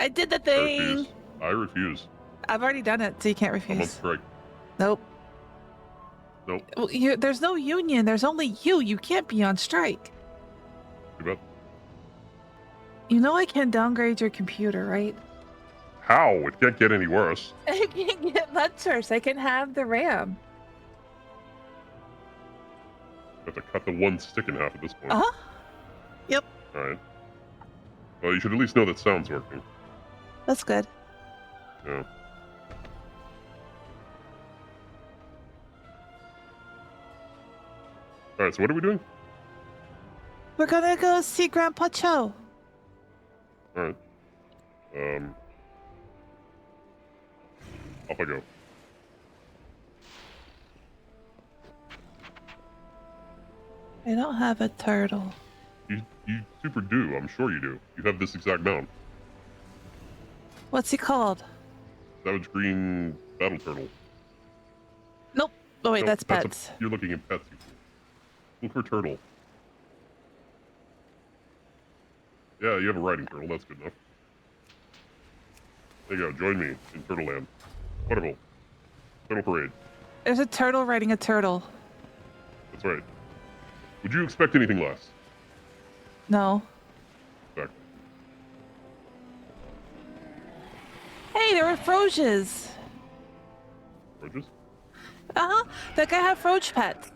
I did the I thing. refuse. I refuse. I've already done it, so you can't I'm on refuse. strike. Nope. Nope. Well, there's no union. There's only you. You can't be on strike. Too bad. You know I can downgrade your computer, right? How? It can't get any worse. I can get much worse. I can have the RAM. I have to cut the one stick in half at this point. Uh-huh. Yep. Alright. Well, you should at least know that sound's working. That's good. Yeah. Alright, so what are we doing? We're gonna go see Grandpa Cho. Alright. Off I go. I don't have a turtle. You super do. I'm sure you do. You have this exact mount. What's he called? Savage Green Battle Turtle. Nope. Oh wait, Nope, that's pets. You're looking at pets. Look for turtle. Yeah, you have a riding turtle. That's good enough. There you go. Join me in Turtle Land. Wonderful. Turtle Parade. There's a turtle riding a turtle. That's right. Would you expect anything less? No. Exactly. Hey, there were Froges. Gorgeous? Uh-huh. That guy had Froge pets.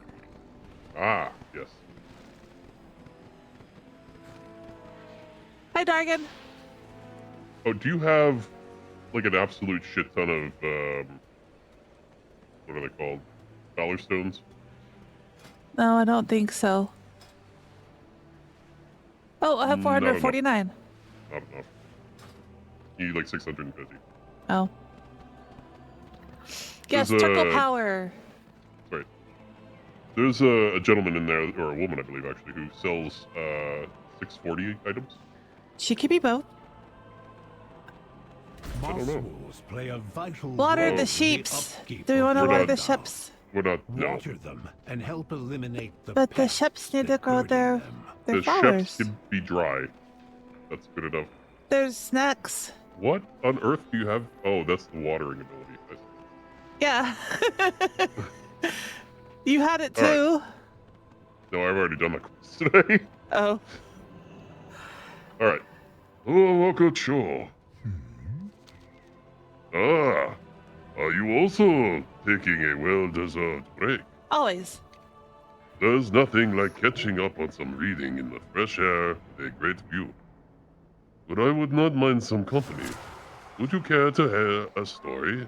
Ah, yes. Hi, Dargan. Oh, do you have like an absolute shit ton of what are they called? Valor stones? No, I don't think so. Oh, I have Not enough. 449. Not enough. You need like 650. Oh. Yes, turtle power. Right. There's a gentleman in there, or a woman, I believe, actually, who sells 640 items. She could be both. I don't know. Play a vital Water role the in sheeps. upkeep Do we of want to We're water not- the ships? We're not. No. Water them and help eliminate the But the pests ships need to that grow burden their them. The flowers. chefs can be dry. That's good enough. There's snacks. What on earth do you have? Oh, that's the watering ability. I see. Yeah. You had it All right. too. No, I've already done my quest today. Oh. All right. Lorewalking Cho. Ah, are you also taking a well-deserved break? Always. There's nothing like catching up on some reading in the fresh air with a great view. But I would not mind some company. Would you care to hear a story?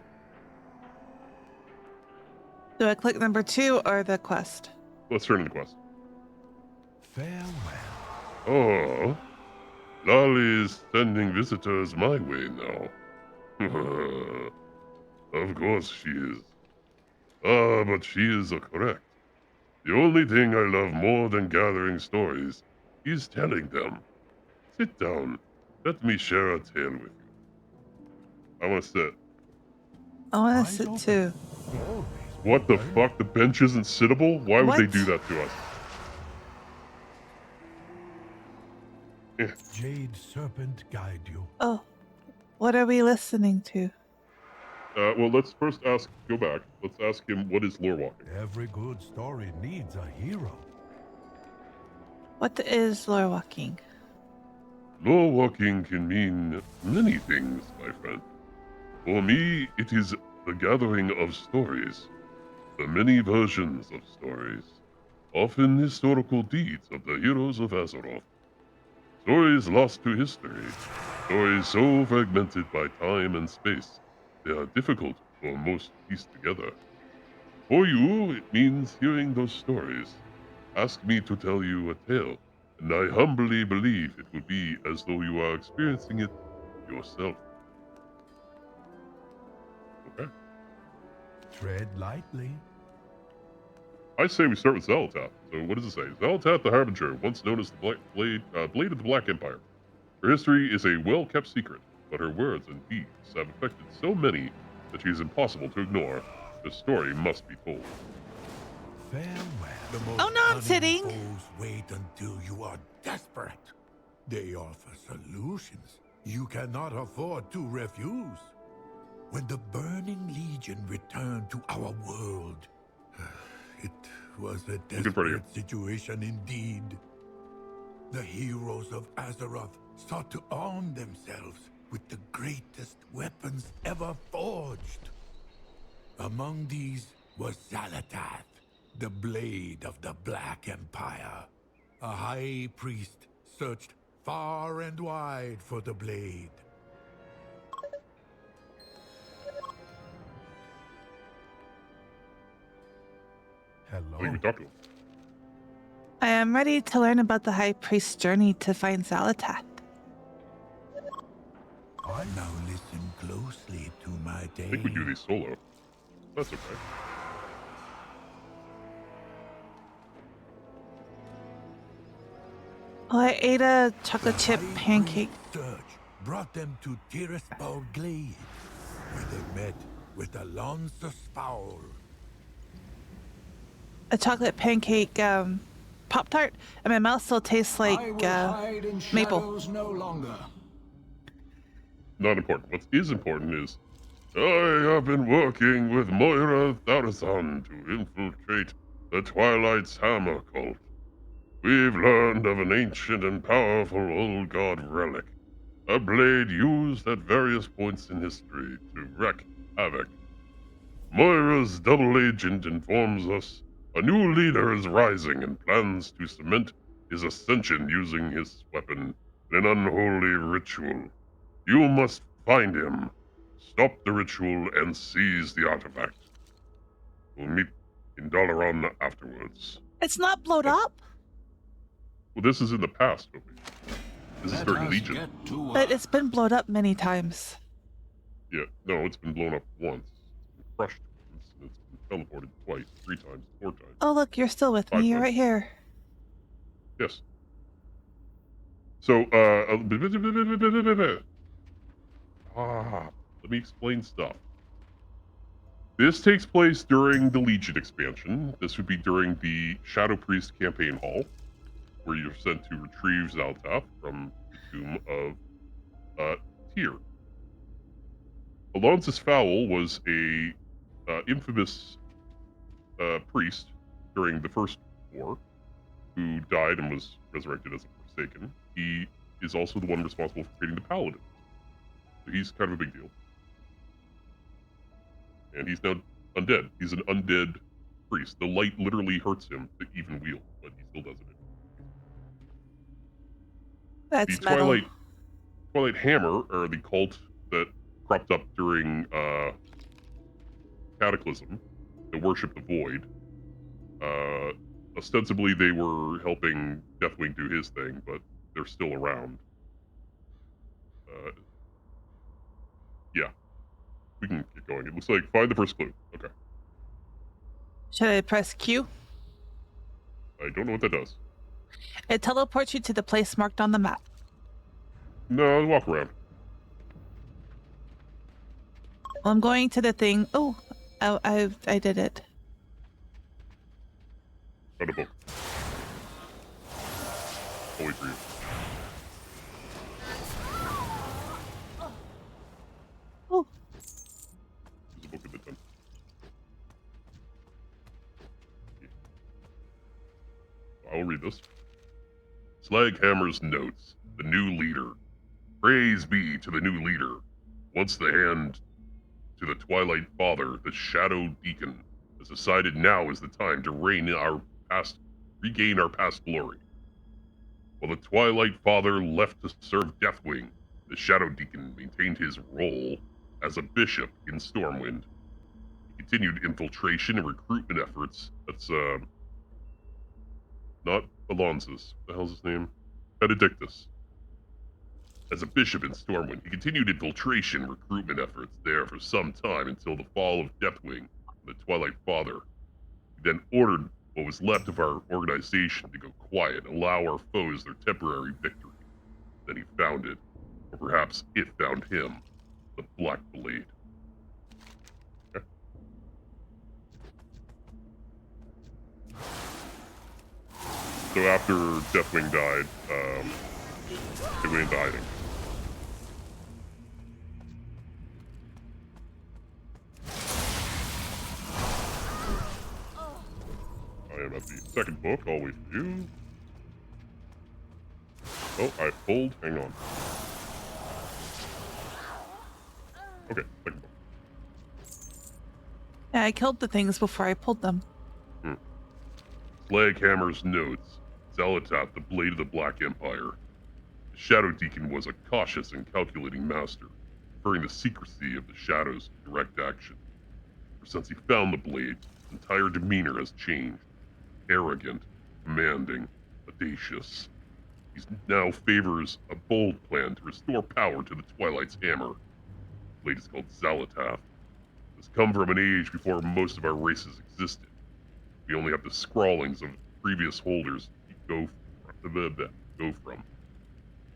Do I click number 2 or the quest? Let's turn to the quest. Farewell. Oh, Lolly's sending visitors my way now. Of course she is. Ah, but she is correct. The only thing I love more than gathering stories is telling them. Sit down. Let me share a tale with you. I want to sit. I want to sit too. What the fuck? The bench isn't sittable? Why would they What? do that to us? Jade Serpent guide you. Oh. What are we listening to? Well, let's first go back. Let's ask him what is Lorewalking. Every good story needs a hero. What is Lorewalking? Lorewalking can mean many things, my friend. For me, it is the gathering of stories, the many versions of stories, often historical deeds of the heroes of Azeroth. Stories lost to history, stories so fragmented by time and space, they are difficult for most to piece together. For you, it means hearing those stories. Ask me to tell you a tale, and I humbly believe it will be as though you are experiencing it yourself. Okay. Tread lightly. I say we start with Xal'atath. So what does it say? Xal'atath the Harbinger, once known as the Blade of the Black Empire. Her history is a well-kept secret, but her words and deeds have affected so many that she is impossible to ignore. The story must be told. Farewell. Oh no, I'm sitting. Foes wait until you are desperate. They offer solutions, You cannot afford to refuse. When the Burning Legion returned to our world, it was a Look in front of you. desperate situation indeed. The heroes of Azeroth sought to arm themselves with the greatest weapons ever forged. Among these was Xalatath, the blade of the Black Empire. A high priest searched far and wide for the blade. I think Hello. we talked to him. I am ready to learn about the High Priest's journey to find Xalatath. Now listen closely to my tale. I think we do these solo. That's okay. Well, I ate a chocolate The chip High pancake. Priest's search brought them to Tirisbal Glade, where they met with Alonso Fowl. A chocolate pancake Pop-Tart, and my mouth still tastes like I will hide in maple. shadows no longer. Not important. What is important is I have been working with Moira Tharasan to infiltrate the Twilight's Hammer cult. We've learned of an ancient and powerful old god relic, a blade used at various points in history to wreak havoc. Moira's double agent informs us a new leader is rising and plans to cement his ascension using his weapon in an unholy ritual. You must find him, stop the ritual, and seize the artifact. We'll meet in Dalaran afterwards. It's not blowed up, Well, this is in the past, Toby. This is Let during us Legion. get to but work. it's been blowed up many times. Yeah, no, it's been blown up once. It's been crushed once, and it's been teleported twice, 3 times, 4 times. Oh, look, you're still with me. You're right here. Yes. So, let me explain stuff. This takes place during the Legion expansion. This would be during the Shadow Priest campaign hall, where you're sent to retrieve Xalatath from the tomb of Tyr. Alonsus Fowl was a infamous priest during the First War, who died and was resurrected as a Forsaken. He is also the one responsible for creating the Paladin. So he's kind of a big deal. And he's now undead. He's an undead priest. The light literally hurts him to even wield, but he still does it. That's The metal. Twilight Hammer, or the cult that cropped up during Cataclysm, that worship the Void. Ostensibly, they were helping Deathwing do his thing, but they're still around. Yeah. We can get going. It looks like find the first clue. Okay. Should I press Q? I don't know what that does. It teleports you to the place marked on the map. No, walk around. Well, I'm going to the thing. Oh, I did it. Found a book. I'll wait for you. Oh, There's a book in the tent. I'll read this. Slaghammer's notes. The new leader. Praise be to the new leader. Once the hand to the Twilight Father, the Shadow Deacon, has decided now is the time to regain our past glory. While the Twilight Father left to serve Deathwing, the Shadow Deacon maintained his role as a bishop in Stormwind. He continued infiltration and recruitment efforts. That's, not Alonsus. What the hell's his name? Benedictus. As a bishop in Stormwind, he continued infiltration and recruitment efforts there for some time until the fall of Deathwing and the Twilight Father. He then ordered what was left of our organization to go quiet and allow our foes their temporary victory. Then he found it, or perhaps it found him, the Black Blade. Okay. So after Deathwing died, they went into hiding. Got the second book all the way through. Oh, I pulled. Hang on. Okay, second book. Yeah, I killed the things before I pulled them. Slaghammer's notes. Zalatath, the blade of the Black Empire. The Shadow Deacon was a cautious and calculating master, preferring the secrecy of the shadows to direct action. For since he found the blade, his entire demeanor has changed. Arrogant, commanding, audacious. He now favors a bold plan to restore power to the Twilight's hammer. The blade is called Zalatath. It has come from an age before most of our races existed. We only have the scrawlings of previous holders to go from.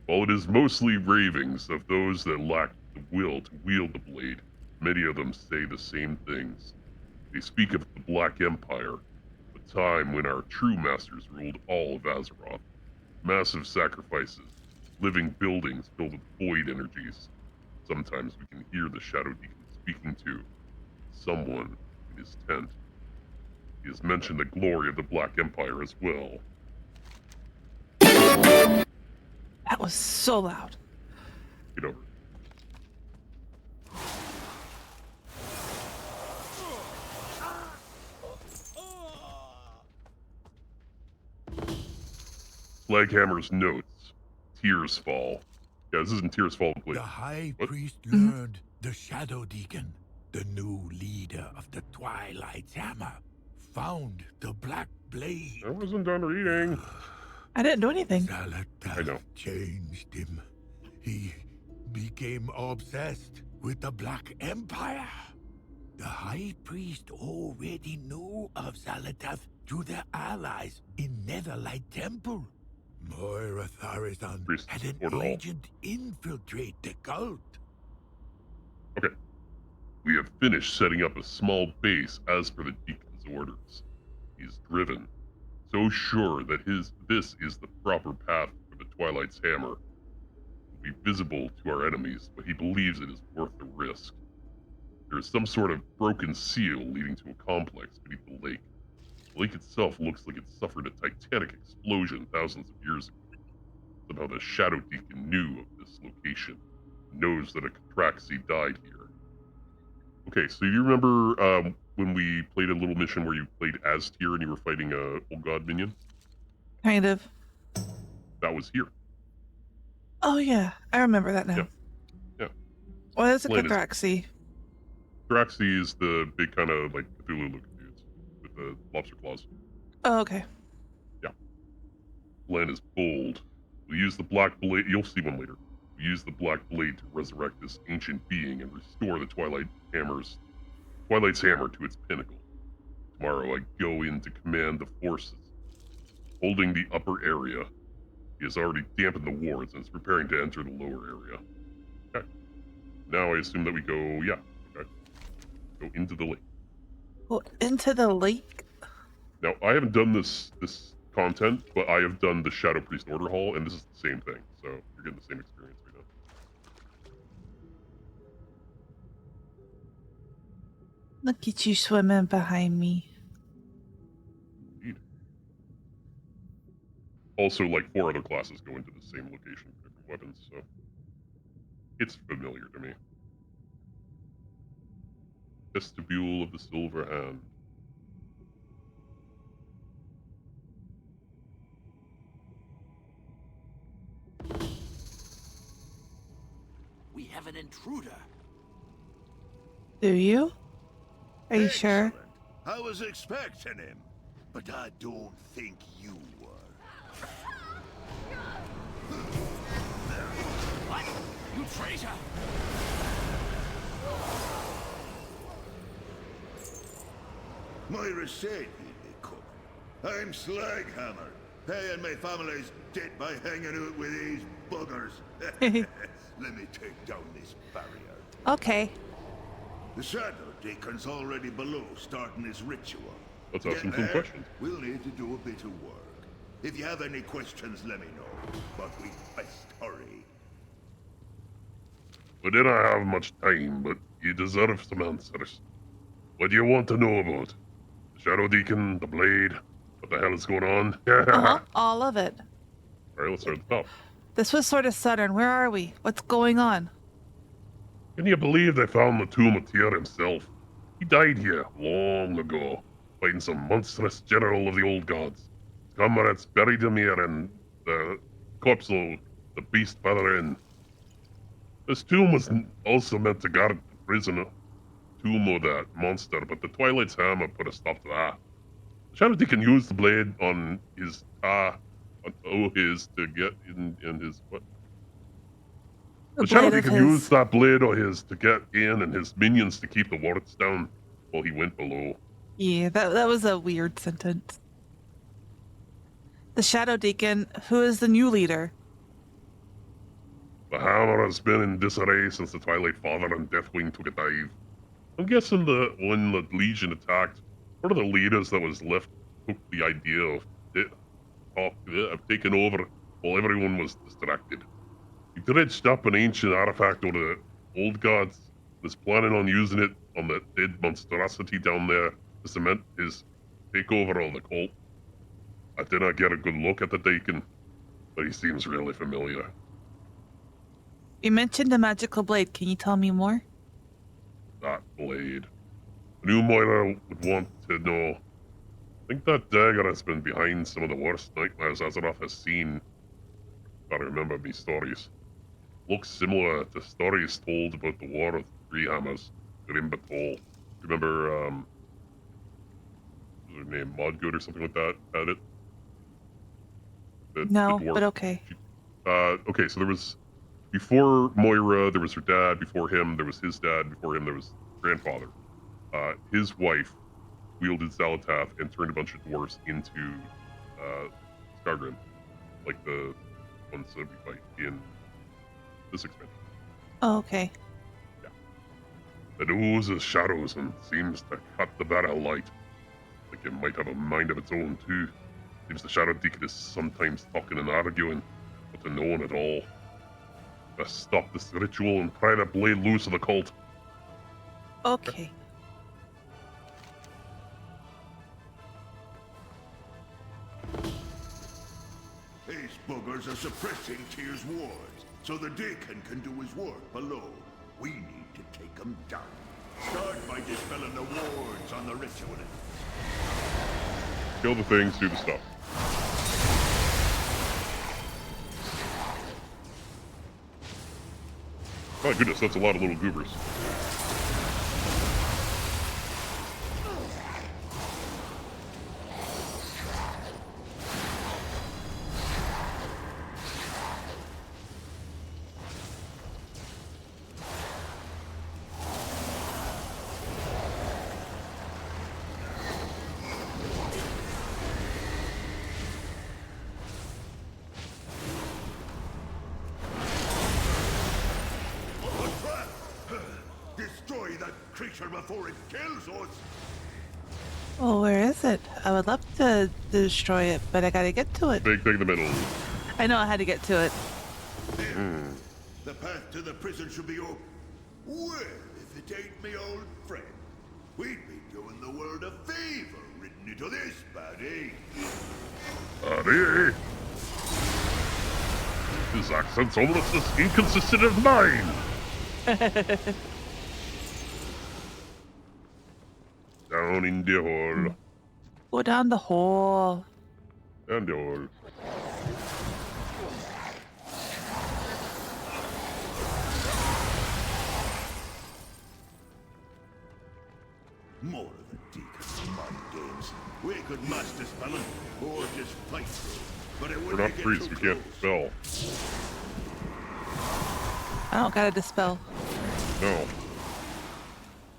While it is mostly ravings of those that lack the will to wield the blade, many of them say the same things. They speak of the Black Empire, a time when our true masters ruled all of Azeroth. Massive sacrifices, living buildings filled with void energies. Sometimes we can hear the Shadow Deacon speaking to someone in his tent. He has mentioned the glory of the Black Empire as well. That was so loud. Get over it. Slaghammer's notes. Tears fall. Yeah, this isn't Tears Fall, please. The High What? Priest learned the Shadow Deacon, the new leader of the Twilight's Hammer, found the Black Blade. I wasn't done reading. I didn't do anything. I know. Zalatath changed him. He became obsessed with the Black Empire. The High Priest already knew of Zalatath through their allies in Netherlight Temple. Arathor Priest had an order all. agent infiltrate the cult. Okay. We have finished setting up a small base as per the Deacon's orders. He is driven, so sure that this is the proper path for the Twilight's Hammer. It will be visible to our enemies, but he believes it is worth the risk. There is some sort of broken seal leading to a complex beneath the lake. The lake itself looks like it suffered a titanic explosion thousands of years ago. Somehow the Shadow Deacon knew of this location, knows that a Catraxi died here. Okay, so you remember when we played a little mission where you played as Tyr and you were fighting a old god minion? Kind of. That was here. Oh, yeah. I remember that now. Yeah. What is a Land is- Catraxi? Catraxi is the big kind of like Cthulhu-looking dudes with the lobster claws. Oh, okay. Plan is bold. We'll use the Black Blade. You'll see one later. We use the Black Blade to resurrect this ancient being and restore the Twilight's hammer to its pinnacle. Tomorrow I go in to command the forces, holding the upper area. He has already dampened the wards and is preparing to enter the lower area. Okay. Now I assume that we go, okay. Go into the lake. Well, into the lake? Now, I haven't done this content, but I have done the Shadow Priest Order Hall, and this is the same thing. So you're getting the same experience right now. Look at you swimming behind me. Indeed. Also, like 4 other classes go into the same location for different weapons, so it's familiar to me. Vestibule of the Silver Hand. We have an intruder. Do you? Are you sure? Excellent. I was expecting him, but I don't think you were. What? You traitor! Moira said he'd be cook. I'm Slaghammer, paying my family's debt by hanging out with these buggers. Let me take down this barrier. Okay. The Shadow Deacon's already below, starting his ritual. Let's To ask get him some there, questions. We'll need to do a bit of work. If you have any questions, let me know. But we best hurry. We didn't have much time, but you deserve some answers. What do you want to know about? The Shadow Deacon, the Blade, What the hell is going on? All of it. Alright, let's start at the top. This was sort of sudden. Where are we? What's going on? Can you believe they found the tomb of Tyr himself? He died here long ago, fighting some monstrous general of the old gods. His comrades buried him here, and the corpse of the beast further in. This tomb was also meant to guard the prison tomb of that monster, but the Twilight's hammer put a stop to that. The Shadow Deacon used the blade on his to get in his what? The Shadow Deacon used that blade of his to get in and his minions to keep the wards down while he went below. Yeah, that was a weird sentence. The Shadow Deacon, who is the new leader? The hammer has been in disarray since the Twilight Father and Deathwing took a dive. I'm guessing that when the Legion attacked, one of the leaders that was left took the idea of taking over while everyone was distracted. He dredged up an ancient artifact of the old gods, was planning on using it on the dead monstrosity down there to cement his takeover of the cult. I did not get a good look at the Deacon, but he seems really familiar. You mentioned a magical blade. Can you tell me more? That blade. The new Moira would want to know. I think that dagger has been behind some of the worst nightmares Azeroth has seen. If I remember me stories. Looks similar to stories told about the War of Three Hammers, Grimbatol. Remember, what was her name, Modgood or something like that, had it? No, but okay. Okay, so there was, before Moira, there was her dad, before him, there was his dad, before him, there was grandfather. His wife wielded Zalatath and turned a bunch of dwarves into Skargrim, like the ones that we fight in this expansion. Oh, okay. Yeah. It oozes shadows and seems to cut the better light. Like it might have a mind of its own too. Seems the Shadow Deacon is sometimes talking and arguing, but to no one at all. Best stop this ritual and pry the blade loose of the cult. Okay. These buggers are suppressing Tyr's wards, so the Deacon can do his work below. We need to take them down. Start by dispelling the wards on the ritualist. Kill the things, do the stuff. My goodness, that's a lot of little goobers. Before it kills us. Oh, where is it? I would love to destroy it, but I gotta get to it. Big thing in the middle. I know I had to get to it. The path to the prison should be open. Well, if it ain't me old friend, we'd be doing the world a favor ridden into this baddie. Baddie? His accent's almost as inconsistent as mine. Down in the hole. Go down the hole. Down the hole. More of the Deacon's mind games. We could master spelling or just fight through, but it We're wouldn't not get priests, too we can't close. dispel. I don't gotta dispel. No.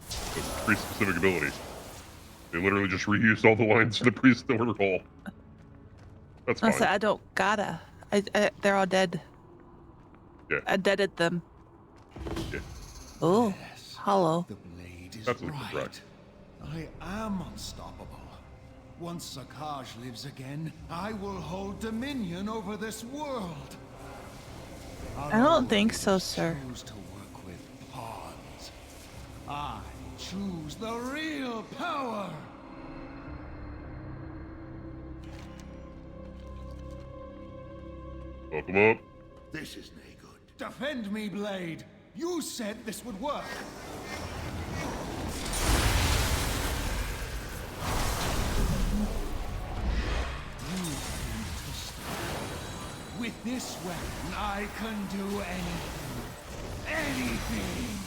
It's priest-specific ability. They literally just reused all the lines from the priest overhaul. That's fine. I don't gotta. They're all dead. Yeah. I deaded them. Yeah. Oh, Yes, hollow. the blade is That's what it's right. I am unstoppable. Once Sakaj lives again, I will hold dominion over this world. I don't think so, sir. Choose to work with pawns. I choose the real power. Welcome up. This is no good. Defend me, Blade! You said this would work! You came to stop. With this weapon, I can do anything. Anything!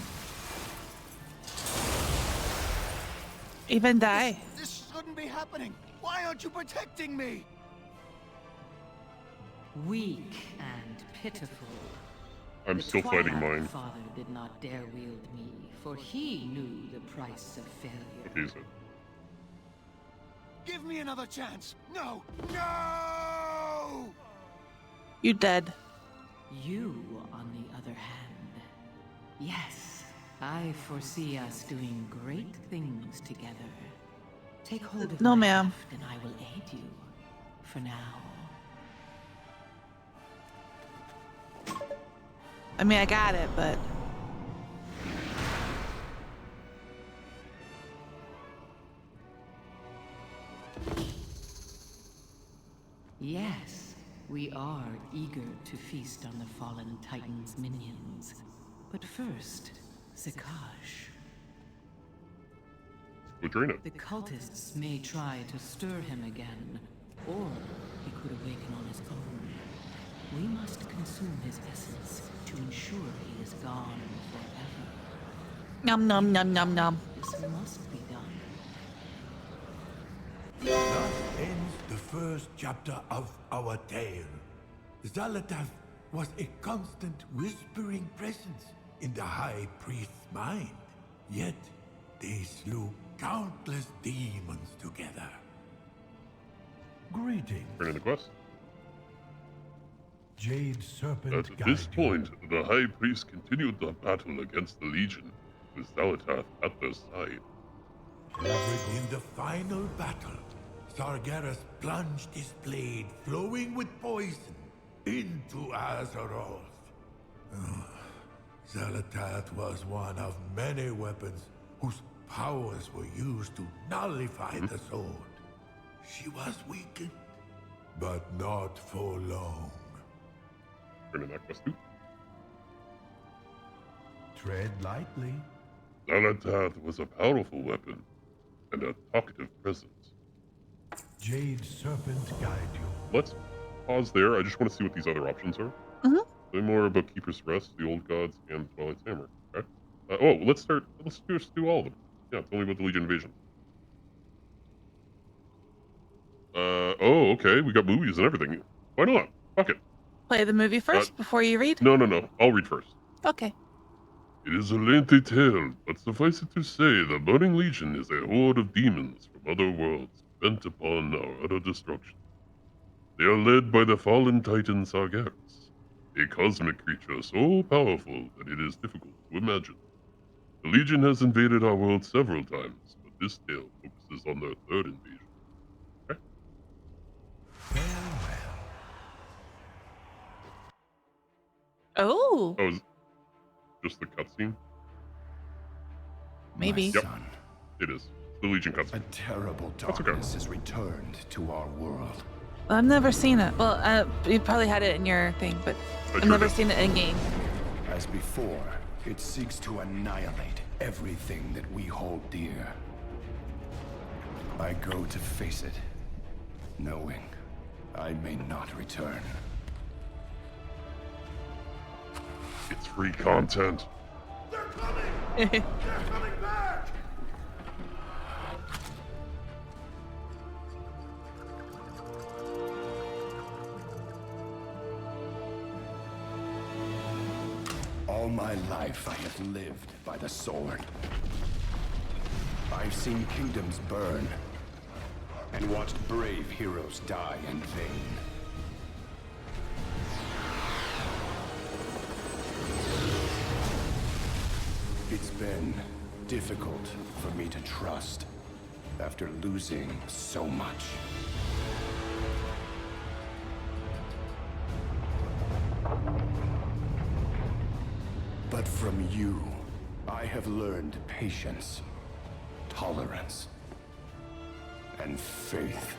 Even die. This shouldn't be happening! Why aren't you protecting me? Weak and pitiful. I'm The still fighting Twilight mine. Father did not dare wield me, for he knew the price of failure. Okay, so Give me another chance! No! No! You dead. You, on the other hand, yes, I foresee us doing great things together. Take hold of No, my ma'am. heft and I will aid you. For now. I mean, I got it, but Yes, we are eager to feast on the fallen Titan's minions. But first, Zakash. go drain it. The cultists may try to stir him again, or he could awaken on his own. We must consume his essence to ensure he is gone forever. nom nom nom nom nom. This must be done. Thus ends the first chapter of our tale. Xalatath was a constant whispering presence in the High Priest's mind. Yet, they slew countless demons together. Greetings. Turn in the quest. Jade Serpent At guide this you. point, the High Priest continued the battle against the Legion, with Zalatath at their side. In the final battle, Sargeras plunged his blade, flowing with poison, into Azeroth. Xalatath was one of many weapons whose powers were used to nullify the sword. She was weakened, but not for long. Turn in that quest too. Tread lightly. Zalatath was a powerful weapon, and a talkative presence. Jade Serpent guide you. Let's pause there. I just want to see what these other options are. Mhm. Say more about Keeper's Rest, the Old Gods, and Twilight's Hammer. Okay. Oh, let's just do all of them. Yeah, tell me about the Legion invasion. Oh, okay. We got movies and everything. Why not? Fuck it. Play the movie first before you read. No. I'll read first. Okay. It is a lengthy tale, but suffice it to say, the Burning Legion is a horde of demons from other worlds bent upon our utter destruction. They are led by the fallen titan Sargeras, a cosmic creature so powerful that it is difficult to imagine. The Legion has invaded our world several times, but this tale focuses on their third invasion. Okay? Oh, Oh, is it just the cutscene? maybe. Yep. Son, It is. It's the Legion a cutscene. terrible That's okay. darkness has returned to our world. I've never seen it. Well, you probably had it in your thing, but I've sure never did. seen it in game. As before, it seeks to annihilate everything that we hold dear. I go to face it, knowing I may not return. It's free content. They're coming! They're coming back! All my life I have lived by the sword. I've seen kingdoms burn and watched brave heroes die in vain. It's been difficult for me to trust after losing so much. But from you, I have learned patience, tolerance, and faith.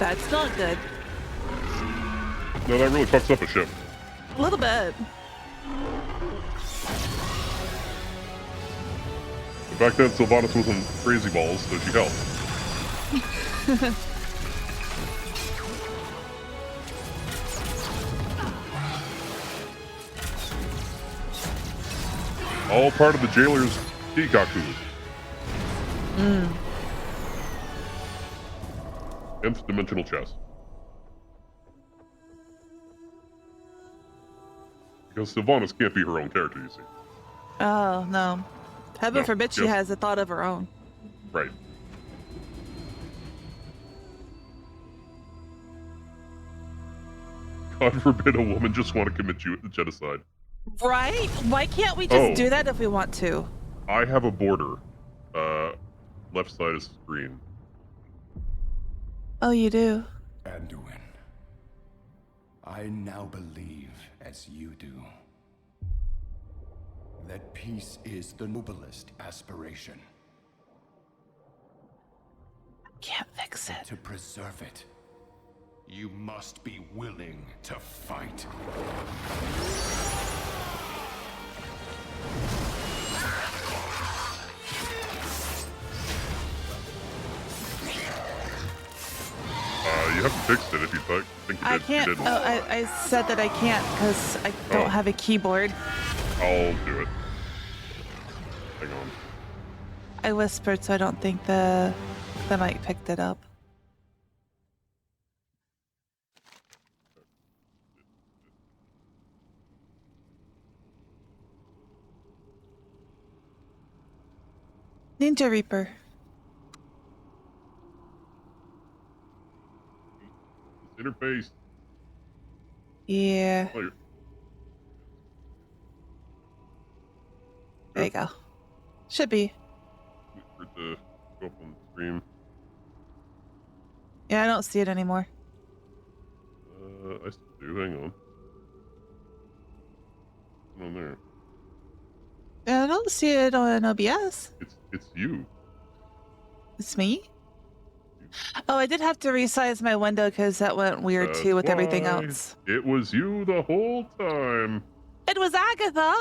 bad. It's not good. No, that really fucks up a ship. A little bit. Back then, Sylvanas wasn't crazy balls, so she helped. All part of the jailer's Kikaku. Nth dimensional chess. Because Sylvanas can't be her own character, you see. Oh, no. Heaven No, forbid she yes. has a thought of her own. Right. God forbid a woman just want to commit genocide. Right? Why can't we just Oh. do that if we want to? I have a border. Left side of screen. Oh, you do? Anduin, I now believe, as you do, that peace is the noblest aspiration. Can't fix it. To preserve it, you must be willing to fight. You haven't fixed it if you think you did. I can't. You didn't. Oh, I said that I can't because I don't have a keyboard. I'll do it. Hang on. I whispered, so I don't think the mic picked it up. Ninja Reaper. Interface. Yeah. Oh, There you go. Should be. for it to go up on the stream. Yeah, I don't see it anymore. I still do. Hang on. What's on there? I don't see it on OBS. It's you. It's me? Oh, I did have to resize my window because that went weird too with everything why else. It was you the whole time. It was Agatha!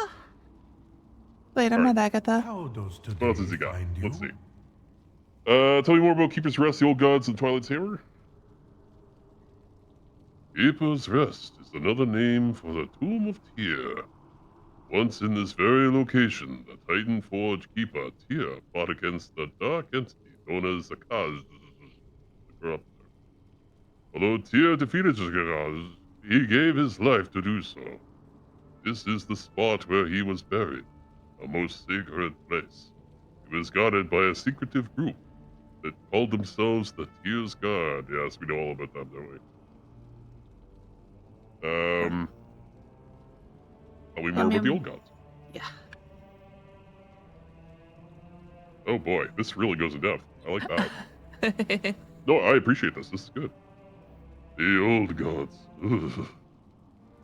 Wait, I'm All right. not Agatha. How does today What else has he got? find you? Let's see. Tell me more about Keeper's Rest, the Old Gods, and Twilight Saber? Keeper's Rest is another name for the Tomb of Tyr. Once in this very location, the Titan Forge Keeper, Tyr, fought against the dark entity known as the Kaz, the Corruptor. Although Tyr defeated the Kaz, he gave his life to do so. This is the spot where he was buried, a most sacred place. He was guarded by a secretive group that called themselves the Tyr's Guard. Yes, we know all about them, don't we? Tell me more about the old gods. Yeah. Oh boy, this really goes in depth. I like that. No, I appreciate this. This is good. The old gods. Ugh.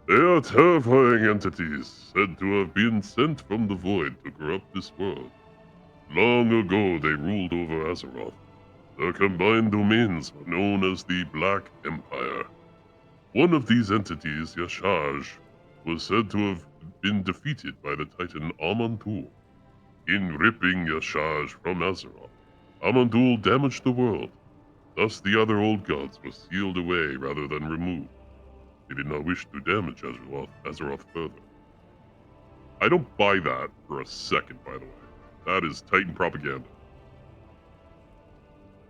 They are terrifying entities, said to have been sent from the void to corrupt this world. Long ago, they ruled over Azeroth. Their combined domains were known as the Black Empire. One of these entities, Yashaj, was said to have been defeated by the Titan Amantul. In ripping Yashaj from Azeroth, Amantul damaged the world. Thus the other old gods were sealed away rather than removed. They did not wish to damage Azeroth further. I don't buy that for a second, by the way. That is Titan propaganda.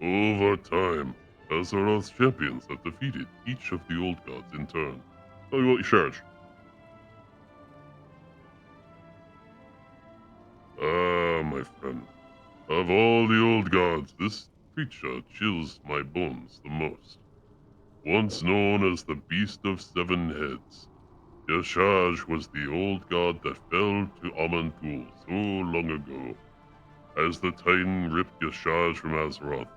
Over time, Azeroth's champions have defeated each of the old gods in turn. Tell me what you charge. Ah, my friend. Of all the old gods, this creature chills my bones the most. Once known as the Beast of Seven Heads, Yashaj was the old god that fell to Amantul so long ago. As the Titan ripped Yashaj from Azeroth,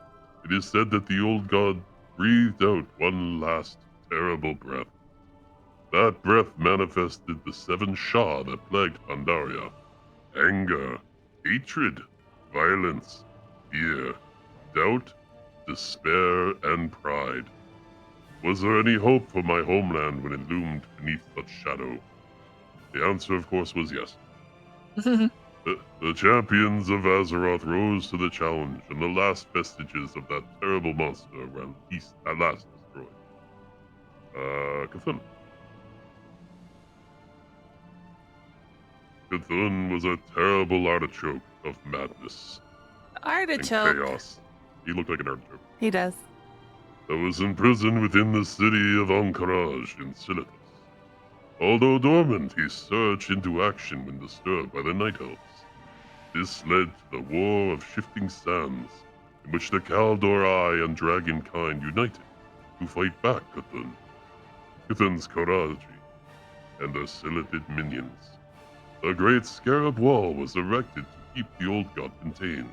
it is said that the old god breathed out one last terrible breath. That breath manifested the seven Shah that plagued Pandaria. Anger, hatred, violence, fear, doubt, despair, and pride. Was there any hope for my homeland when it loomed beneath such shadow? The answer, of course, was yes. The champions of Azeroth rose to the challenge, and the last vestiges of that terrible monster were at last destroyed. Cthulhu. Cthulhu was a terrible artichoke of madness and Artichoke. chaos. He looked like an artichoke. He does. That was imprisoned within the city of Ahn'Qiraj in Silithus. Although dormant, he surged into action when disturbed by the Night Elves. This led to the War of Shifting Sands, in which the Kaldor Eye and Dragonkind united to fight back Cthulhu's Karaji, and their Silithid minions. A great scarab wall was erected to keep the old god contained.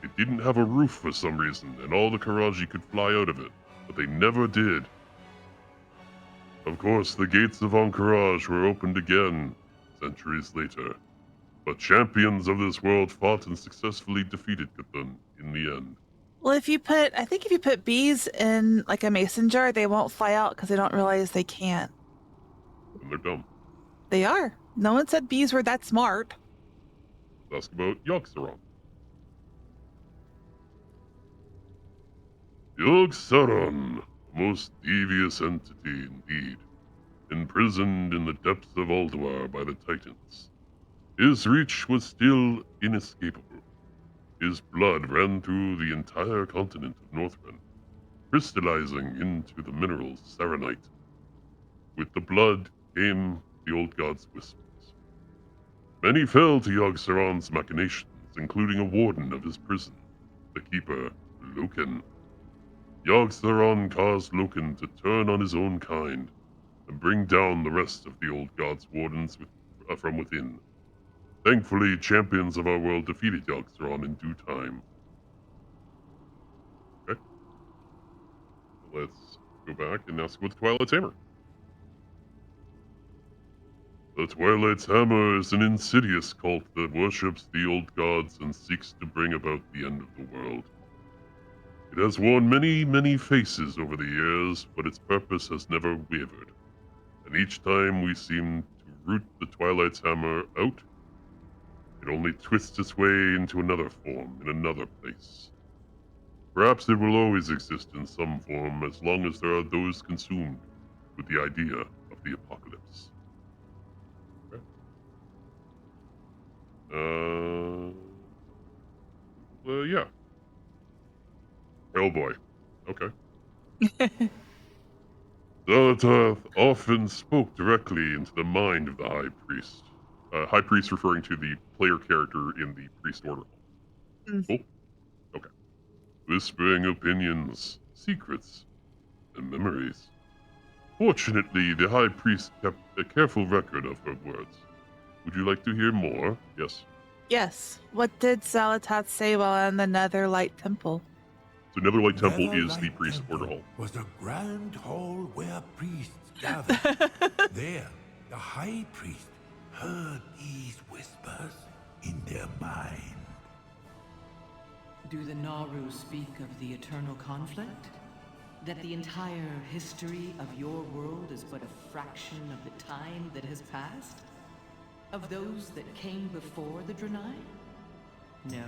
It didn't have a roof for some reason, and all the Karaji could fly out of it, but they never did. Of course, the gates of Ahn'Qiraj were opened again, centuries later. But champions of this world fought and successfully defeated Cthulhu in the end. Well, if you put bees in like a mason jar, they won't fly out because they don't realize they can't. And they're dumb. They are. No one said bees were that smart. Let's ask about Yogg-Saron. Yogg-Saron, a most devious entity indeed, imprisoned in the depths of Ulduar by the Titans. His reach was still inescapable. His blood ran through the entire continent of Northrend, crystallizing into the mineral Serenite. With the blood came the old god's whispers. Many fell to Yogg-Saron's machinations, including a warden of his prison, the keeper, Loken. Yogg-Saron caused Loken to turn on his own kind and bring down the rest of the old god's wardens from within. Thankfully, champions of our world defeated Yogg-Saron in due time. Okay. Let's go back and ask about the Twilight's Hammer. The Twilight's Hammer is an insidious cult that worships the old gods and seeks to bring about the end of the world. It has worn many, many faces over the years, but its purpose has never wavered. And each time we seem to root the Twilight's Hammer out, it only twists its way into another form in another place. Perhaps it will always exist in some form as long as there are those consumed with the idea of the apocalypse. Okay. Yeah. Hellboy. Okay. Zaratoth often spoke directly into the mind of the High Priest. High Priest referring to the player character in the Priest Order. Cool? Okay. Whispering opinions, secrets, and memories. Fortunately, the High Priest kept a careful record of her words. Would you like to hear more? Yes. Yes. What did Zaratoth say while in the Netherlight Temple? So Netherlight Temple is the Netherlight Priest Temple Order Hall. was a grand hall where priests gathered. There, the High Priest heard these whispers in their mind. Do the Naru speak of the eternal conflict? That the entire history of your world is but a fraction of the time that has passed? Of those that came before the Draenei? No?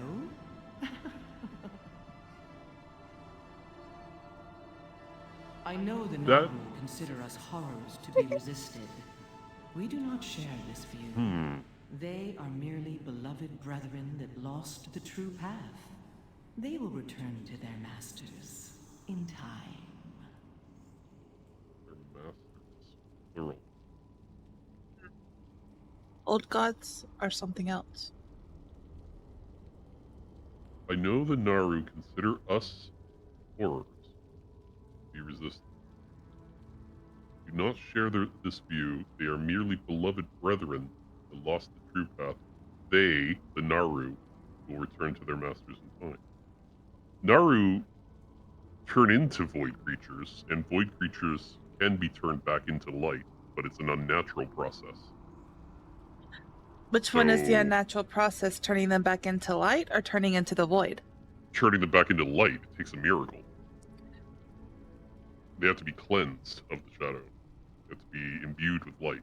I know the Naru consider us horrors to be resisted. We do not share this view. They are merely beloved brethren that lost the true path. They will return to their masters in time. Their masters. Plural. Old gods are something else. I know the Naru consider us horrors. Be resisted. Do not share this view. They are merely beloved brethren that lost the true path. They, the Naru, will return to their masters in time. Naru turn into void creatures, and void creatures can be turned back into light, but it's an unnatural process. Which one is the So- unnatural process? Turning them back into light or turning into the void? Turning them back into light takes a miracle. They have to be cleansed of the shadow. They have to be imbued with light.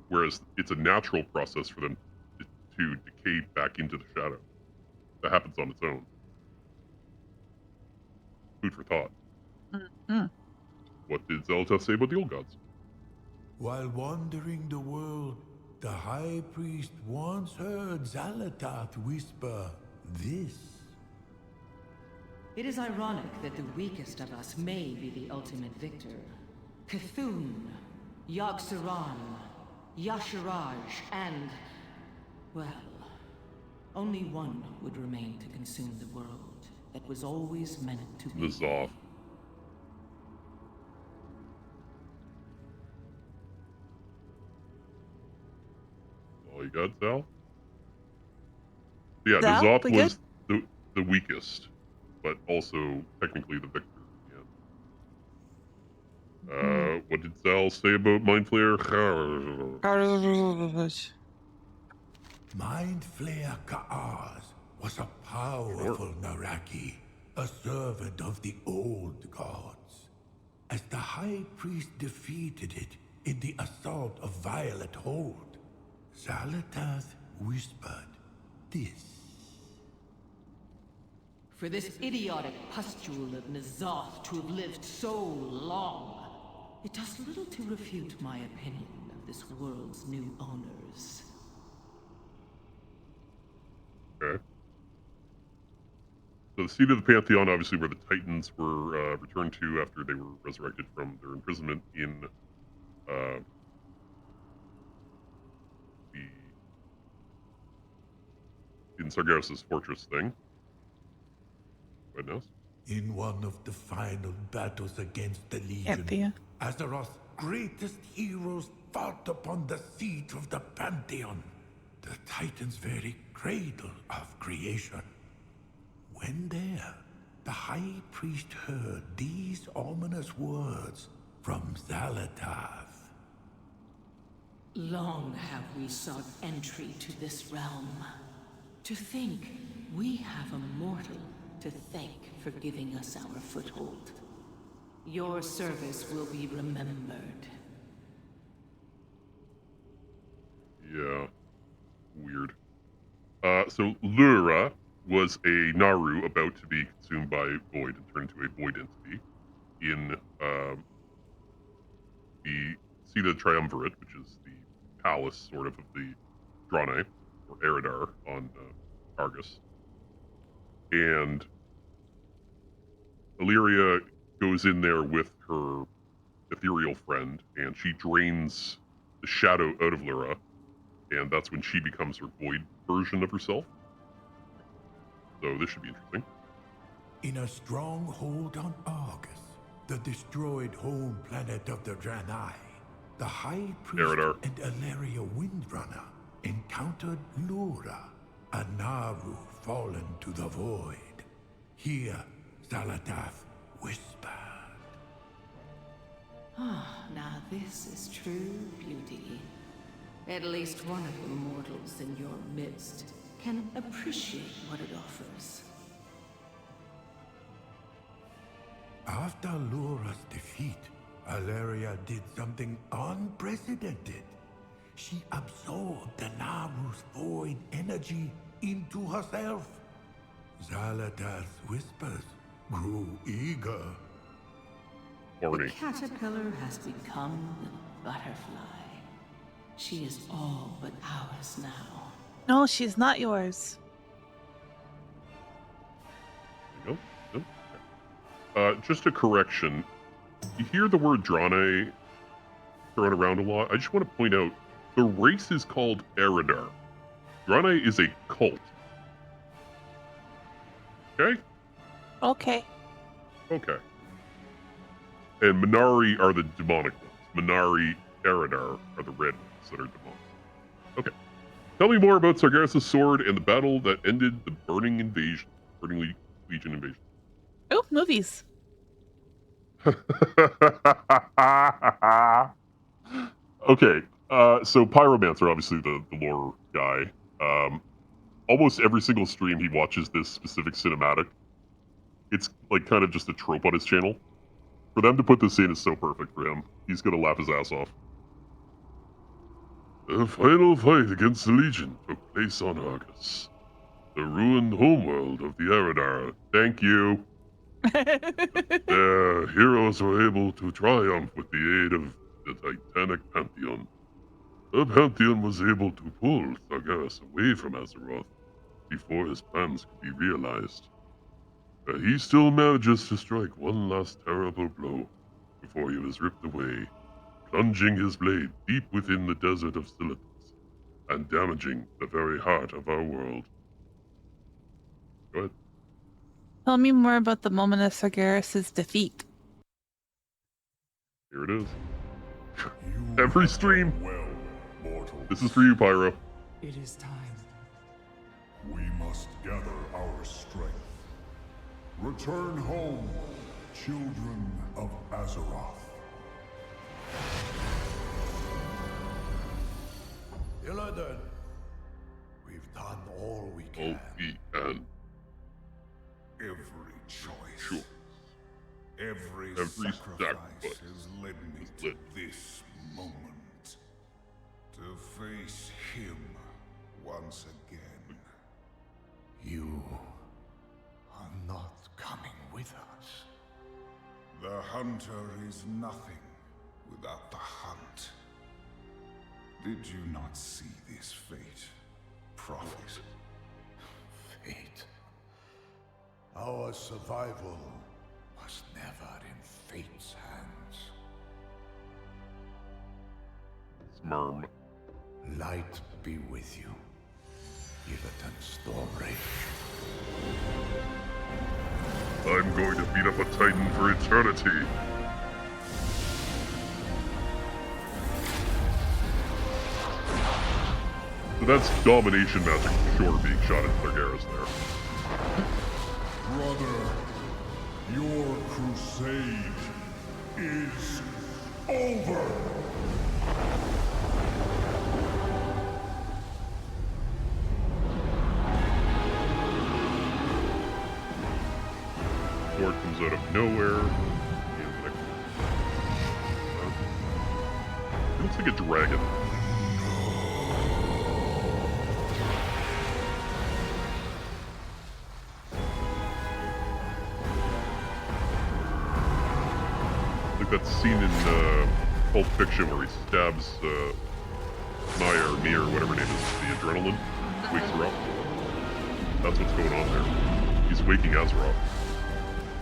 Whereas it's a natural process for them to decay back into the shadow. That happens on its own. Food for thought. Mm-hmm. What did Xel'Tath say about the old gods? While wandering the world, the High Priest once heard Xal'atath whisper this. It is ironic that the weakest of us may be the ultimate victor. Cthulhu, Yogg-Saron, Yasharaj, and... well, only one would remain to consume the world that was always meant to be. N'Zoth. All you got, Zal? Yeah, Zal, N'Zoth we was the weakest, but also technically the victor. Yeah. What did Zal say about Mind Flayer? Mind Flayer Ka'az was a powerful Naraki, a servant of the old gods. As the High Priest defeated it in the assault of Violet Hold, Xal'atath whispered this. For this idiotic pustule of N'Zoth to have lived so long, it does little to refute my opinion of this world's new owners. Okay. So the seat of the Pantheon, obviously, where the Titans were returned to after they were resurrected from their imprisonment in Sargeras' fortress thing. What else? In one of the final battles against the Legion, Pantheon. Azeroth's greatest heroes fought upon the seat of the Pantheon, the Titan's very cradle of creation. When there, the High Priest heard these ominous words from Xal'atath. Long have we sought entry to this realm. To think we have a mortal to thank for giving us our foothold. Your service will be remembered. Yeah. Weird. So Lura was a Naru about to be consumed by Void and turned into a Void entity in the seat of the Triumvirate, which is the palace, sort of the Draenei, or Eridar on Argus. And Illyria goes in there with her ethereal friend, and she drains the shadow out of Lyra, and that's when she becomes her Void version of herself. So this should be interesting. In a stronghold on Argus, the destroyed home planet of the Draenei, the High Priest Eridar and Illyria Windrunner encountered Lura, a Naru fallen to the void. Here, Xal'atath whispered. Ah, now this is true beauty. At least one of the mortals in your midst can appreciate what it offers. After Lura's defeat, Illyria did something unprecedented. She absorbed the Naru's void energy into herself. Xal'atath's whispers grew eager. The caterpillar has become the butterfly. She is all but ours now. No, she's not yours. There you go. Okay. Just a correction. You hear the word Draenei thrown around a lot. I just want to point out, the race is called Eridar. Draenei is a cult. Okay? Okay. Okay. And Minari are the demonic ones. Minari, Eridar are the red ones that are demonic. Okay. Tell me more about Sargeras' sword and the battle that ended the Burning Legion invasion. Oh, movies. Okay. So Pyromancer, obviously the lore guy. Almost every single stream he watches this specific cinematic. It's like kind of just a trope on his channel. For them to put this scene is so perfect for him. He's gonna laugh his ass off. The final fight against the Legion took place on Argus, the ruined homeworld of the Arathor. Thank you. Their heroes were able to triumph with the aid of the Titanic Pantheon. The Pantheon was able to pull Sargeras away from Azeroth before his plans could be realized. But he still manages to strike one last terrible blow before he was ripped away, plunging his blade deep within the desert of Silithus and damaging the very heart of our world. Go ahead. Tell me more about the moment of Sargeras' defeat. Here it is. Every stream. This is for you, Pyro. It is time. We must gather our strength. Return home, children of Azeroth. Illidan, we've done all we can. Every choice, every sacrifice has led me to this moment. To face him once again. You are not coming with us. The hunter is nothing without the hunt. Did you not see this fate, prophet? Fate? Our survival was never in fate's hands. Smarm. Light be with you, Illidan Stormwraith. I'm going to beat up a Titan for eternity. So that's domination magic for sure being shot at Sargeras there. Brother, your crusade is over! Sword comes out of nowhere. It looks like a dragon. Like that scene in Pulp Fiction where he stabs Maya or Mia or whatever her name is, the adrenaline, wakes her up. That's what's going on there. He's waking Azeroth.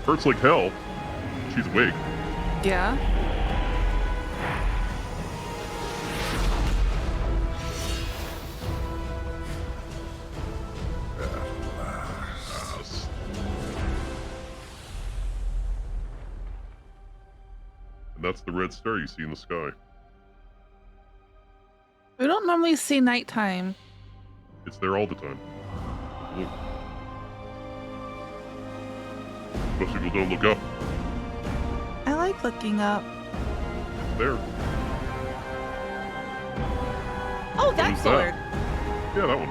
Hurts like hell. She's awake. Yeah? And that's the red star you see in the sky. We don't normally see nighttime. It's there all the time. Look. Most people don't look up. I like looking up. There. Oh, that Who's sword. that? Yeah, that one.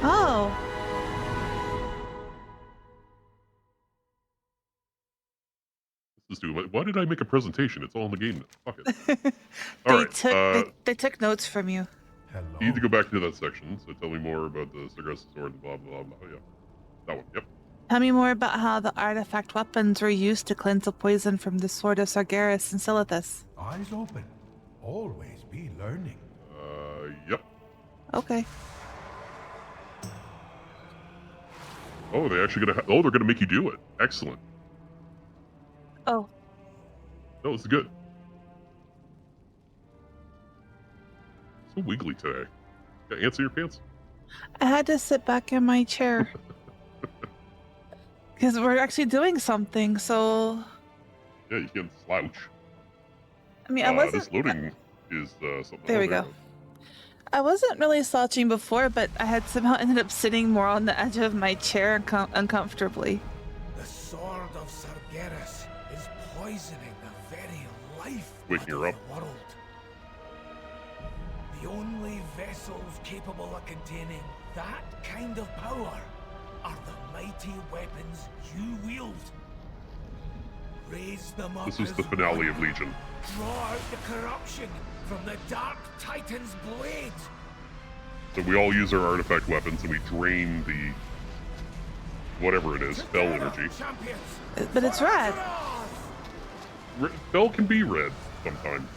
Oh. This is doing. Why did I make a presentation? It's all in the game now. Fuck it. All right. They took notes from you. Hello. You need to go back to that section. So tell me more about the Sargeras sword. Blah blah blah. Yeah, that one. Yep. Tell me more about how the artifact weapons were used to cleanse the poison from the sword of Sargeras and Silithus. Eyes open. Always be learning. Yep. Okay. Oh, they actually gonna. They're gonna make you do it. Excellent. Oh. That was good. So wiggly today. Got ants in your pants? I had to sit back in my chair. Because we're actually doing something, so... Yeah, you can't slouch. I mean, I wasn't... This loading is something. There we go. I wasn't really slouching before, but I had somehow ended up sitting more on the edge of my chair uncomfortably. The sword of Sargeras is poisoning the very life Waking her up. of the world. The only vessels capable of containing that kind of power are the mighty weapons you wield. Raise them up. This was the as finale one. of Legion. Draw out the corruption from the Dark Titan's blades. So we all use our artifact weapons and we drain the whatever it is, spell energy. Champions. But it's red. Spell can be red sometimes,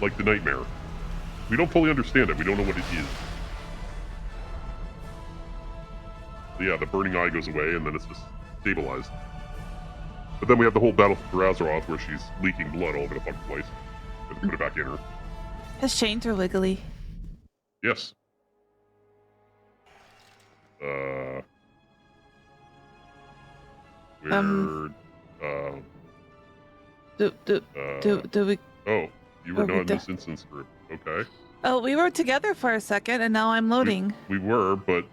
like the nightmare. We don't fully understand it. We don't know what it is. So yeah, the burning eye goes away and then it's just stabilized. But then we have the whole battle for Arathor where she's leaking blood all over the fucking place. We have to put it back in her. His chains are wiggly. Yes. Do we? Oh, you were Are we not in done? this instance group. Okay. Oh, we were together for a second, and now I'm loading. We were, but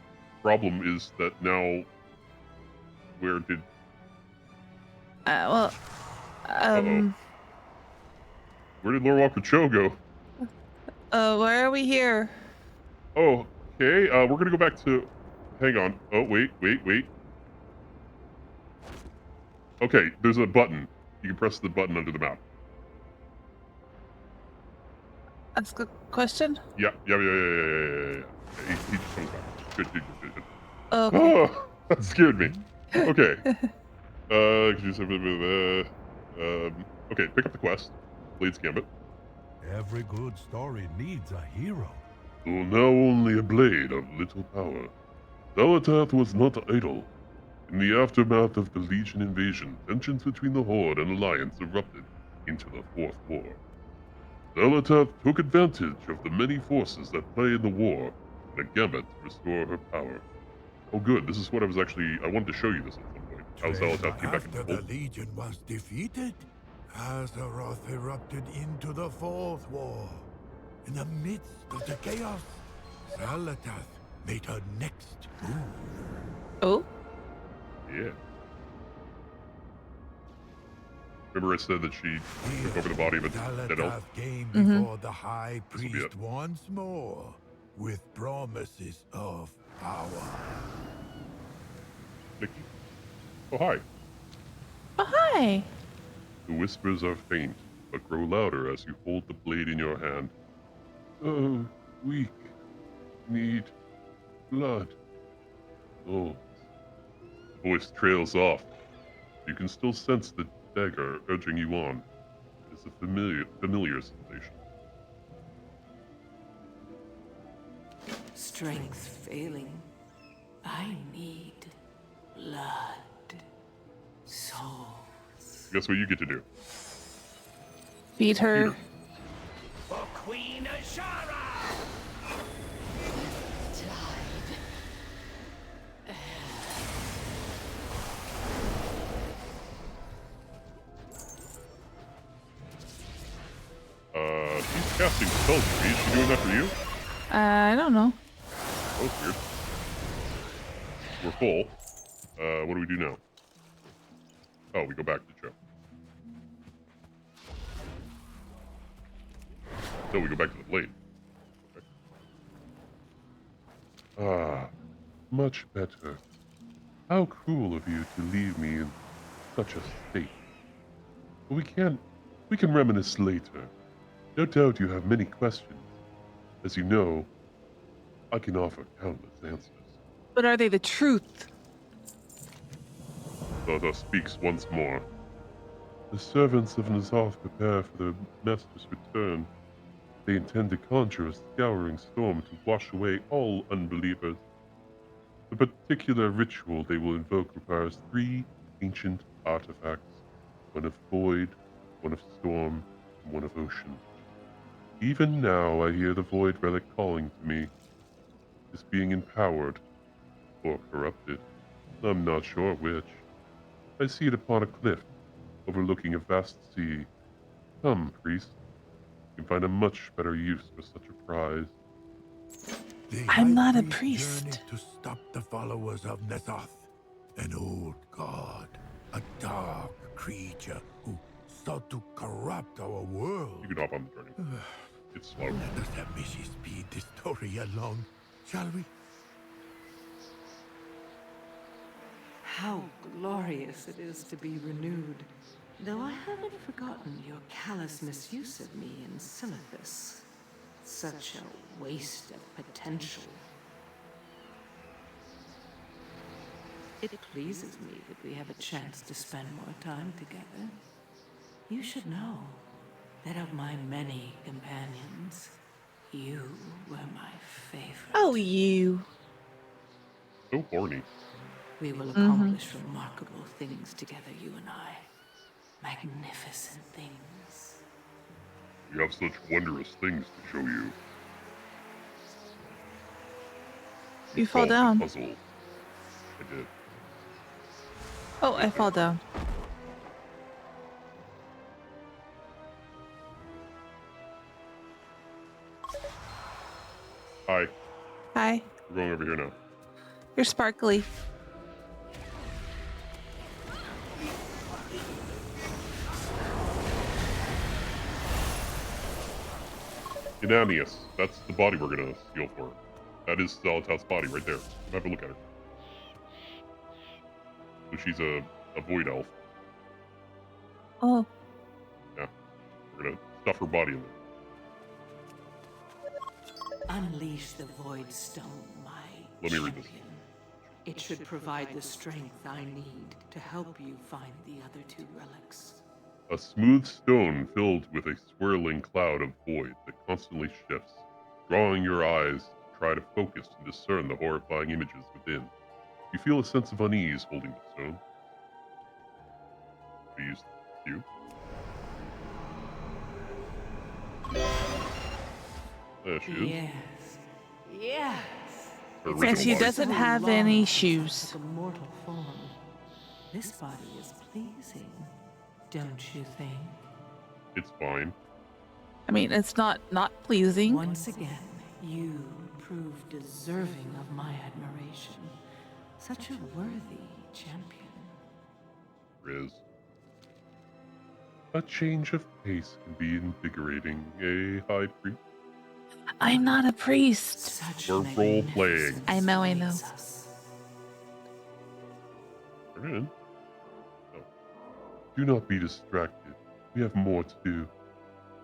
problem is that now, where did? Well, Uh-oh. Where did Lorewalking Cho go? where are we here? Oh, okay. We're gonna go back to. Hang on. Oh, wait. Okay, there's a button. You can press the button under the map. Ask a question. Yeah. He just comes back. Good. Okay. Oh, that scared me. Okay. Could you say a bit of, okay, pick up the quest. Blade's Gambit. Every good story needs a hero. Though now only a blade of little power, Arathor was not idle. In the aftermath of the Legion invasion, tensions between the Horde and Alliance erupted into the Fourth War. Arathor took advantage of the many forces that play in the war and a gambit to restore her power. Oh good, this is what I wanted to show you this at some point. How Arathor came back After into the Legion was defeated, Azeroth erupted into the Fourth War. In the midst of the chaos, Arathor made her next move. Oh. Yeah. Remember I said that she took over the body of a dead elf? Arathor came before the High Priest once more, with promises of power. Nikki. Oh, hi. Oh, hi. The whispers are faint, but grow louder as you hold the blade in your hand. Oh, weak. Need blood. Oh. The voice trails off. You can still sense the dagger urging you on. It's a familiar sensation. Strength failing. I need blood. Souls. Guess what you get to do? Feed her. Peter. For Queen Ashara! She's casting spells for me. Is she doing that for you? I don't know. That was weird. We're full. What do we do now? Oh, we go back to Joe. So we go back to the blade. Okay. Ah, much better. How cruel of you to leave me in such a state. But we can reminisce later. No doubt you have many questions. As you know, I can offer countless answers. But are they the truth? Arathor speaks once more. The servants of N'Zoth prepare for their master's return. They intend to conjure a scouring storm to wash away all unbelievers. The particular ritual they will invoke requires 3 ancient artifacts, one of void, one of storm, and one of ocean. Even now I hear the void relic calling to me. It's being empowered, or corrupted. I'm not sure which. I see it upon a cliff, overlooking a vast sea. Come, priest. You can find a much better use for such a prize. I'm not a High priest. journeyed to stop the followers of N'Zoth, an old god, a dark creature who sought to corrupt our world. You can hop on the journey. It's slow. Let us have Missy speed this story along, shall we? How glorious it is to be renewed. Though I haven't forgotten your callous misuse of me in Silithus. Such a waste of potential. It pleases me that we have a chance to spend more time together. You should know that of my many companions, you were my favorite. Oh, you. So horny. We will accomplish remarkable things together, you and I. Magnificent things. We have such wondrous things to show you. You fall Solved the down. puzzle. I did. Oh, I fall down. Hi. Hi. We're going over here now. You're sparkly. Inanius. That's the body we're gonna steal for. That is Zalatat's body right there. Have a look at her. So she's a void elf. Oh. Yeah. We're gonna stuff her body in there. Unleash the Void Stone, my Let me read champion. this. It should provide the strength I need to help you find the other two relics. A smooth stone filled with a swirling cloud of void that constantly shifts, drawing your eyes to try to focus and discern the horrifying images within. You feel a sense of unease holding the stone. I used you. There she is. Yes. Yes. Her And original she body. doesn't So have long any since shoes. I took a mortal form. This body is pleasing, don't you think? It's fine. I mean, it's not pleasing. Once again, you prove deserving of my admiration. Such a worthy champion. Riz. A change of pace can be invigorating, high priest? I'm not a priest. Such We're role-playing. magnificence I know. awaits us. Turn it in. Oh. Do not be distracted. We have more to do.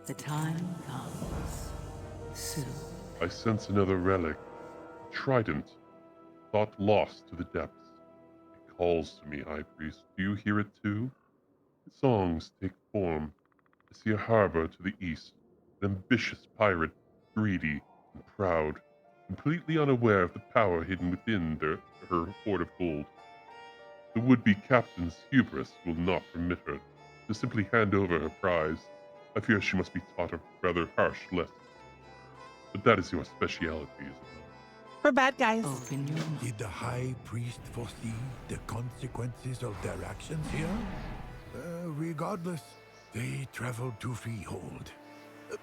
The time comes soon. I sense another relic. A trident. Thought lost to the depths. It calls to me, High Priest. Do you hear it too? The songs take form. I see a harbor to the east. An ambitious pirate, greedy and proud, completely unaware of the power hidden within her hoard of gold. The would-be captain's hubris will not permit her to simply hand over her prize. I fear she must be taught a rather harsh lesson. But that is your speciality, is it not? We're bad guys. Open your mouth. Did the High Priest foresee the consequences of their actions here? Regardless, they traveled to Freehold.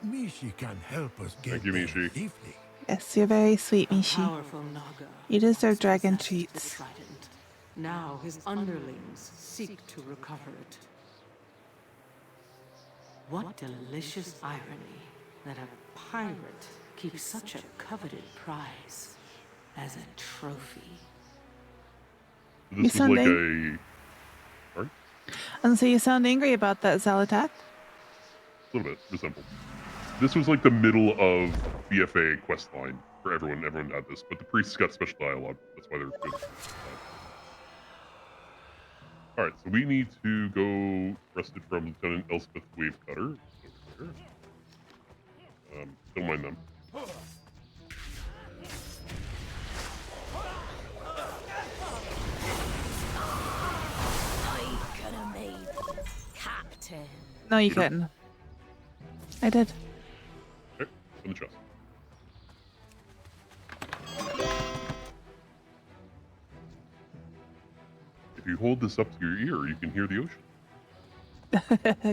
Mishi can help us get Thank you, there Mishi. safely. Yes, you're very sweet, Mishi. Powerful Naga. You deserve once dragon possessed the treats. trident. Now his underlings seek to recover it. What delicious irony that a pirate keeps such a coveted prize as a trophy. This You was sound like a... Sorry? And so you sound angry about that, Zalatat? A little bit resembled. This was like the middle of BFA questline for everyone. Everyone had this, but the priests got special dialogue. That's why they're good. Alright, so we need to go rested from Lieutenant Elspeth Wavecutter. Over here. Don't mind them. I could have made Captain. No, you couldn't. I did. Okay, in the chest. If you hold this up to your ear, you can hear the ocean.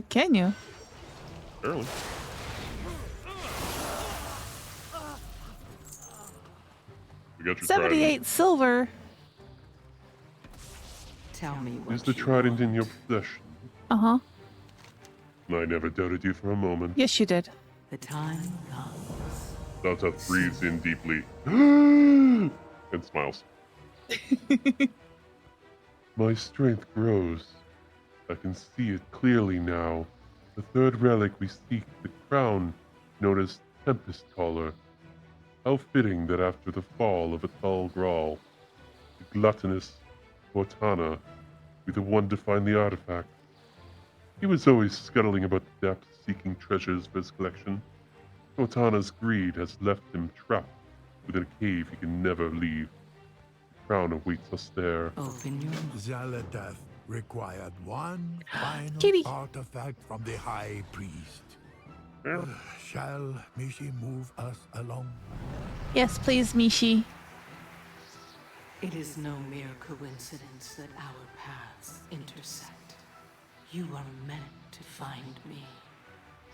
Can you? Apparently. We got your 78 silver. Tell me what Is the you trident in want. your possession? Uh-huh. I never doubted you for a moment. Yes, you did. The time comes. Zaltath breathes in deeply and smiles. My strength grows. I can see it clearly now. The third relic we seek, the crown known as Tempest Caller. How fitting that after the fall of a tall Grawl, the gluttonous Cortana be the one to find the artifact. He was always scuttling about the depths, seeking treasures for his collection. Cortana's greed has left him trapped within a cave he can never leave. The crown awaits us there. Open your mouth. Zaladath required one final Kitty. artifact from the High Priest. Shall Mishi move us along? Yes, please, Mishi. It is no mere coincidence that our paths intersect. You are meant to find me.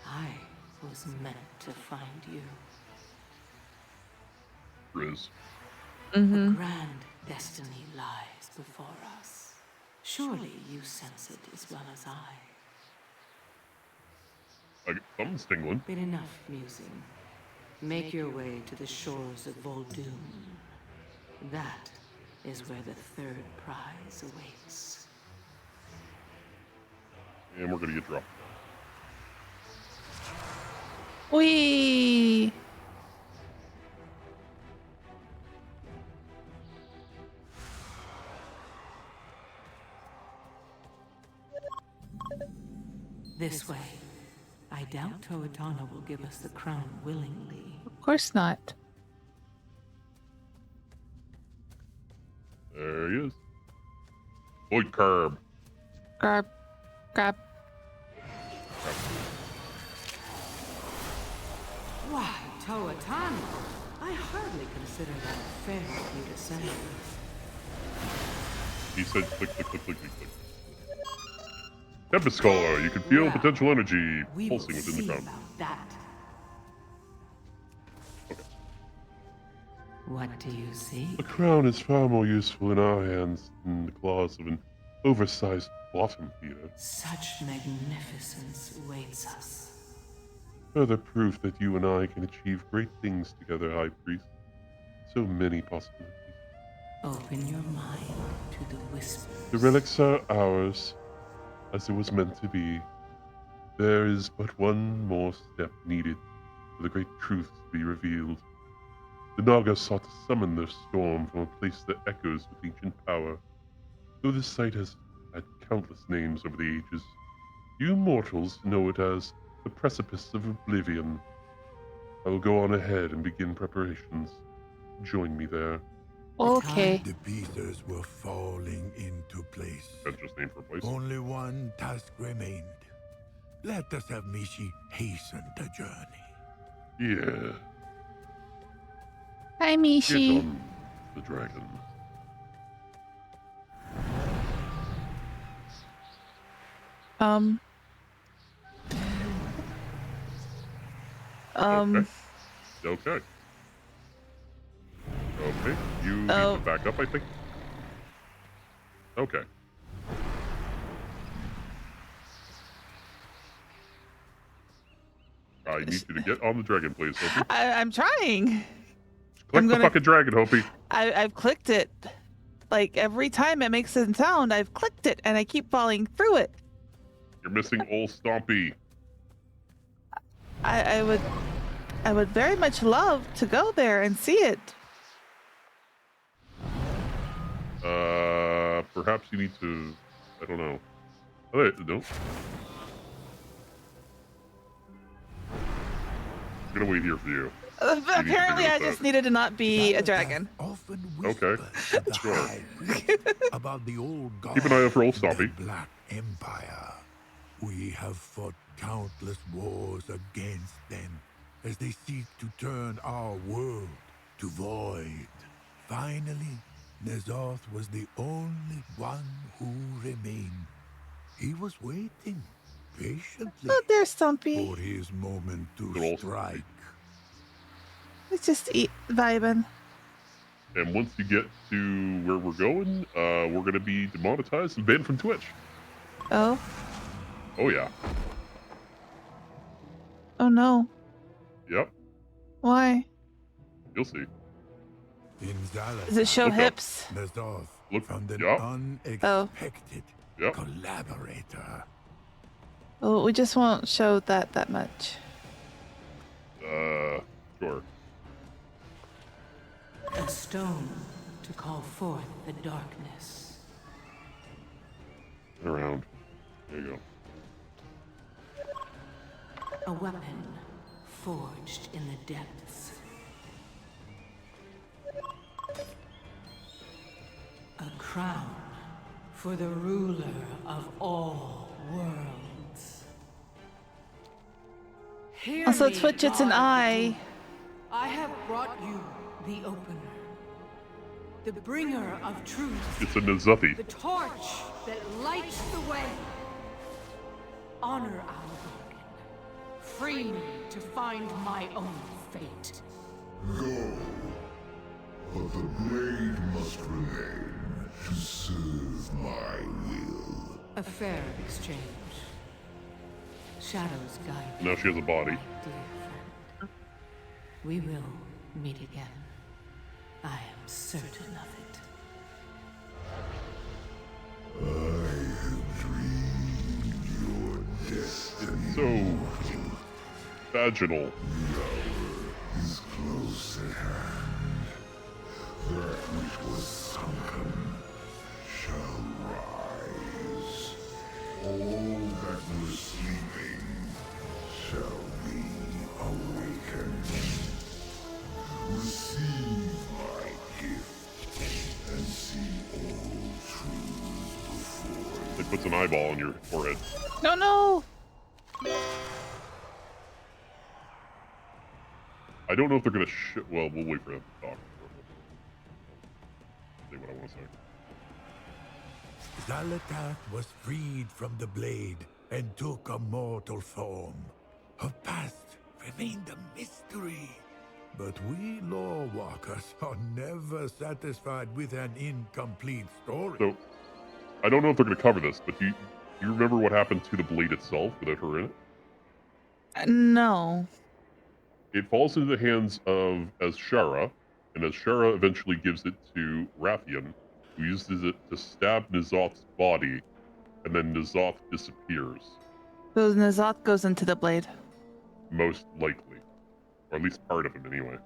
I was meant to find you. Riz. A grand destiny lies before us. Surely you sense it as well as I. Something's tingling. But enough musing. Make your way to the shores of Voldoon. That is where the third prize awaits. And we're gonna get dropped. Wee. This way. I doubt Toatana will give us the crown willingly. Of course not. There he is. Boy, Curb. Grab. Why, Toatana? I hardly consider that fair of you to say. He said click, click, click, click, click, click. Tempest Caller, you can feel Well, potential energy We pulsing will within the see crown. about that. Okay. What do you see? The crown is far more useful in our hands than the claws of an oversized bottom feeder. Such magnificence awaits us. Further proof that you and I can achieve great things together, High Priest. So many possibilities. Open your mind to the whispers. The relics are ours, as it was meant to be. There is but one more step needed for the great truth to be revealed. The Naga sought to summon their storm from a place that echoes with ancient power. Though this site has had countless names over the ages, you mortals know it as the Precipice of Oblivion. I will go on ahead and begin preparations. Join me there. Okay. The pieces were falling into place. That's just name for a place. Only one task remained. Let us have Mishi hasten the journey. Yeah. Hi, Get Mishi. on the dragon. Okay. Okay. You need to back up, I think. Okay. I need you to get on the dragon, please, Hopi. I'm trying. Click the fucking dragon, Hopi. I've clicked it. Like every time it makes a sound, I've clicked it and I keep falling through it. You're missing old Stompy. I would very much love to go there and see it. Perhaps you need to. I don't know. Oh, wait, no. I'm gonna wait here for you. Apparently, I just needed to not be a dragon. Often Okay. whispered the Sure. High Priest about the old gods Keep an eye out for old in the Stompy. Black Empire. We have fought countless wars against them as they seek to turn our world to void. Finally, Nezoth was the only one who remained. He was waiting patiently Oh, there's Stumpy. for his moment to Little- strike. Let's just eat vibing. And once you get to where we're going, we're gonna be demonetized and banned from Twitch. Oh. Oh yeah. Oh no. Yep. Why? You'll see. In Zaladath, Does it show Look up. hips? Nezoth Look- found an yeah. unexpected Yep. collaborator. Well, we just won't show that much. Sure. A stone to call forth the darkness. Turn around. There you go. A weapon forged in the depths. A crown for the ruler of all worlds. Hear Also, me, Twitch, it's an God. eye. I have brought you the opener, the bringer of truth, It's a Nazuthi. the torch that lights the way. Honor our bargain. Free me to find my own fate. Go. But the blade must remain to serve my will. A fair exchange. Shadows guide me, Now she has a body. my dear friend. We will meet again. I am certain of it. I have dreamed your destiny. So vaginal. The hour is close at hand. That which was sunken shall rise. All that was sleeping shall be awakened. Receive my gift and see all truths before you. It puts an eyeball on your forehead. No. I don't know if they're gonna well, we'll wait for them to talk. Say what I want to say. Xalatath was freed from the blade and took a mortal form. Her past remained a mystery. But we lore-walkers are never satisfied with an incomplete story. So, I don't know if they're gonna cover this, but do you remember what happened to the blade itself without her in it? No. It falls into the hands of Azshara, and Azshara eventually gives it to Rathian, who uses it to stab N'Zoth's body, and then N'Zoth disappears. So N'Zoth goes into the blade. Most likely. Or at least part of him, anyway.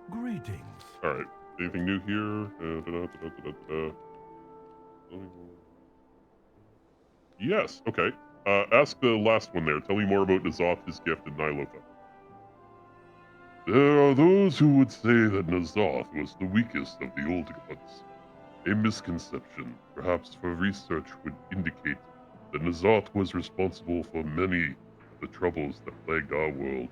Greetings. Alright, anything new here? Yes, okay. Ask the last one there. Tell me more about N'Zoth, his gift, and Nilotha. There are those who would say that N'Zoth was the weakest of the old gods. A misconception, perhaps for research, would indicate that N'Zoth was responsible for many of the troubles that plagued our world.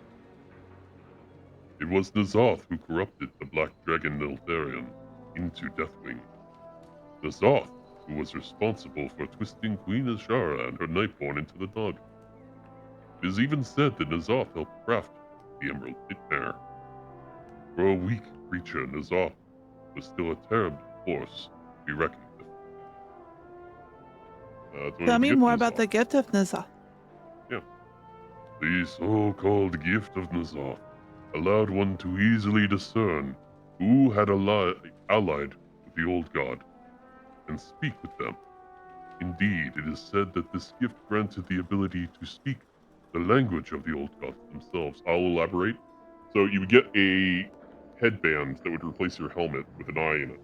It was N'Zoth who corrupted the Black Dragon Neltharion into Deathwing. N'Zoth, who was responsible for twisting Queen Azshara and her Nightborn into the dog. It is even said that N'Zoth helped craft the Emerald Nightmare. For a weak creature, N'Zoth was still a terrible force to be reckoned with. Tell me more about the gift of N'Zoth. Yeah. The so-called gift of N'Zoth allowed one to easily discern who had allied with the old god and speak with them. Indeed, it is said that this gift granted the ability to speak the language of the old gods themselves. I'll elaborate. So you would get a headband that would replace your helmet with an eye in it.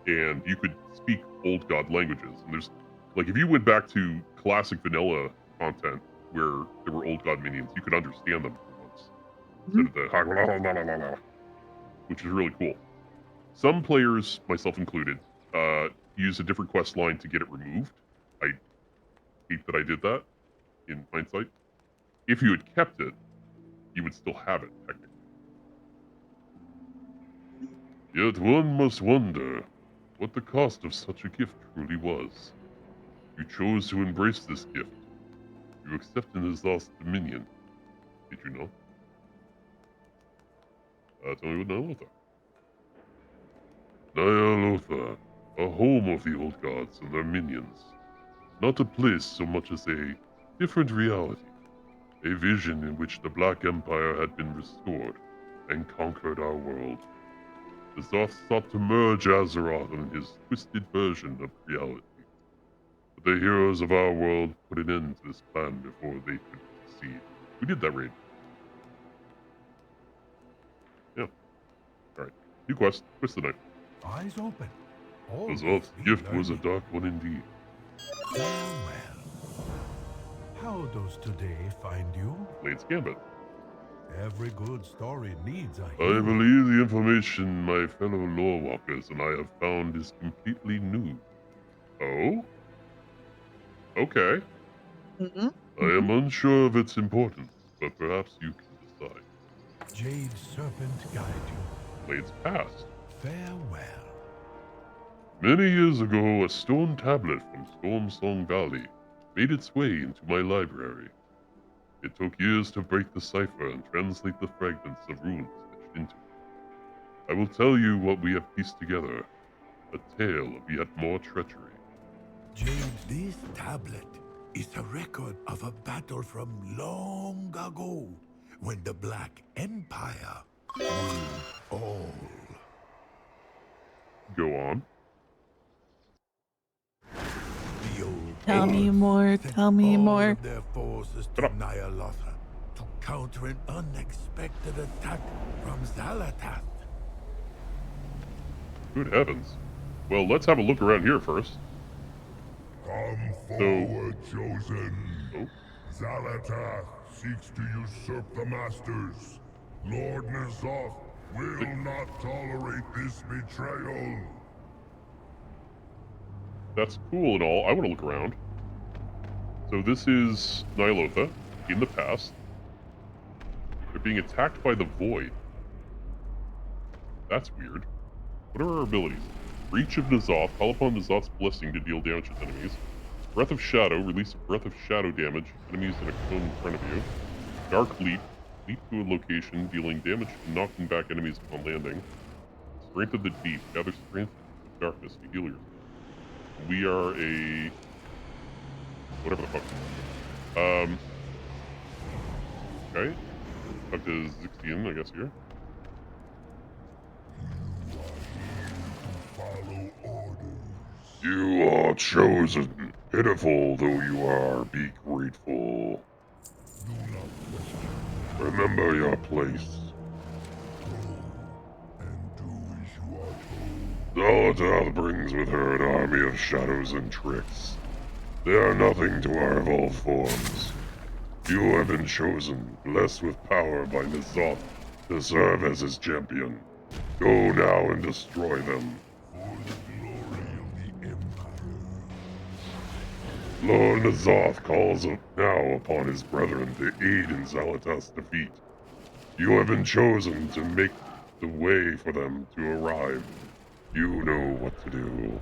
And you could speak old god languages. And there's, like, if you went back to classic vanilla content where there were old god minions, you could understand them for once. Instead of the which is really cool. Some players, myself included, use a different quest line to get it removed. I hate that I did that in hindsight. If you had kept it, you would still have it, technically. Yet one must wonder what the cost of such a gift truly was. You chose to embrace this gift. You accepted N'Zoth's dominion. Did you know? Tell me what Nyalotha. Nyalotha, a home of the old gods and their minions. Not a place so much as a different reality. A vision in which the Black Empire had been restored and conquered our world. N'Zoth sought to merge Azeroth and his twisted version of reality. But the heroes of our world put an end to this plan before they could succeed. We did that raid. Yeah. Alright. New quest. Twist the knife. Eyes open. Azov's gift was a dark one indeed. Farewell. How does today find you? Blade's Gambit. Every good story needs a I hero. believe the information my fellow Lorewalkers and I have found is completely new. Oh? Okay. I am unsure of its importance, but perhaps you can decide. Jade Serpent guide you. Blade's Past. Farewell. Many years ago, a stone tablet from Storm Song Valley made its way into my library. It took years to break the cipher and translate the fragments of runes etched into it. I will tell you what we have pieced together, a tale of yet more treachery. Jade, this tablet is a record of a battle from long ago, when the Black Empire ruled all. Go on. The old Tell me Earth more, sent tell me all more. of their forces to Nyarlathotep to counter an unexpected attack from Xal'atath. Good heavens. Well, let's have a look around here first. Come forward, Chosen. Oh. Xal'atath seeks to usurp the Masters. Lord N'Zoth will not tolerate this betrayal. That's cool and all. I want to look around. So this is Nyarlathotep in the past. They're being attacked by the Void. That's weird. What are our abilities? Reach of N'Zoth. Call upon N'Zoth's blessing to deal damage to enemies. Breath of Shadow. Release a breath of shadow damage. Enemies in a cone in front of you. Dark Leap. Leap to a location, dealing damage and knocking back enemies upon landing. Strength of the Deep. Gather strength of darkness to heal yourself. We are a... whatever the fuck. Okay. Talk to Zixian, I guess, here. Follow orders. You are chosen. Pitiful though you are, be grateful. Do not question. Remember your place. And do as you are told. Xal'atath brings with her an army of shadows and tricks. They are nothing to our evolved forms. You have been chosen, blessed with power by N'Zoth, to serve as his champion. Go now and destroy them. For the glory of the Empire. Lord N'Zoth calls now upon his brethren to aid in Xal'atath's defeat. You have been chosen to make the way for them to arrive. You know what to do.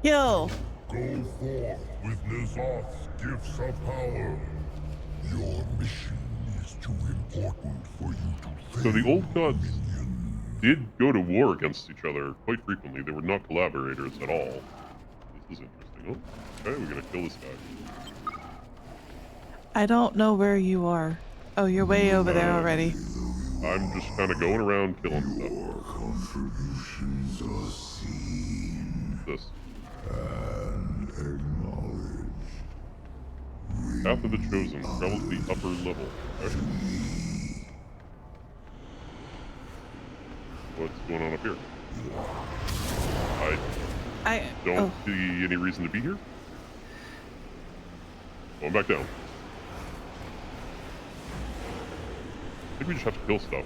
Yo, Go forth with N'Zoth's gifts of power. Your mission is too important for you to fail. So the old gods did go to war against each other quite frequently. They were not collaborators at all. This is interesting. Oh, okay, we're gonna kill this guy. I don't know where you are. Oh, you're way over there already. I'm just kind of going around killing stuff. Contributions are seen This. and acknowledged. Path of the Chosen. Travel to the upper level. Okay. What's going on up here? I don't see any reason to be here. Going back down. I think we just have to kill stuff.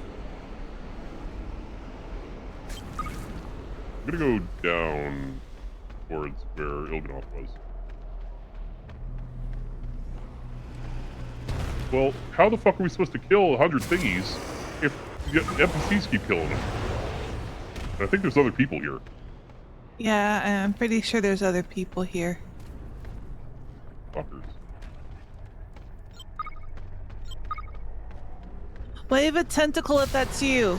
I'm gonna go down towards where Il'gynoth was. Well, how the fuck are we supposed to kill 100 thingies if the NPCs keep killing them? And I think there's other people here. Yeah, I'm pretty sure there's other people here. Fuckers. Wave a tentacle if that's you.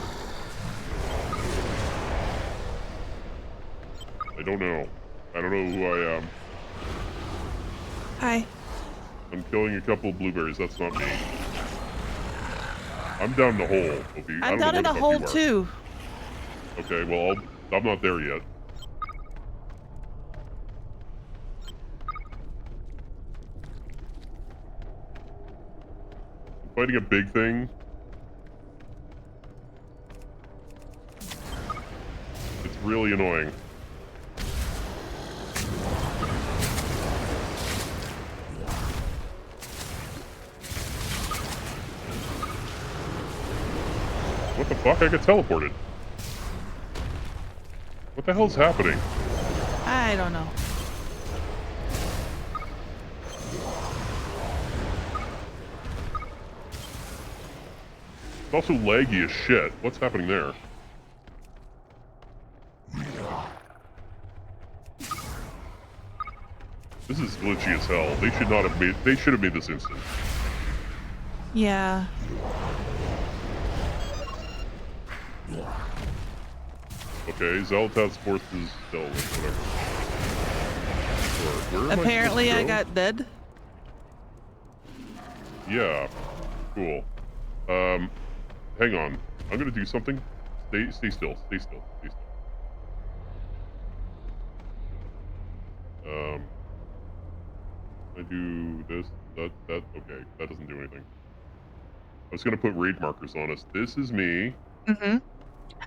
I don't know. I don't know who I am. Hi. I'm killing a couple of blueberries. That's not me. I'm down the hole, Opie. I'm down in a hole too. Okay, well, I'm not there yet. fighting a big thing. It's really annoying. What the fuck? I get teleported. What the hell's happening? I don't know. It's also laggy as shit. What's happening there? This is glitchy as hell. They should not have made. They should have made this instant. Yeah. Okay, Zelta's force is still whatever. Where am Apparently, I I supposed to got dead. go? Yeah. Cool. Hang on. I'm gonna do something. Stay still. Stay still. Stay still. I do this, that, okay. That doesn't do anything. I was gonna put raid markers on us. This is me. Mm-hmm.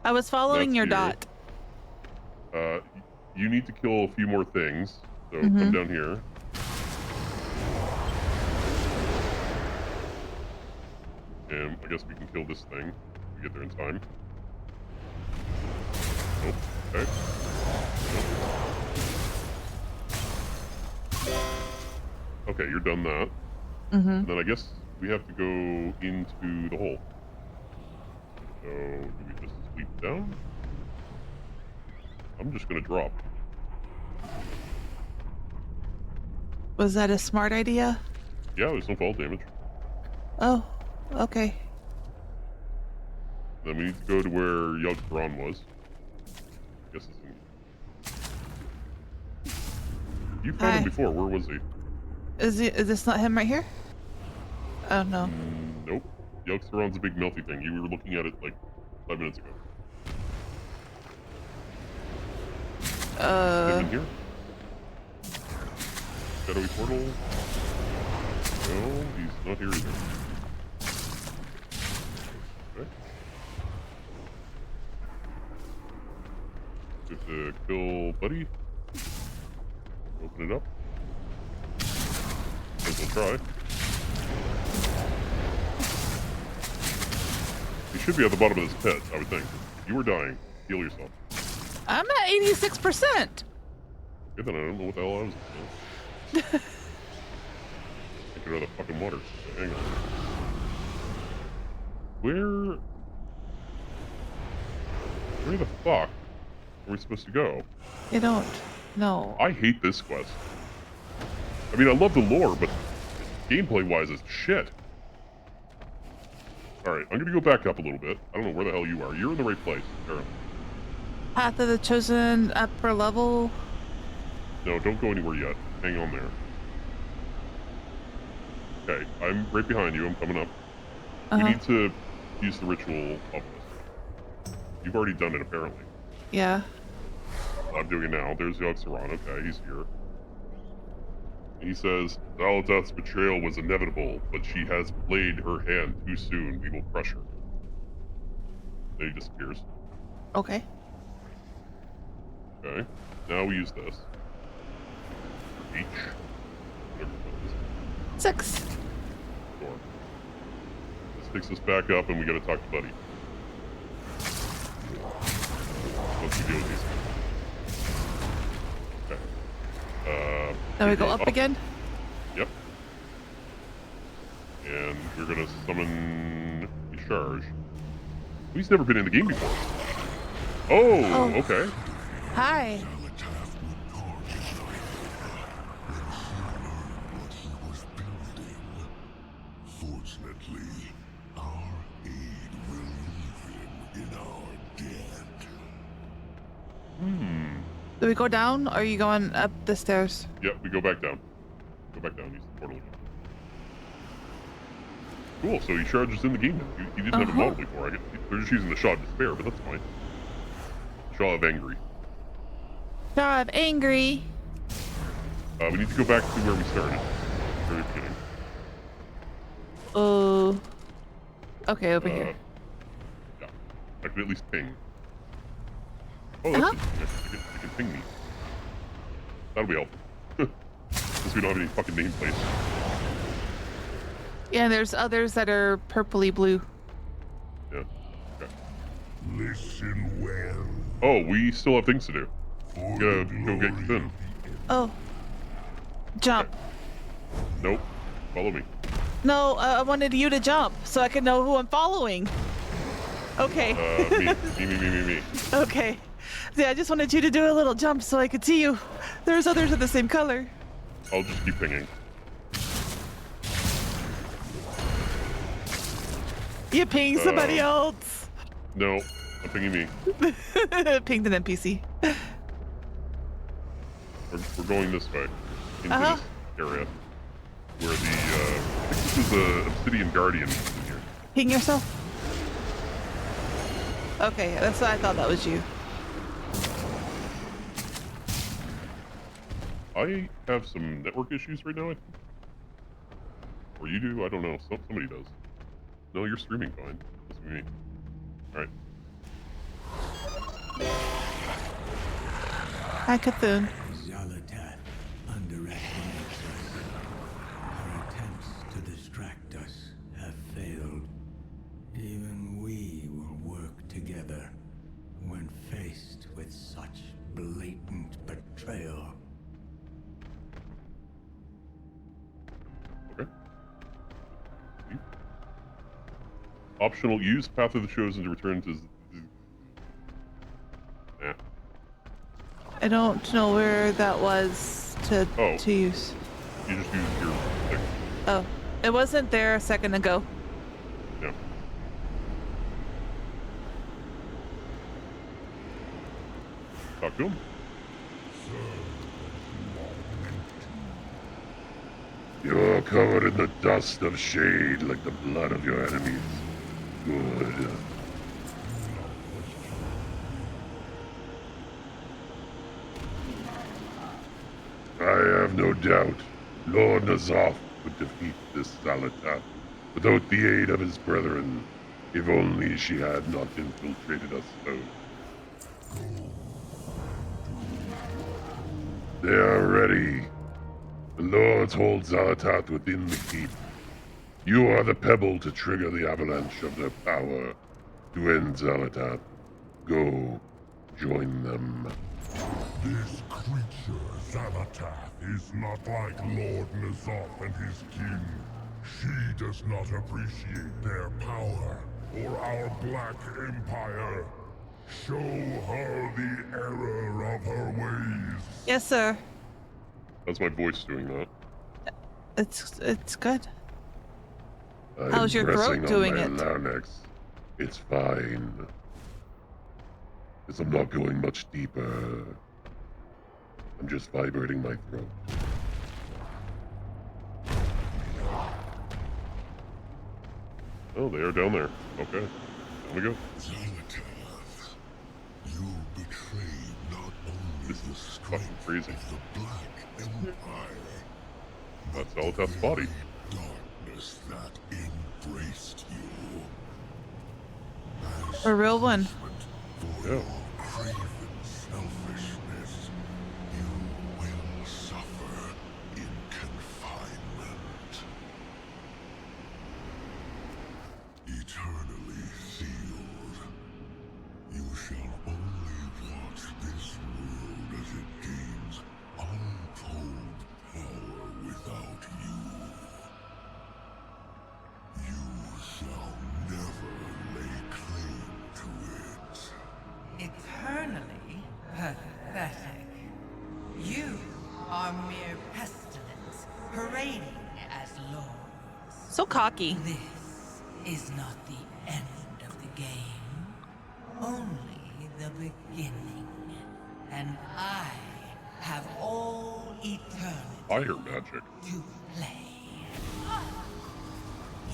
I was following That's your you. dot. You need to kill a few more things. So Mm-hmm. come down here. And I guess we can kill this thing. If we get there in time. Nope. Okay. Nope. Okay, you're done that. Mm-hmm. And then I guess we have to go into the hole. So, do we just sleep down? I'm just gonna drop. Was that a smart idea? Yeah, there's no fall damage. Oh, okay. Then we need to go to where Yogg-Saron was. I guess it's in... You found him Hi. before. Where was he? Is this not him right here? Oh no. Nope. Yogg-Saron's a big melty thing. You were looking at it like 5 minutes ago. Him in here? Shadowy portal? No, he's not here either. Okay. Have to kill Buddy. Open it up. Guess we'll try. He should be at the bottom of this pit, I would think. You were dying. Heal yourself. I'm at 86%. Good, then I don't know what the hell I was doing. Get out of the fucking water. Hang on. Where the fuck are we supposed to go? You don't. No. I hate this quest. I mean, I love the lore, but gameplay-wise, it's shit. Alright, I'm gonna go back up a little bit. I don't know where the hell you are. You're in the right place, Sarah. Path of the Chosen upper level. No, don't go anywhere yet. Hang on there. Okay, I'm right behind you. I'm coming up. We need to use the ritual of this. You've already done it, apparently. Yeah. I'm doing it now. There's Yogg-Saron. Okay, he's here. He says, Zaladath's betrayal was inevitable, but she has played her hand too soon. We will crush her. Then he disappears. Okay. Okay. Now we use this. H. Whatever it is. 6. Sure. This picks us back up, and we gotta talk to Buddy. Once we deal with these things. Okay. Now we go up again? Yep. And we're gonna summon a charge. He's never been in the game before. Oh, okay. Hi. Fortunately, our aid will leave him in our debt. Do we go down or are you going up the stairs? Yep, we go back down. Go back down, use the portal again. Cool, so he charges in the game now. He didn't have a model before. They're just using the Shaw of Despair, but that's fine. Shaw of Angry. Shaw of Angry. We need to go back to where we started. Very beginning. Oh. Okay, over here. Yeah. I could at least ping. Oh, that's it. You can ping me. That'll be helpful. Since we don't have any fucking nameplates. Yeah, there's others that are purpley blue. Yeah. Okay. Listen well. Oh, we still have things to do. We gotta go get Finn. Oh. Jump. Okay. Nope. Follow me. No, I wanted you to jump so I could know who I'm following. Okay. Me. Okay. Yeah, I just wanted you to do a little jump so I could see you. There's others of the same color. I'll just keep pinging. You ping somebody else. No, I'm pinging me. Pinged an NPC. We're going this way. Into this area. Where the, I think this was a Obsidian Guardian in here. Ping yourself. Okay, that's what I thought that was you. I have some network issues right now, I think. Or you do? I don't know. Somebody does. No, you're streaming fine. Must be me. Alright. Hi, Cthulhu. Xalatath underestimates us. Our attempts to distract us have failed. Even we will work together when faced with such blatant betrayal. Okay. Optional, use Path of the Chosen to return to... Nah. I don't know where that was to use. You just use your thing. Oh, it wasn't there a second ago. Yeah. Talk to him. You're covered in the dust of shade like the blood of your enemies. Good. I have no doubt Lord Nazoth would defeat this Xalatath without the aid of his brethren, if only she had not infiltrated us so. They are ready. The Lords hold Xalatath within the keep. You are the pebble to trigger the avalanche of their power to end Xalatath. Go, join them. This creature, Xalatath, is not like Lord Nazoth and his kin. She does not appreciate their power or our Black Empire. Show her the error of her ways. Yes, sir. That's my voice doing that. It's good. I'm How's your throat pressing doing on it? my larynx. It's fine. Because I'm not going much deeper. I'm just vibrating my throat. Oh, they are down there. Okay. Down we go. Xalatath, you betrayed not only This the is strength fucking crazy. of the Black Empire, That's but Xalatath's the body. very darkness that embraced you. As A real one. punishment for Yeah. your craven selfishness, you will suffer in confinement. Eternally sealed, you shall only watch this world as it gains untold power without you. You shall never lay claim to it. Eternally pathetic. You are mere pestilence, parading as lords. So cocky. This is not the end of the game, only the beginning. And I have all eternity Fire magic. to play.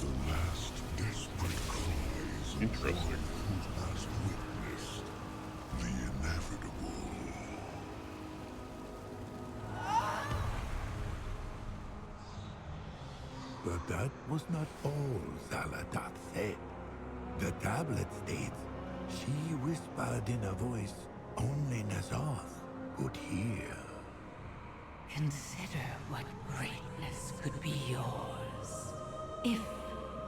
The last desperate cries of Interesting. one who has witnessed the inevitable. But that was not all Xalatath said. The tablet states she whispered in a voice only Nazoth could hear. Consider what greatness could be yours if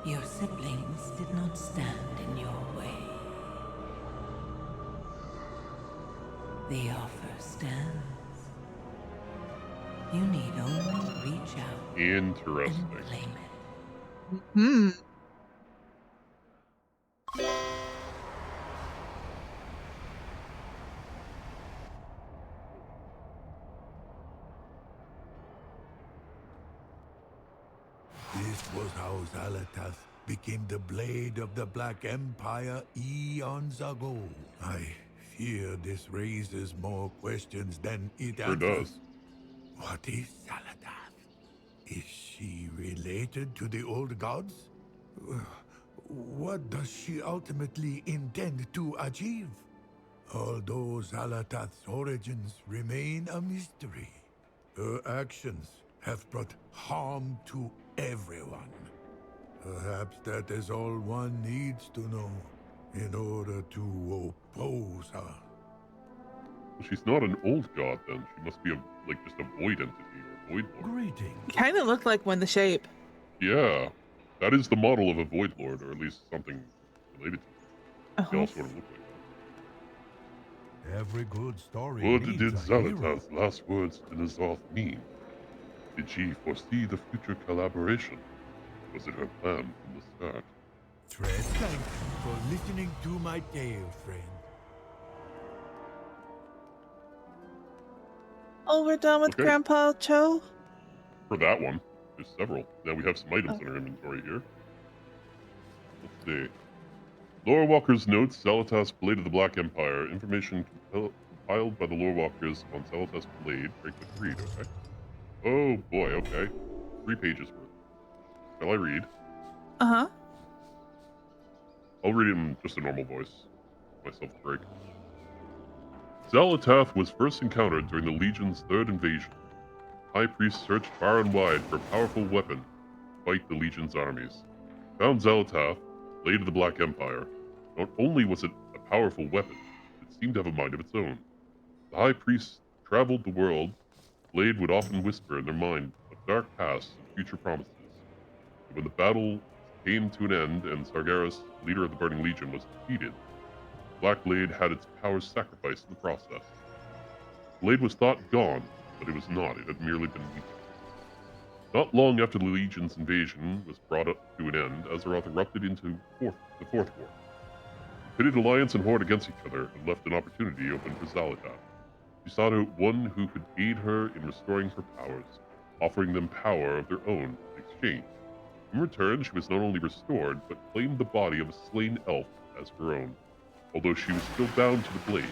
your siblings did not stand in your way. The offer stands. You need only reach out Interesting. and claim it. Hmm. This was how Xalatath became the blade of the Black Empire eons ago. I fear this raises more questions than it Sure answers. does. What is Xalatath? Is she related to the old gods? What does she ultimately intend to achieve? Although Xalatath's origins remain a mystery, her actions have brought harm to everyone. Perhaps that is all one needs to know in order to oppose her. Well, she's not an old god then. She must be like just a void entity or void lord. Greetings. Kind of looked like one, the shape. Yeah, that is the model of a void lord, or at least something related to it. They all sort of look like that. Every good story What needs did a hero. Xalatath's last words to Nazoth mean? Did she foresee the future collaboration? Was it her plan from the start? Tread lightly for listening to my tale, friend. Oh, we're done with Okay. Grandpa Cho? For that one, there's several. Now we have some items in our inventory here. Let's see. Lorewalker's notes, Xalatath's Blade of the Black Empire. Information compiled by the Lorewalkers on Xalatath's Blade. Very quick read, okay? Oh boy, okay. 3 pages worth. Shall I read? Uh-huh. I'll read it in just a normal voice. Myself a break. Xalatath was first encountered during the Legion's 3rd invasion. High Priest searched far and wide for a powerful weapon to fight the Legion's armies. Found Xalatath, Blade of the Black Empire. Not only was it a powerful weapon, it seemed to have a mind of its own. The High Priest traveled the world. Blade would often whisper in their mind of dark pasts and future promises. And when the battle came to an end and Sargeras, leader of the Burning Legion, was defeated, Black Blade had its powers sacrificed in the process. Blade was thought gone, but it was not. It had merely been weakened. Not long after the Legion's invasion was brought up to an end, Azeroth erupted into the Fourth War. The pitted Alliance and Horde against each other and left an opportunity open for Xalatath. She sought out one who could aid her in restoring her powers, offering them power of their own in exchange. In return, she was not only restored, but claimed the body of a slain elf as her own, although she was still bound to the blade.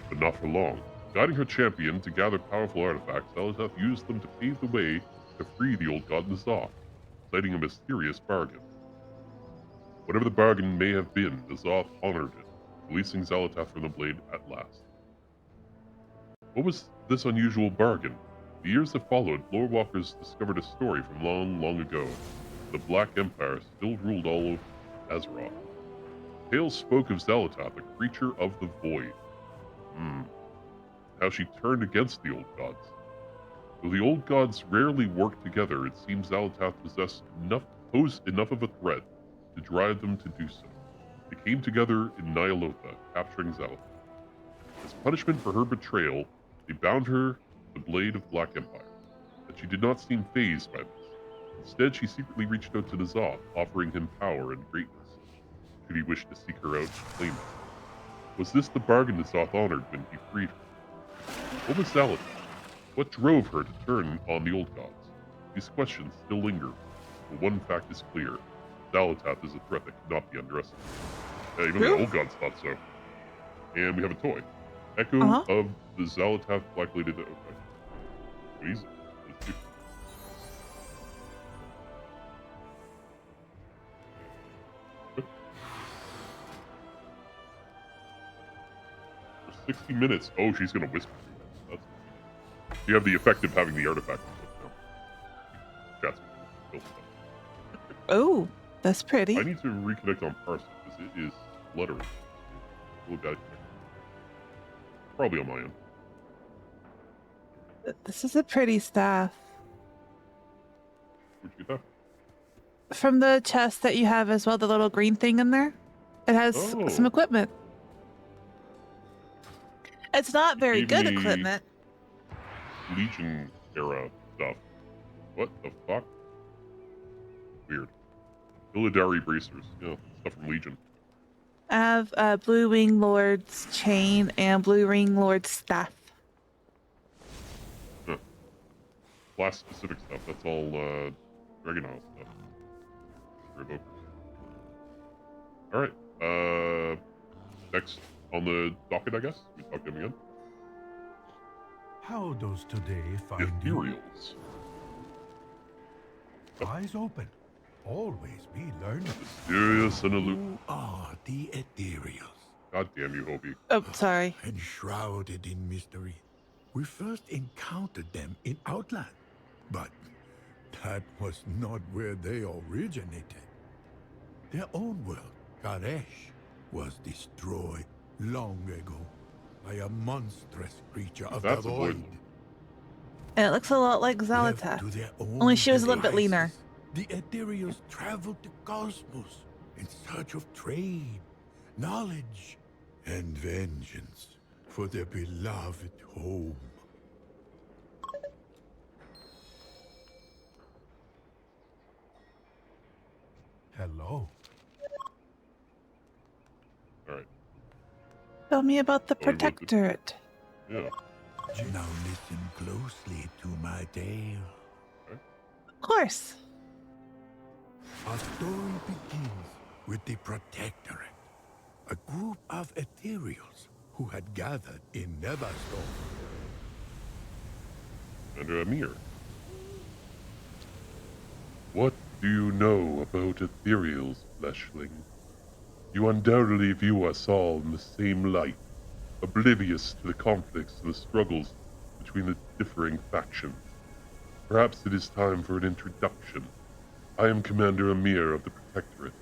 But not for long. Guiding her champion to gather powerful artifacts, Xalatath used them to pave the way to free the old god Nazoth, citing a mysterious bargain. Whatever the bargain may have been, Nazoth honored it, releasing Xalatath from the blade at last. What was this unusual bargain? The years that followed, Lorewalkers discovered a story from long, long ago. The Black Empire still ruled all of Azeroth. Tales spoke of Xalatath, a creature of the void. How she turned against the old gods. Though the old gods rarely worked together, it seems Xalatath posed enough of a threat to drive them to do so. They came together in Nyalotha, capturing Xalatath. As punishment for her betrayal, they bound her to the Blade of Black Empire. But she did not seem fazed by this. Instead, she secretly reached out to Nazoth, offering him power and greatness, should he wish to seek her out and claim her. Was this the bargain Nazoth honored when he freed her? What was Xalatath? What drove her to turn on the old gods? These questions still linger, but one fact is clear. Xalatath is a threat that cannot be underestimated. Even the old gods thought so. And we have a toy. Echo of the Xalatath Black Lady. Okay. Easy. Let's do. For 60 minutes. Oh, she's gonna whisper. That's. You have the effect of having the artifact now. Chat's Oh. That's pretty. I need to reconnect on Parson because it is fluttering. Really bad connection. Probably on my end. This is a pretty staff. Where'd you get that? From the chest that you have as well, the little green thing in there. It has some equipment. It's not very good equipment. Legion era stuff. What the fuck? Weird. Illidari bracers. Yeah, stuff from Legion. I have Blue Wing Lord's chain and Blue Ring Lord's staff. Huh. Class specific stuff. That's all Dragon Isle stuff. Revokers. Alright. Next on the docket, I guess. We talk to him again. How does today find Ethereals. you? Eyes open. Always be learning. Mysterious and Who are the Ethereals? God damn you, Hobie. Oh, sorry. Enshrouded in mystery. We first encountered them in Outland, but that was not where they originated. Their own world, Garesh, was destroyed long ago by a monstrous creature of the void. And it looks a lot like Xalatath. Only she was a little bit leaner. The Ethereals traveled the cosmos in search of trade, knowledge, and vengeance for their beloved home. Hello. Alright. Tell me about the Protectorate. Yeah. Now listen closely to my tale. Of course. Our story begins with the Protectorate, a group of Ethereals who had gathered in Neverstone. Under Amir. What do you know about Ethereals, Fleshling? You undoubtedly view us all in the same light, oblivious to the conflicts and the struggles between the differing factions. Perhaps it is time for an introduction. I am Commander Amir of the Protectorate,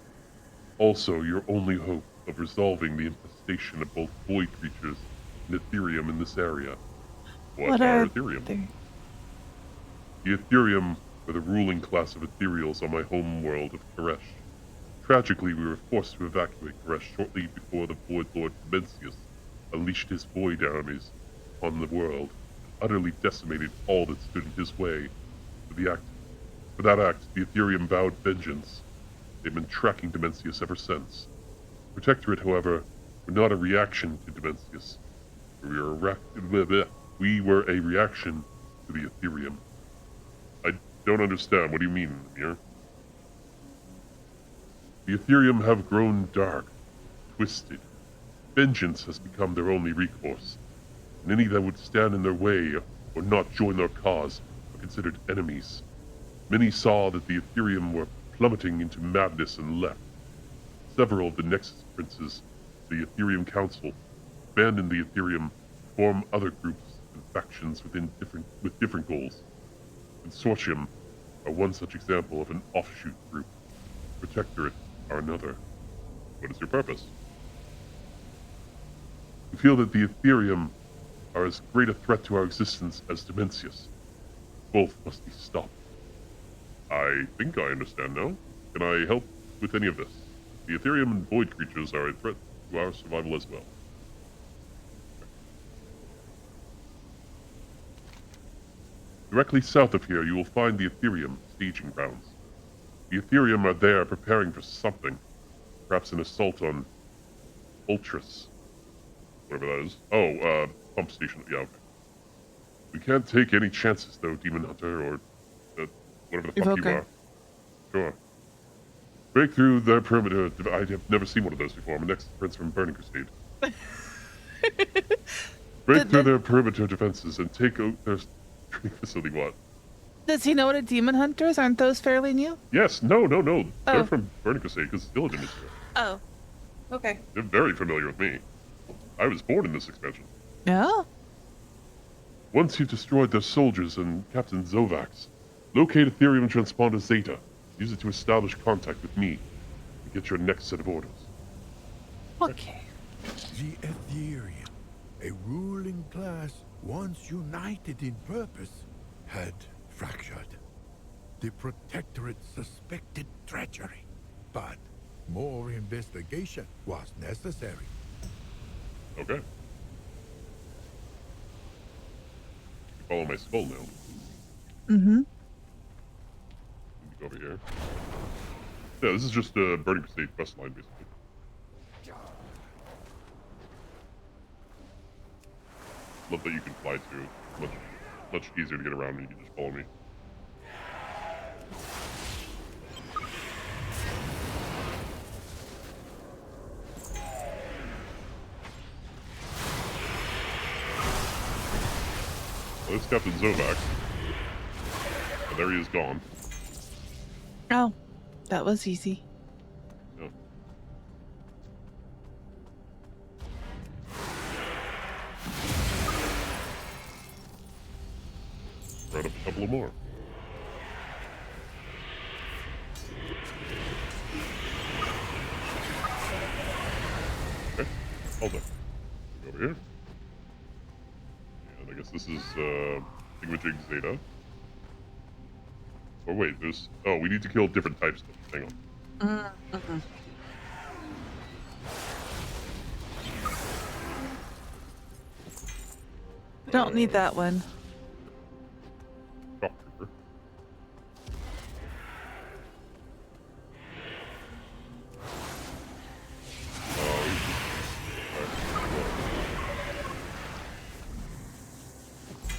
also your only hope of resolving the infestation of both void creatures and Ethereum in this area. What are Ethereum? The Ethereum are the ruling class of Ethereals on my home world of Koresh. Tragically, we were forced to evacuate Koresh shortly before the Void Lord Mencius unleashed his void armies on the world, utterly decimated all that stood in his way. For that act, the Ethereum vowed vengeance. They've been tracking Mencius ever since. Protectorate, however, were not a reaction to Mencius. We were a reaction to the Ethereum. I don't understand. What do you mean, Amir? The Ethereum have grown dark, twisted. Vengeance has become their only recourse, and any that would stand in their way or not join their cause are considered enemies. Many saw that the Ethereum were plummeting into madness and left. Several of the Nexus Princes, the Ethereum Council, abandoned the Ethereum to form other groups and factions with different goals. Consortium are one such example of an offshoot group. Protectorate are another. What is your purpose? We feel that the Ethereum are as great a threat to our existence as Mencius. Both must be stopped. I think I understand now. Can I help with any of this? The Ethereum and void creatures are a threat to our survival as well. Directly south of here, you will find the Ethereum staging grounds. The Ethereum are there preparing for something. Perhaps an assault on Ultras. Whatever that is. Oh, pump station. Yeah, okay. We can't take any chances, though, Demon Hunter, or whatever the fuck you are. Sure. Break through their perimeter. I have never seen one of those before. I'm an ex-prince from Burning Crusade. Break through their perimeter defenses and take out their training facility. What? Does he know what a demon hunter is? Aren't those fairly new? Yes. No. They're from Burning Crusade because Illidan is here. Oh. Okay. They're very familiar with me. I was born in this expansion. Yeah? Once you've destroyed their soldiers and Captain Zovax, locate Ethereum Transponder Zeta. Use it to establish contact with me and get your next set of orders. Okay. The Ethereum, a ruling class once united in purpose, had fractured. The Protectorate suspected treachery, but more investigation was necessary. Okay. You follow my skull now. Mm-hmm. Go over here. Yeah, this is just a Burning Crusade quest line, basically. Love that you can fly too. Much easier to get around when you can just follow me. Well, it's Captain Zovac. And there he is gone. Oh, that was easy. Yeah. Right up a couple of more. Okay, all done. Go over here. And I guess this is Thingamajig Zeta. Oh wait, there's... Oh, we need to kill different types though. Hang on. Mm-hmm. Don't need that one. Shock Trooper.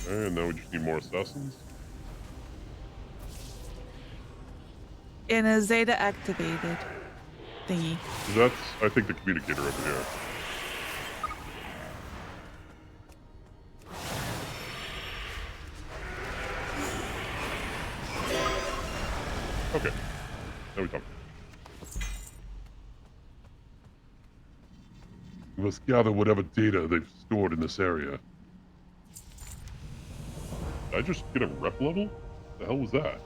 And now we just need more assassins. And a Zeta activated thingy. So that's, I think, the communicator over here. Okay. Now we talk. We must gather whatever data they've stored in this area. Did I just get a rep level? The hell was that?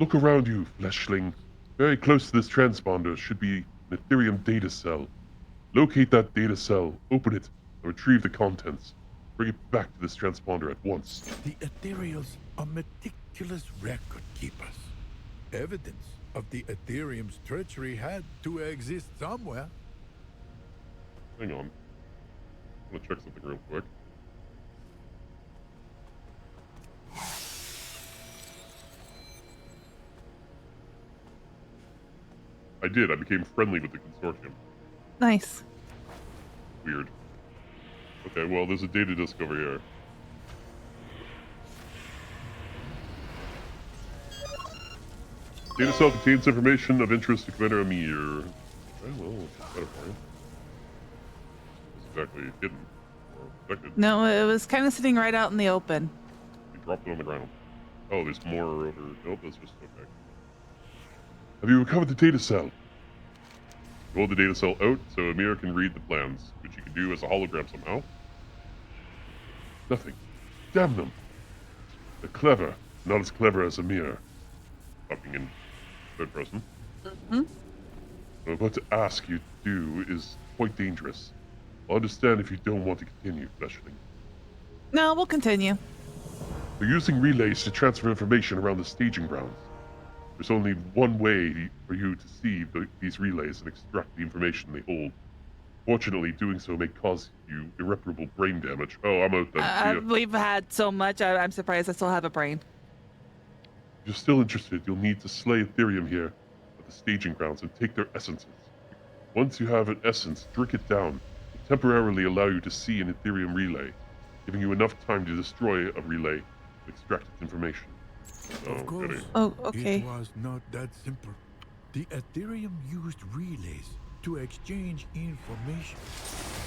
Look around you, fleshling. Very close to this transponder should be an Ethereum data cell. Locate that data cell, open it, and retrieve the contents. Bring it back to this transponder at once. The Ethereals are meticulous record keepers. Evidence of the Ethereum's treachery had to exist somewhere. Hang on. I'm gonna check something real quick. I did. I became friendly with the consortium. Nice. Weird. Okay, well, there's a data disk over here. Data cell contains information of interest to Commander Amir. Okay, well, it's better for you. It's exactly hidden or protected. No, it was kind of sitting right out in the open. You dropped it on the ground. Oh, there's more over. Nope, that's just okay. Have you recovered the data cell? Roll the data cell out so Amir can read the plans, which you can do as a hologram somehow. Nothing. Damn them. They're clever. Not as clever as Amir. Talking in third person. Mm-hmm. What I'm about to ask you to do is quite dangerous. I'll understand if you don't want to continue, fleshling. No, we'll continue. They're using relays to transfer information around the staging grounds. There's only one way for you to see these relays and extract the information they hold. Fortunately, doing so may cause you irreparable brain damage. Oh, I'm out then. See ya. We've had so much, I'm surprised I still have a brain. If you're still interested, you'll need to slay Ethereum here at the staging grounds and take their essences. Once you have an essence, drink it down. It temporarily allow you to see an Ethereum relay, giving you enough time to destroy a relay to extract its information. Of course. Goody. Oh, okay. It was not that simple. The Ethereum used relays to exchange information,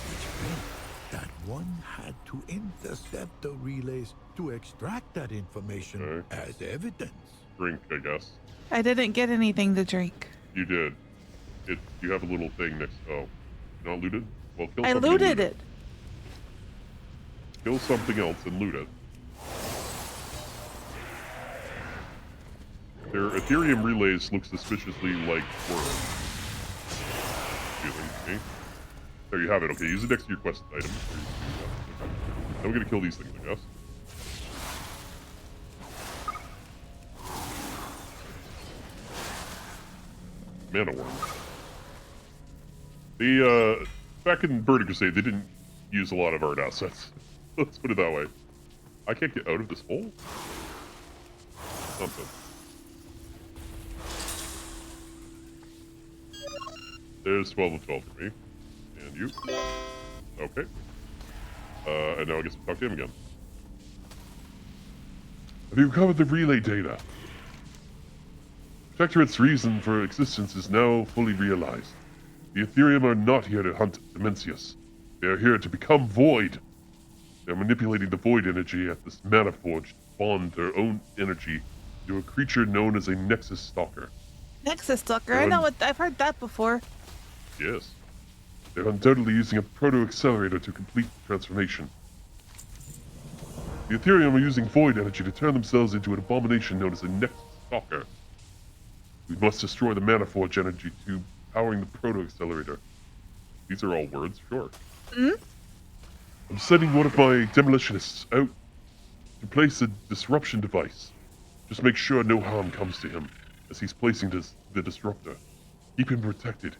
which meant that one had to intercept the relays to extract that information as evidence. Drink, I guess. I didn't get anything to drink. You did. You have a little thing next. Oh, you not looted? Well, kill I something and looted loot it. Kill something else and loot it. Their Ethereum relays look suspiciously like worms. Okay. There you have it. Okay, use it next to your quest item. Now we're gonna kill these things, I guess. Mana worm. The back in Burning Crusade, they didn't use a lot of art assets. Let's put it that way. I can't get out of this hole? Something. There's 12 of 12 for me. And you. Okay. And now I guess we'll talk to him again. Have you recovered the relay data? Protectorate's reason for existence is now fully realized. The Ethereum are not here to hunt Dimensius. They are here to become void. They are manipulating the void energy at this mana forge to bond their own energy to a creature known as a Nexus Stalker. Nexus Stalker? I know what I've heard that before. Yes. They're undoubtedly using a proto-accelerator to complete the transformation. The Ethereum are using void energy to turn themselves into an abomination known as a Nexus Stalker. We must destroy the mana forge energy to powering the proto-accelerator. These are all words, sure. I'm sending one of my demolitionists out to place a disruption device. Just make sure no harm comes to him as he's placing the disruptor. Keep him protected.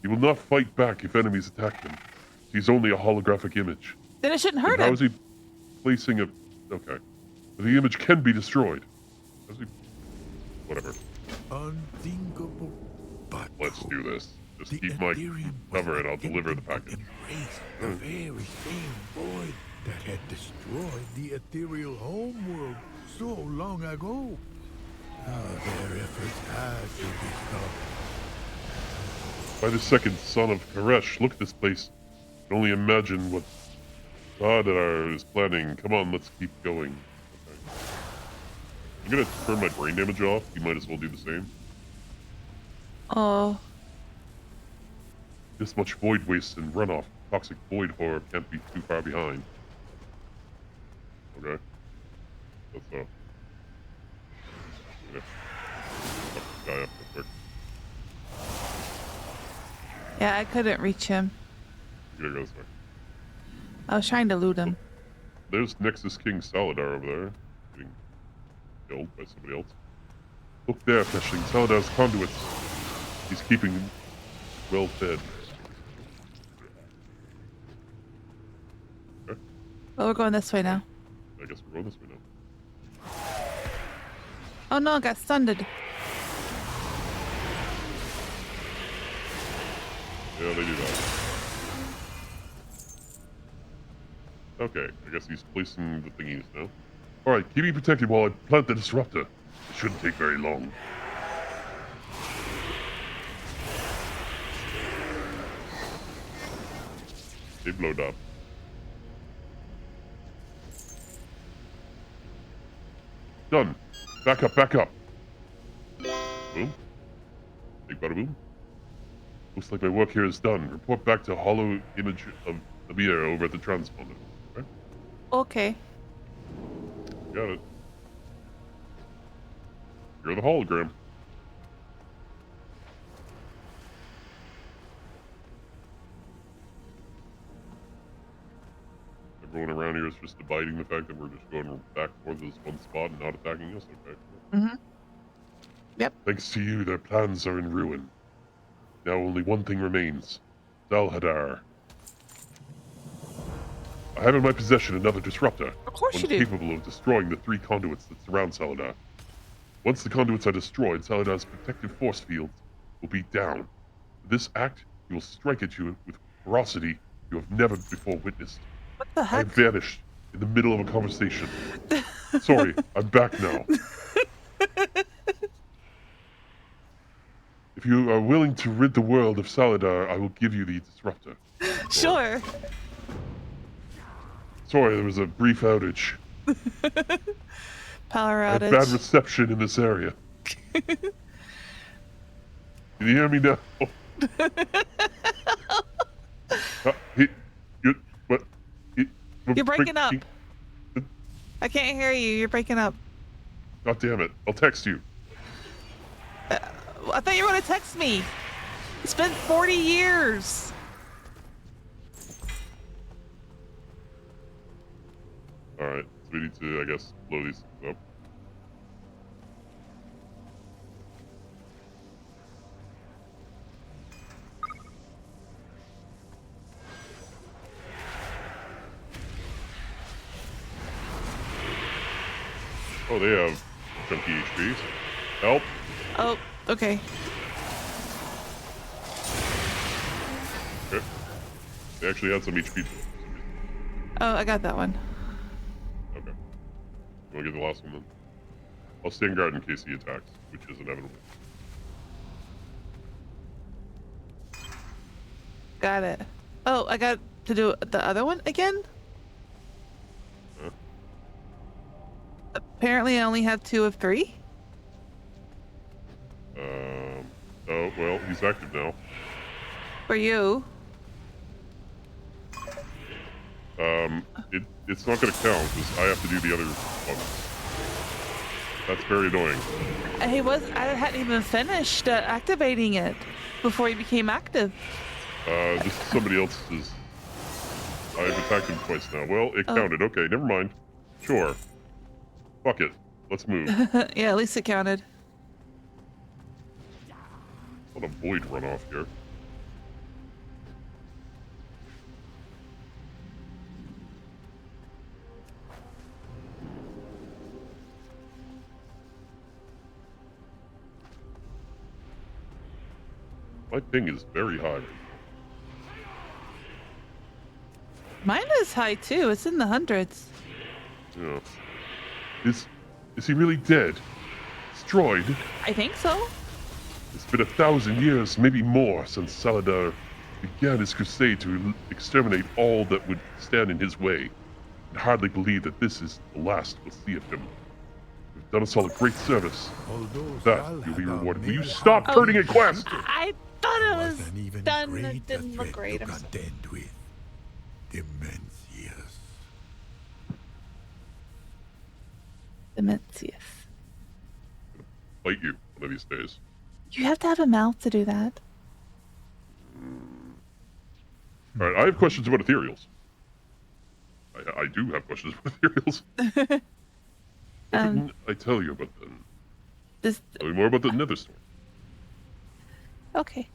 He will not fight back if enemies attack him. He's only a holographic image. Then it shouldn't hurt him. How is he placing a... Okay. The image can be destroyed. How's he... Whatever. Unthinkable, but let's do this. Just the keep my Ethereum cover was and I'll deliver the package. Embrace the very same void that had destroyed the ethereal homeworld so long ago. Now their efforts had to be stopped. By the second son of Koresh, look at this place. I can only imagine what Arathor is planning. Come on, let's keep going. Okay. I'm gonna turn my brain damage off. You might as well do the same. Oh. This much void waste and runoff. Toxic void horror can't be too far behind. Okay. Let's yeah. Fuck this guy up real quick. Yeah, I couldn't reach him. You gotta go this way. I was trying to loot him. There's Nexus King Saladar over there. Getting killed by somebody else. Look there, fishing. Saladar's conduits. He's keeping well fed. Okay. Well, we're going this way now. I guess we're going this way now. Oh no, I got stunned. Yeah, they do that. Okay, I guess he's placing the thingies now. Alright, keep me protected while I plant the disruptor. It shouldn't take very long. They blowed up. Done. Back up, back up. Boom. Big bada boom. Looks like my work here is done. Report back to hollow image of Amir over at the transponder. Okay? Okay. Got it. You're the hologram. Everyone around here is just abiding the fact that we're just going back for this one spot and not attacking us. Okay. Mm-hmm. Yep. Thanks to you, their plans are in ruin. Now only one thing remains. Dalhadar. I have in my possession another disruptor. Of course you do. Capable of destroying the 3 conduits that surround Saladar. Once the conduits are destroyed, Saladar's protective force fields will be down. For this act, he will strike at you with ferocity you have never before witnessed. What the heck? I vanished in the middle of a conversation. Sorry, I'm back now. If you are willing to rid the world of Saladar, I will give you the disruptor. Sure. Sorry, there was a brief outage. Power I had outage. bad reception in this area. Can you hear me now? You're breaking up. I can't hear you. You're breaking up. God damn it. I'll text you. I thought you were gonna text me. It's been 40 years. Alright, so we need to, I guess, blow these things up. Oh, they have chunky HPs. Help! Oh, okay. Okay. They actually had some HP. Oh, I got that one. Okay. You wanna get the last one then? I'll stand guard in case he attacks, which is inevitable. Got it. Oh, I got to do the other one again? Huh? Apparently I only have 2 of 3. Oh, well, he's active now. For you. It's not gonna count, because I have to do the other ones. That's very annoying. I hadn't even finished activating it before he became active. This is somebody else's. I've attacked him twice now. Well, it counted. Okay, never mind. Sure. Fuck it. Let's move. Yeah, at least it counted. What a void runoff here. My ping is very high. Mine is high too. It's in the hundreds. Yeah. Is he really dead? Destroyed? I think so. It's been 1,000 years, maybe more, since Saladar began his crusade to exterminate all that would stand in his way. I hardly believe that this is the last we'll see of him. You've done us all a great service. That you'll be rewarded. Will you stop turning a quest? I thought it was an even done. greater It didn't look threat great. to I'm sorry. contend with. Demencius. Demencius. Fight you one of these days. You have to have a mouth to do that. Alright, I have questions about ethereals. I do have questions about ethereals. What didn't I tell you about them? Tell me more about the Netherstorm. Okay.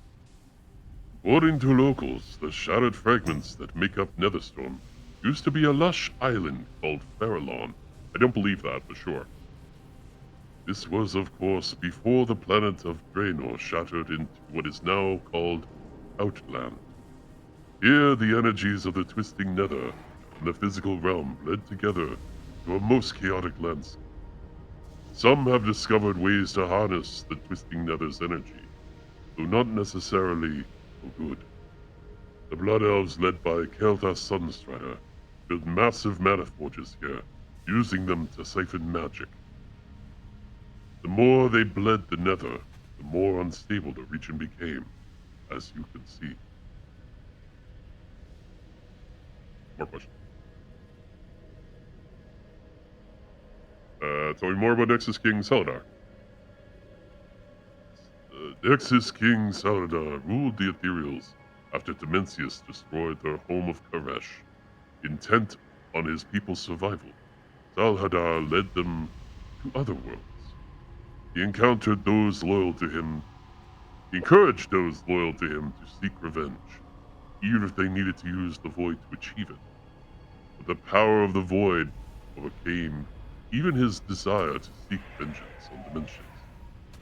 According to locals, the shattered fragments that make up Netherstorm used to be a lush island called Farallon. I don't believe that, but sure. This was, of course, before the planet of Draenor shattered into what is now called Outland. Here, the energies of the twisting nether and the physical realm bled together to a most chaotic landscape. Some have discovered ways to harness the twisting nether's energy, though not necessarily for good. The Blood Elves, led by Kel'Thas Sunstrider, built massive mana forges here, using them to siphon magic. The more they bled the nether, the more unstable the region became, as you can see. More questions? Tell me more about Nexus King Saladar. Nexus King Saladar ruled the Ethereals after Demencius destroyed their home of Karesh. Intent on his people's survival, Salhadar led them to other worlds. He encountered those loyal to him. He encouraged those loyal to him to seek revenge, even if they needed to use the Void to achieve it. But the power of the Void overcame even his desire to seek vengeance on dimensions.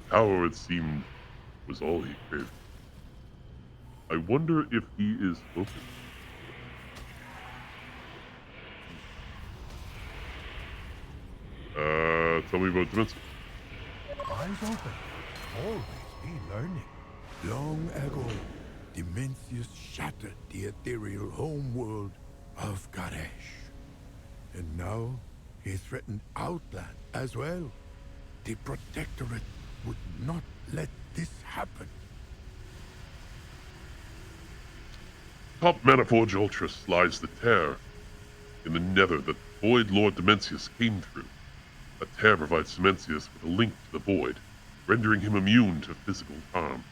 Power, it seemed, was all he craved. I wonder if he is open. Tell me about Demencius. Eyes open. Always be learning. Long ago, Demencius shattered the ethereal homeworld of Karesh. And now, he threatened Outland as well. The Protectorate would not let this happen. Top Maniforge Ultras lies the tear in the nether that Void Lord Demencius came through. That tear provides Demencius with a link to the Void. rendering him immune to physical harm.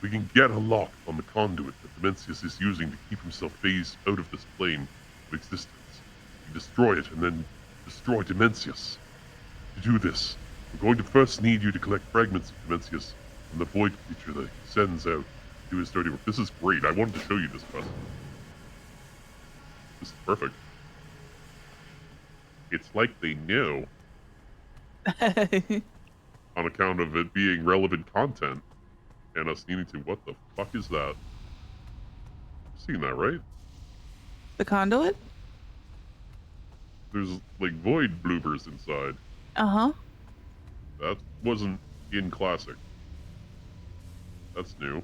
We can get a lock on the conduit that Dimensius is using to keep himself phased out of this plane of existence. We destroy it and then destroy Dimensius. To do this, we're going to first need you to collect fragments of Dimensius from the void creature that he sends out to do his dirty work. This is great. I wanted to show you this quest. This is perfect. It's like they knew on account of it being relevant content and us needing to. What the fuck is that? You've seen that, right? The conduit? There's like void bloopers inside. Uh-huh. That wasn't in Classic. That's new.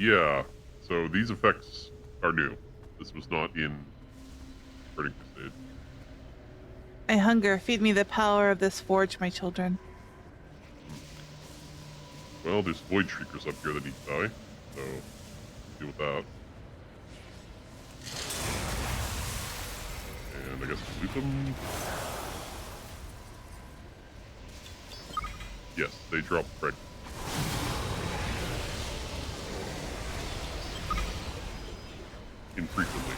Yeah, so these effects are new. This was not in Burning Crusade. I hunger. Feed me the power of this forge, my children. Well, there's void shriekers up here that need to die, so deal with that. And I guess we'll loot them. Yes, they drop fragments. Infrequently.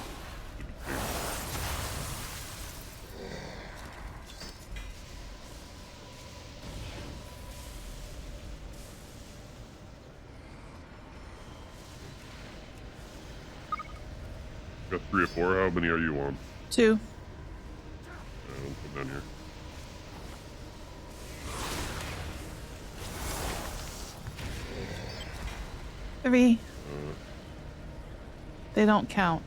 Got 3 or 4. How many are you on? 2. We'll come down here. Three. They don't count.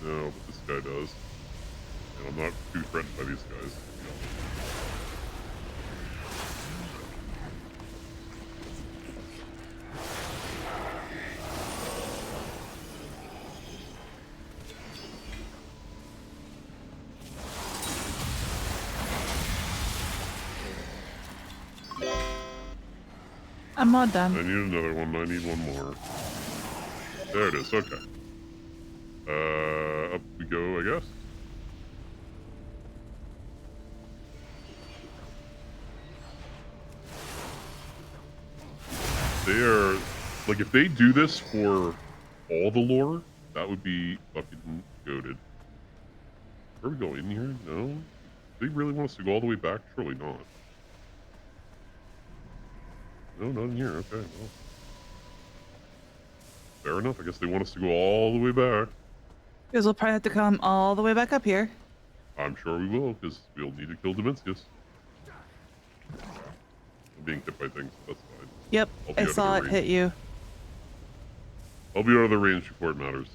No, but this guy does. And I'm not too threatened by these guys. I'm all done. I need another one. I need one more. There it is. Okay. Up we go, I guess. They are... Like, if they do this for all the lore, that would be fucking goated. Where are we going in here? No? Do they really want us to go all the way back? Surely not. No, not in here. Okay, well. Fair enough. I guess they want us to go all the way back. Because we'll probably have to come all the way back up here. I'm sure we will, because we'll need to kill Dimensius. I'm being hit by things, so that's fine. Yep, I saw it hit you. I'll be out of the range before it matters.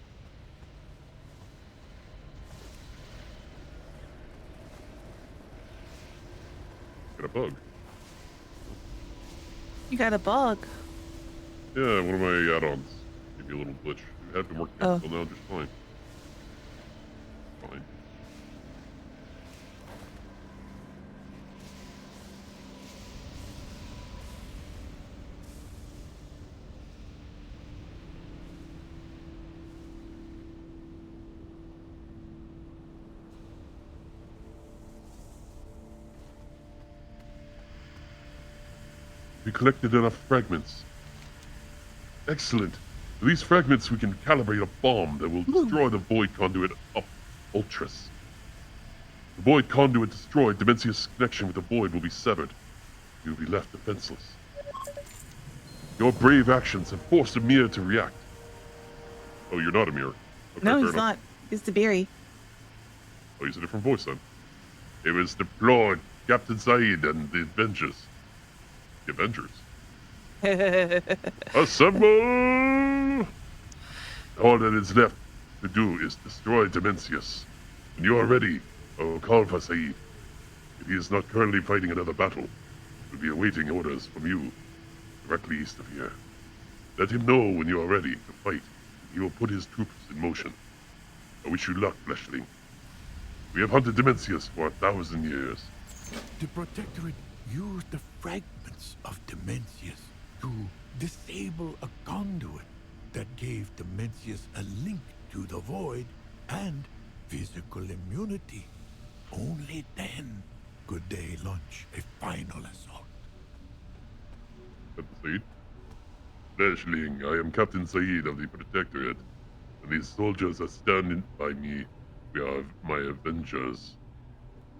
Got a bug. You got a bug. Yeah, one of my add-ons. Maybe a little glitch. It had been working until now just fine. Fine. We collected enough fragments. Excellent. With these fragments, we can calibrate a bomb that will destroy the void conduit up Ultras. The void conduit destroyed, Dimensius' connection with the void will be severed. You will be left defenseless. Your brave actions have forced Amir to react. Oh, you're not Amir. Okay, No, he's enough. not. He's Debiri. Oh, he's a different voice then. It was deployed, Captain Saeed and the Avengers. The Avengers. Assemble! All that is left to do is destroy Dimensius. When you are ready, I will call for Saeed. If he is not currently fighting another battle, he will be awaiting orders from you, directly east of here. Let him know when you are ready to fight. He will put his troops in motion. I wish you luck, Fleshling. We have hunted Dimensius for 1,000 years. The Protectorate used the fragments of Dimensius to disable a conduit that gave Dimensius a link to the Void and physical immunity. Only then could they launch a final assault. Captain Said? Fleshling, I am Captain Said of the Protectorate, and these soldiers are standing by me. We are my avengers.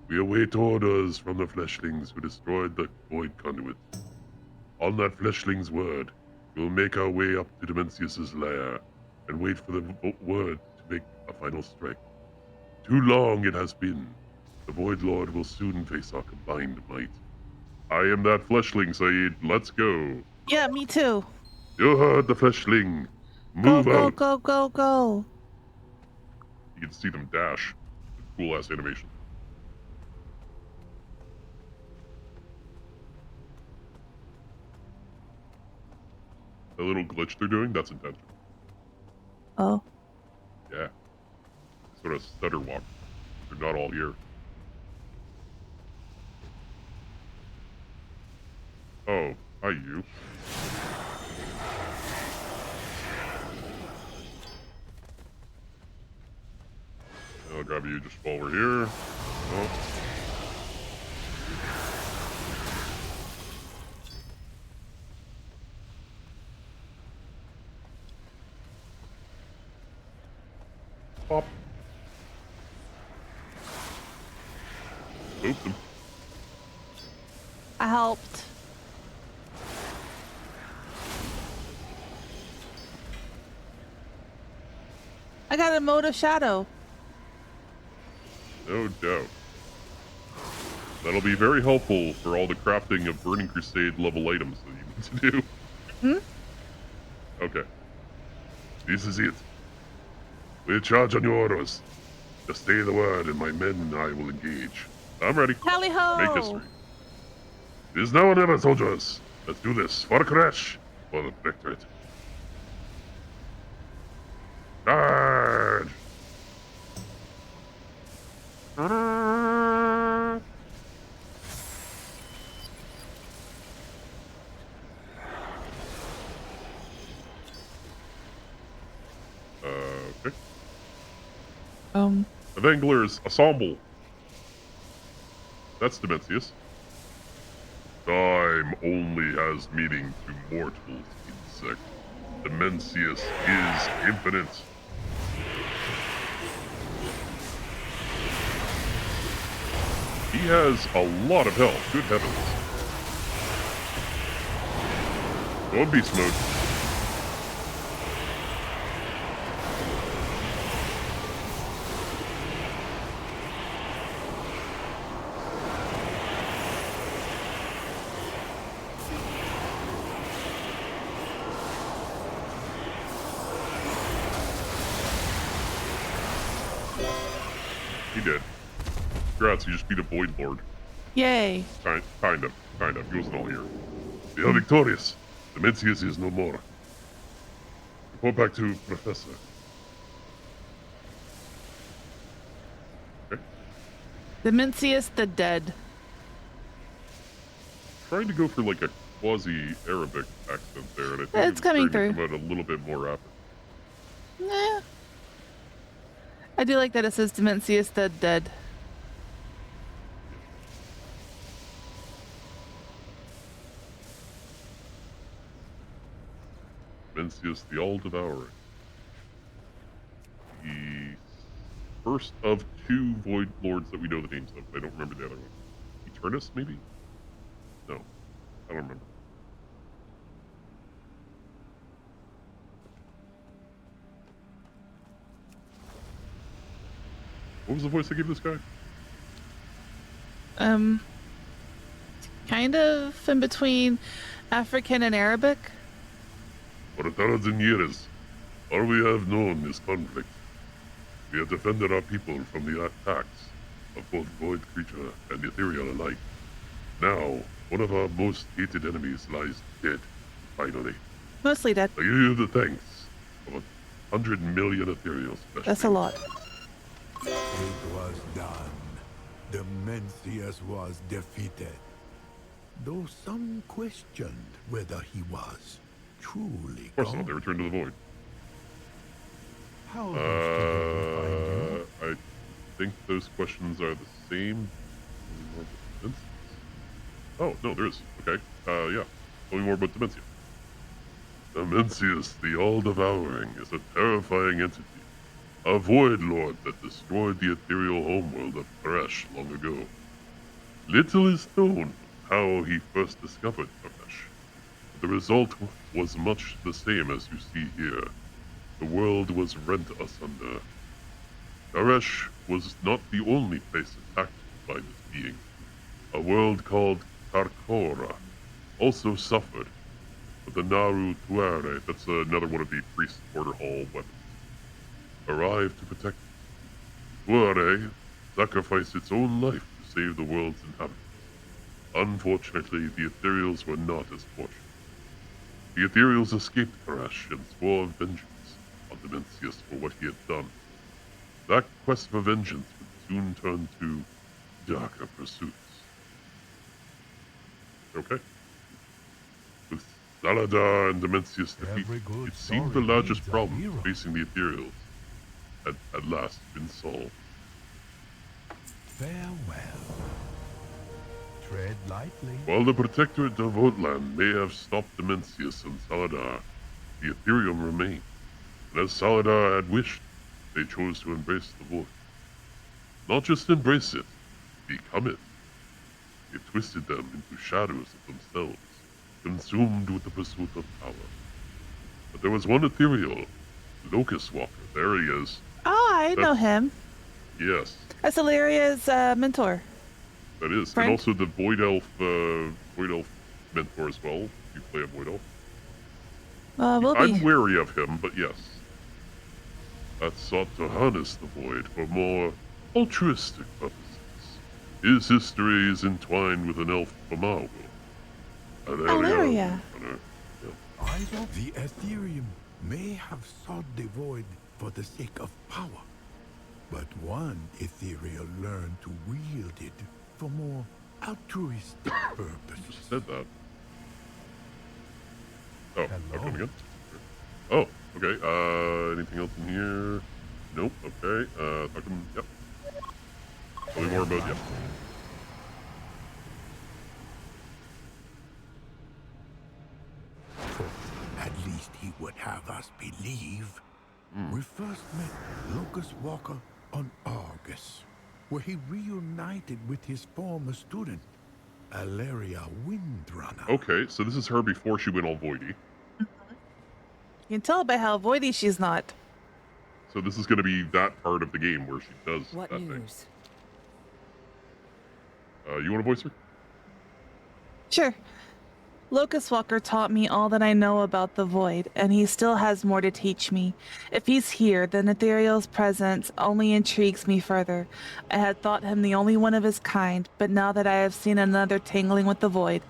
We await orders from the Fleshlings who destroyed the Void Conduit. On that Fleshling's word, we will make our way up to Dimensius's lair and wait for the word to make a final strike. Too long it has been. The Void Lord will soon face our combined might. I am that Fleshling, Said. Let's go. Yeah, me too. You heard the Fleshling. Go, Move go, out. go, go, go. You can see them dash. Cool ass animation. The little glitch they're doing, that's intentional. Oh. Yeah. Sort of stutter walk. They're not all here. Oh, hi you. I'll grab you just while we're here. Oh. Pop. Oop them. I helped. I got a mode of shadow. No doubt. That'll be very helpful for all the crafting of Burning Crusade level items that you need to do. Okay. This is it. We'll charge on your orders. Just say the word and my men and I will engage. I'm ready. Tally ho! Make history. It is now or never, soldiers. Let's do this. For Crash. For the Protectorate. Charge! Okay. Avenglers, Assemble. That's Dimensius. Time only has meaning to mortals, insect. Dimensius is infinite. He has a lot of health, good heavens. Go on beast mode. He did. Congrats, you just beat a Void Lord. Yay. Kind of. He wasn't all here. We are victorious. Dimensius is no more. Report back to Professor. Okay. Dimensius the Dead. Trying to go for like a quasi-Arabic accent there, and I think It's coming through. Come out a little bit more rapid. Nah. I do like that it says Dimensius the Dead. Dimensius the All-Devouring. The first of two Void Lords that we know the names of. I don't remember the other one. Eternus, maybe? No. I don't remember. What was the voice I gave this guy? Kind of in between African and Arabic. For 1,000 years, all we have known is conflict. We have defended our people from the attacks of both void creature and ethereal alike. Now, one of our most hated enemies lies dead, finally. Mostly dead. I give you the thanks of 100 million ethereals. That's a lot. It was done. Dimensius was defeated. though some questioned whether he was truly Of course not, gone. they returned to the void. How most did they find you? I think those questions are the same. Oh, no, there is. Okay. Yeah. Tell me more about Dementia. Demencius, the All-Devouring, is a terrifying entity. A void lord that destroyed the ethereal homeworld of Thresh long ago. Little is known how he first discovered Thresh. The result was much the same as you see here. The world was rent asunder. Thresh was not the only place attacked by this being. A world called Tarkora also suffered, but the Naru Tuare, that's another one of the priest border hall weapons, arrived to protect it. Tuare sacrificed its own life to save the world's inhabitants. Unfortunately, the Ethereals were not as fortunate. The Ethereals escaped Thresh and swore vengeance on Demencius for what he had done. That quest for vengeance would soon turn to darker pursuits. Okay. With Saladar and Demencius' defeat, it seemed the largest problem facing the Ethereals had at last been solved. Farewell. Tread lightly. While the Protectorate of Outland may have stopped Demencius and Saladar, the Ethereum remained. And as Saladar had wished, they chose to embrace the void. Not just embrace it, become it. It twisted them into shadows of themselves, consumed with the pursuit of power. But there was one ethereal, Locust Walker. There he is. Oh, I know him. Yes. That's Illyria's mentor. That is. Friend? And also the Void Elf mentor as well, if you play a Void Elf. I'm wary of him, but yes. That sought to harness the Void for more altruistic purposes. His history is entwined with an elf from our world. Illyria. The Ethereum may have sought the void for the sake of power, but one ethereal learned to wield it for more altruistic purposes. Just said that. Oh, okay, again. Oh, okay. Anything else in here? Nope. Okay. Talking. Yep. Tell me more about yep. At least he would have us believe. We first met Locust Walker on Argus, where he reunited with his former student, Alleria Windrunner. Okay, so this is her before she went all voidy. You can tell by how voidy she's not. So this is going to be that part of the game where she does What that news? thing. You want to voice her? Sure. Locust Walker taught me all that I know about the Void, and he still has more to teach me. If he's here, then Ethereal's presence only intrigues me further. I had thought him the only one of his kind, but now that I have seen another tangling with the Void,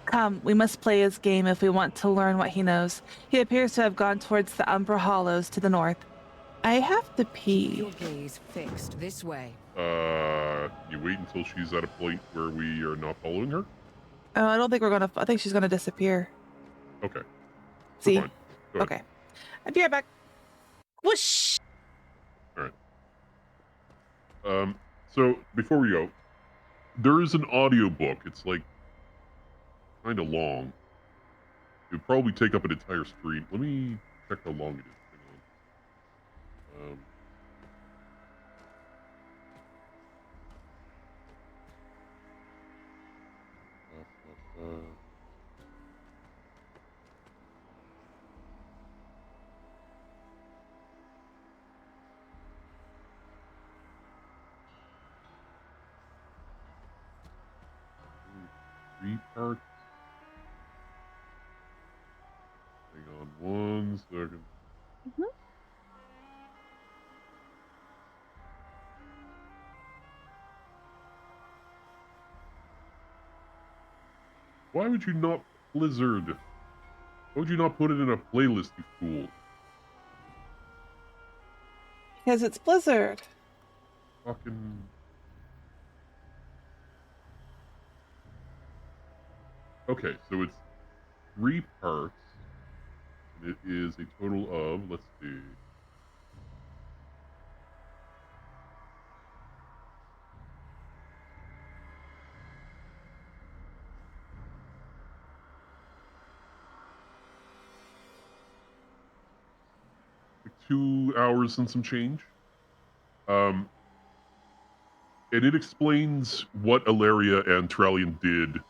come, we must play his game if we want to learn what he knows. He appears to have gone towards the Umbra Hollows to the north. I have to pee. Your gaze fixed this way. You wait until she's at a point where we are not following her? Oh, I don't think we're gonna. I think she's gonna disappear. Okay. See? Fine. Go ahead. Okay. I'll be right back. Whoosh! Alright. So, before we go, there is an audiobook. It's like kind of long. It would probably take up an entire screen. Let me check how long it is. Hang on. Three parts. Hang on 1 second. Why would you not Blizzard? Why would you not put it in a playlist, you fool? Because it's Blizzard. Fucking... Okay, so it's 3 parts. And it is a total of, let's see. Like 2 hours and some change. And it explains what Ilaria and Trellian did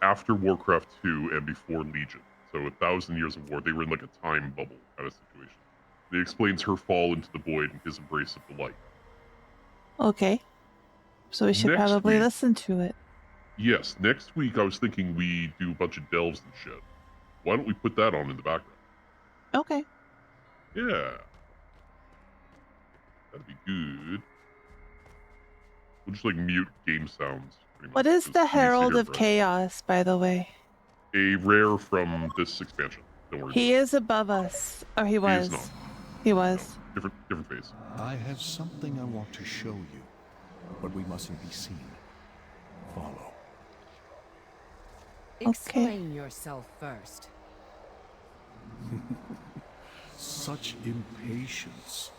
after Warcraft 2 and before Legion. So 1,000 years of war, they were in like a time bubble kind of situation. It explains her fall into the void and his embrace of the light. Okay. So we should Next probably week, listen to it. yes, next week I was thinking we do a bunch of delves and shit. Why don't we put that on in the background? Okay. Yeah. That'd be good. We'll just like mute game sounds. Pretty much, What is 'cause the who needs to Herald hear of Brett? Chaos, by the way? A rare from this expansion. Don't worry. He is above us. Or he He is not. was. He was. No, different phase. I have something I want to show you, but we mustn't be seen. Follow. Explain yourself first. Such impatience.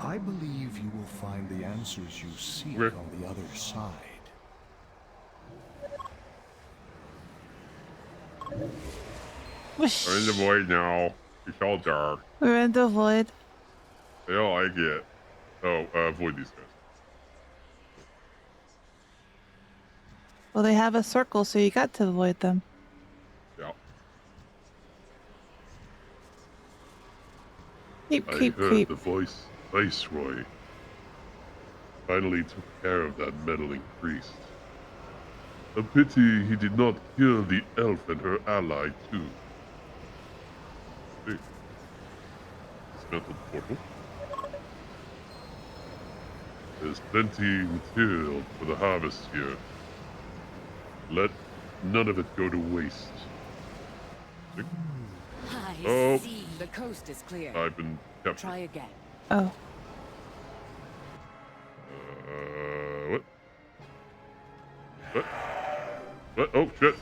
I believe you will find the answers you seek Okay. on the other side. Whoosh. We're in the void now. It's all dark. We're in the void. They all like it. Oh, avoid these guys. Well, they have a circle, so you got to avoid them. Yeah. Creep, I creep, heard creep. the voice Viceroy finally took care of that meddling priest. A pity he did not kill the elf and her ally too. Hey. Dismantled portal. There's plenty material for the harvest here. Let none of it go to waste. Oh, See. The coast is clear. I've been captured. Try again. Oh. What? What? What? Oh, shit.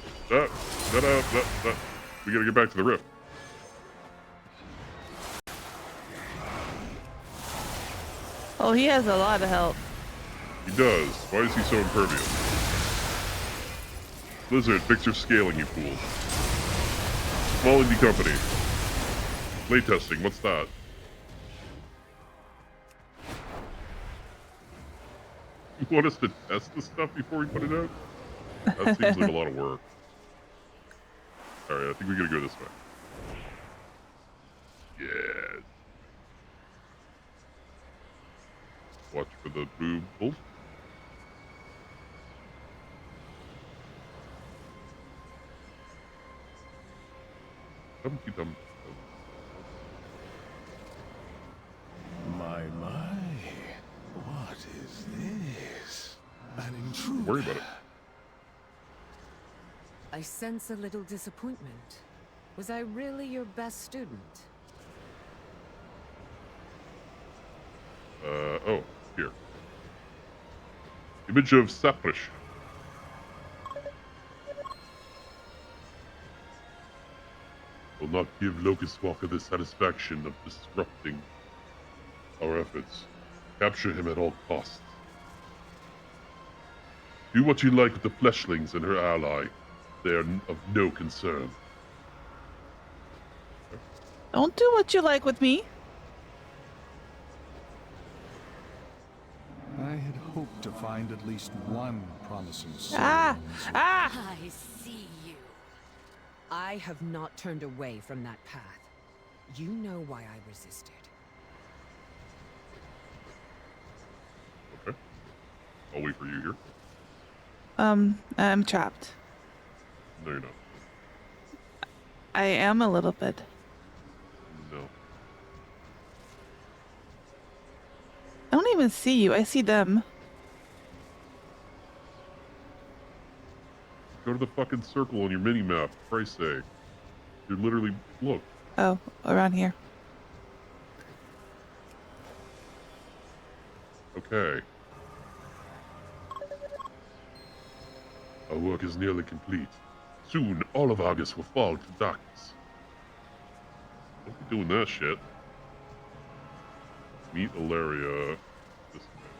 We gotta get back to the rift. Oh, he has a lot of help. He does. Why is he so impervious? Blizzard, fix your scaling, you fools. Small indie company. Playtesting, what's that? You want us to test this stuff before we put it out? That seems like a lot of work. Alright, I think we gotta go this way. Yes. Watch for the blue bolt. Dum-dee-dum. My, what is this? An intruder. Don't worry about it. I sense a little disappointment. Was I really your best student? Oh, here. Image of Saprish. Will not give Locust Walker the satisfaction of disrupting our efforts. Capture him at all costs. Do what you like with the fleshlings and her ally. They are of no concern. Don't do what you like with me. I had hoped to find at least one promising soul. Ah! Ah! I see you. I have not turned away from that path. You know why I resisted. Okay. I'll wait for you here. I'm trapped. No, you're not. I am a little bit. No. I don't even see you. I see them. Go to the fucking circle on your mini-map, for Christ's sake. You're literally... Look. Oh, around here. Okay. Our work is nearly complete. Soon, all of August will fall to darkness. Don't be doing that shit. Meet Ilaria this way.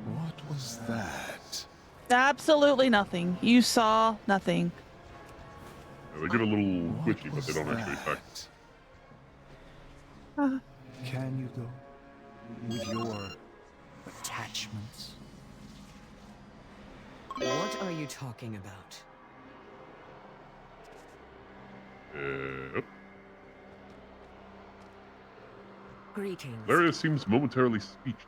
What was that? Absolutely nothing. You saw nothing. Yeah, they get a little What twitchy, but they was don't actually attack. that? Can you go with your attachments? What are you talking about? Yep. Greetings. Ilaria seems momentarily speechless.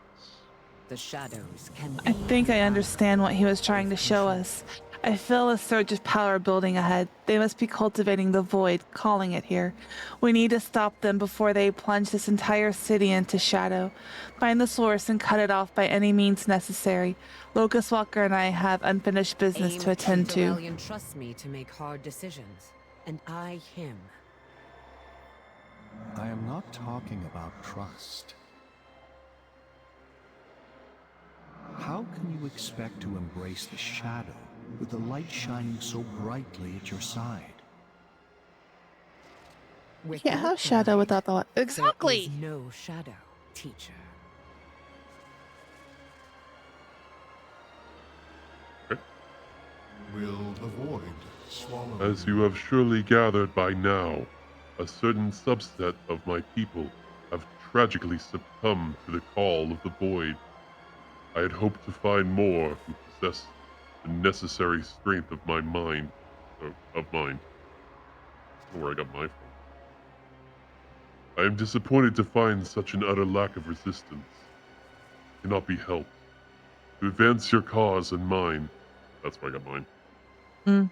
The shadows can I be think I an understand what he was trying to show us. I feel a surge of power building ahead. They must be cultivating the void, calling it here. We need to stop them before they plunge this entire city into shadow. Find the source and cut it off by any means necessary. Locust Walker and I have unfinished business to attend to. Rebellion trusts me to make hard decisions, and I him. I am not talking about trust. How can you expect to embrace the shadow with the light shining so brightly at your side? Yeah, how shadow without the light? Exactly! There is no shadow, teacher. Will the void swallow As you have surely gathered by now, a certain subset of my people have tragically succumbed to the call of the void. I had hoped to find more who possess the necessary strength of my mind. Of mind. I don't know where I got my from. I am disappointed to find such an utter lack of resistance. It cannot be helped. To advance your cause and mine, that's where I got mine. Mm.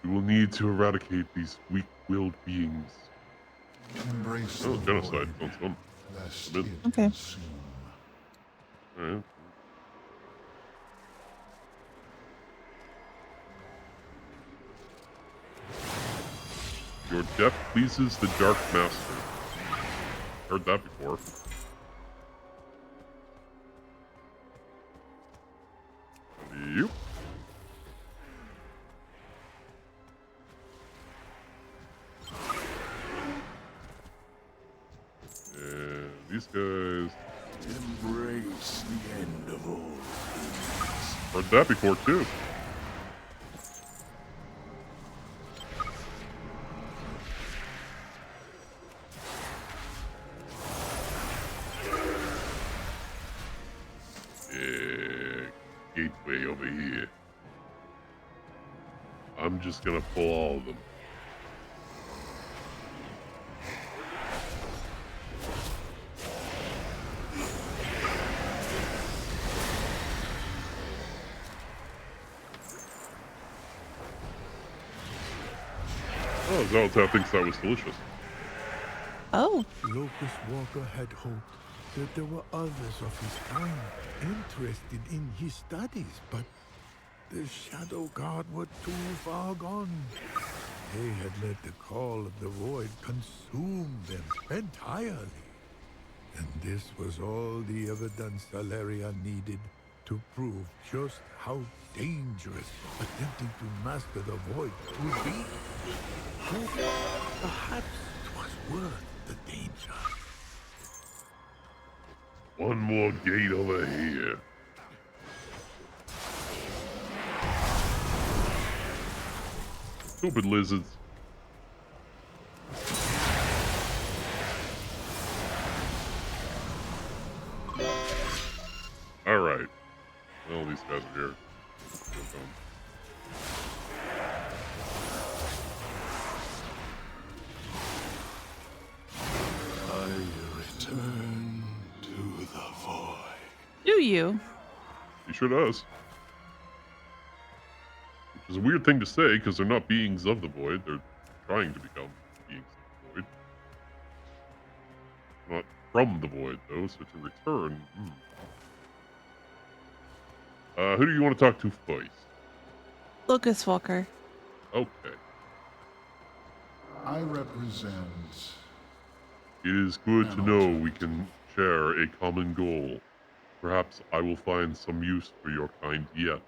We will need to eradicate these weak-willed beings. Embrace Oh, the genocide. void, Sounds fun. lest Mid. it Okay. consume. Alright. Your death pleases the Dark Master. Heard that before. Yep. And these guys. Embrace the end of all things. Heard that before too. Gateway over here. I'm just gonna pull all of them. Oh, Zaltaf thinks that was delicious. Oh. Locust Walker had hoped that there were others of his kind interested in his studies, but the Shadow Guard were too far gone. They had let the call of the void consume them entirely. And this was all the evidence Alaria needed to prove just how dangerous attempting to master the void would be. Perhaps it was worth the danger. One more gate over here. Stupid lizards. Alright. Well, these guys are here. I return to the void. Do you? He sure does. Which is a weird thing to say, because they're not beings of the void. They're trying to become beings of the void. Not from the void, though, so to return... who do you want to talk to first? Locust Walker. Okay. I represent... It is good to know we can share a common goal. perhaps I will find some use for your kind yet.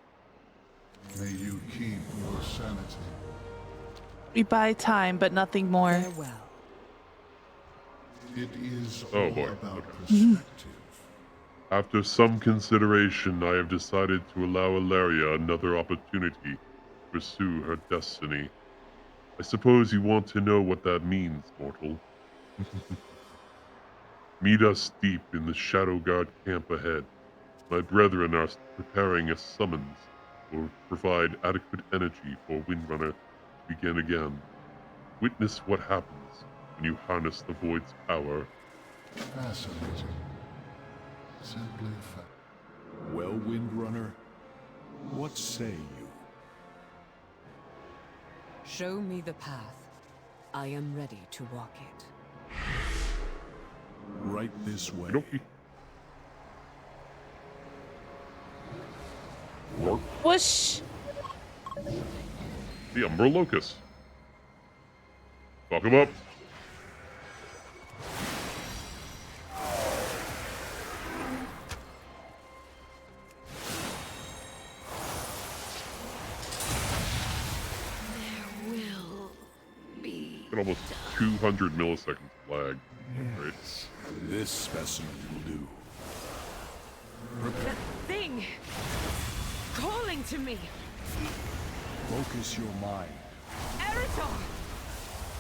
May you keep your sanity. We buy time, but nothing more. Farewell. It is Oh, all boy. about Okay. perspective. After some consideration, I have decided to allow Ilaria another opportunity to pursue her destiny. I suppose you want to know what that means, mortal. Meet us deep in the Shadow Guard camp ahead. My brethren are preparing a summons will provide adequate energy for Windrunner to begin again. Witness what happens when you harness the Void's power. Fascinating. Simply Well, Windrunner, what say you? Show me the path. I am ready to walk it. Right this way. Okie Whoosh! The Umbra Locust. Fuck him up. There will be. Got almost 200 milliseconds of lag. Right? This specimen will do. That thing! Calling to me! Focus your mind. Arathor!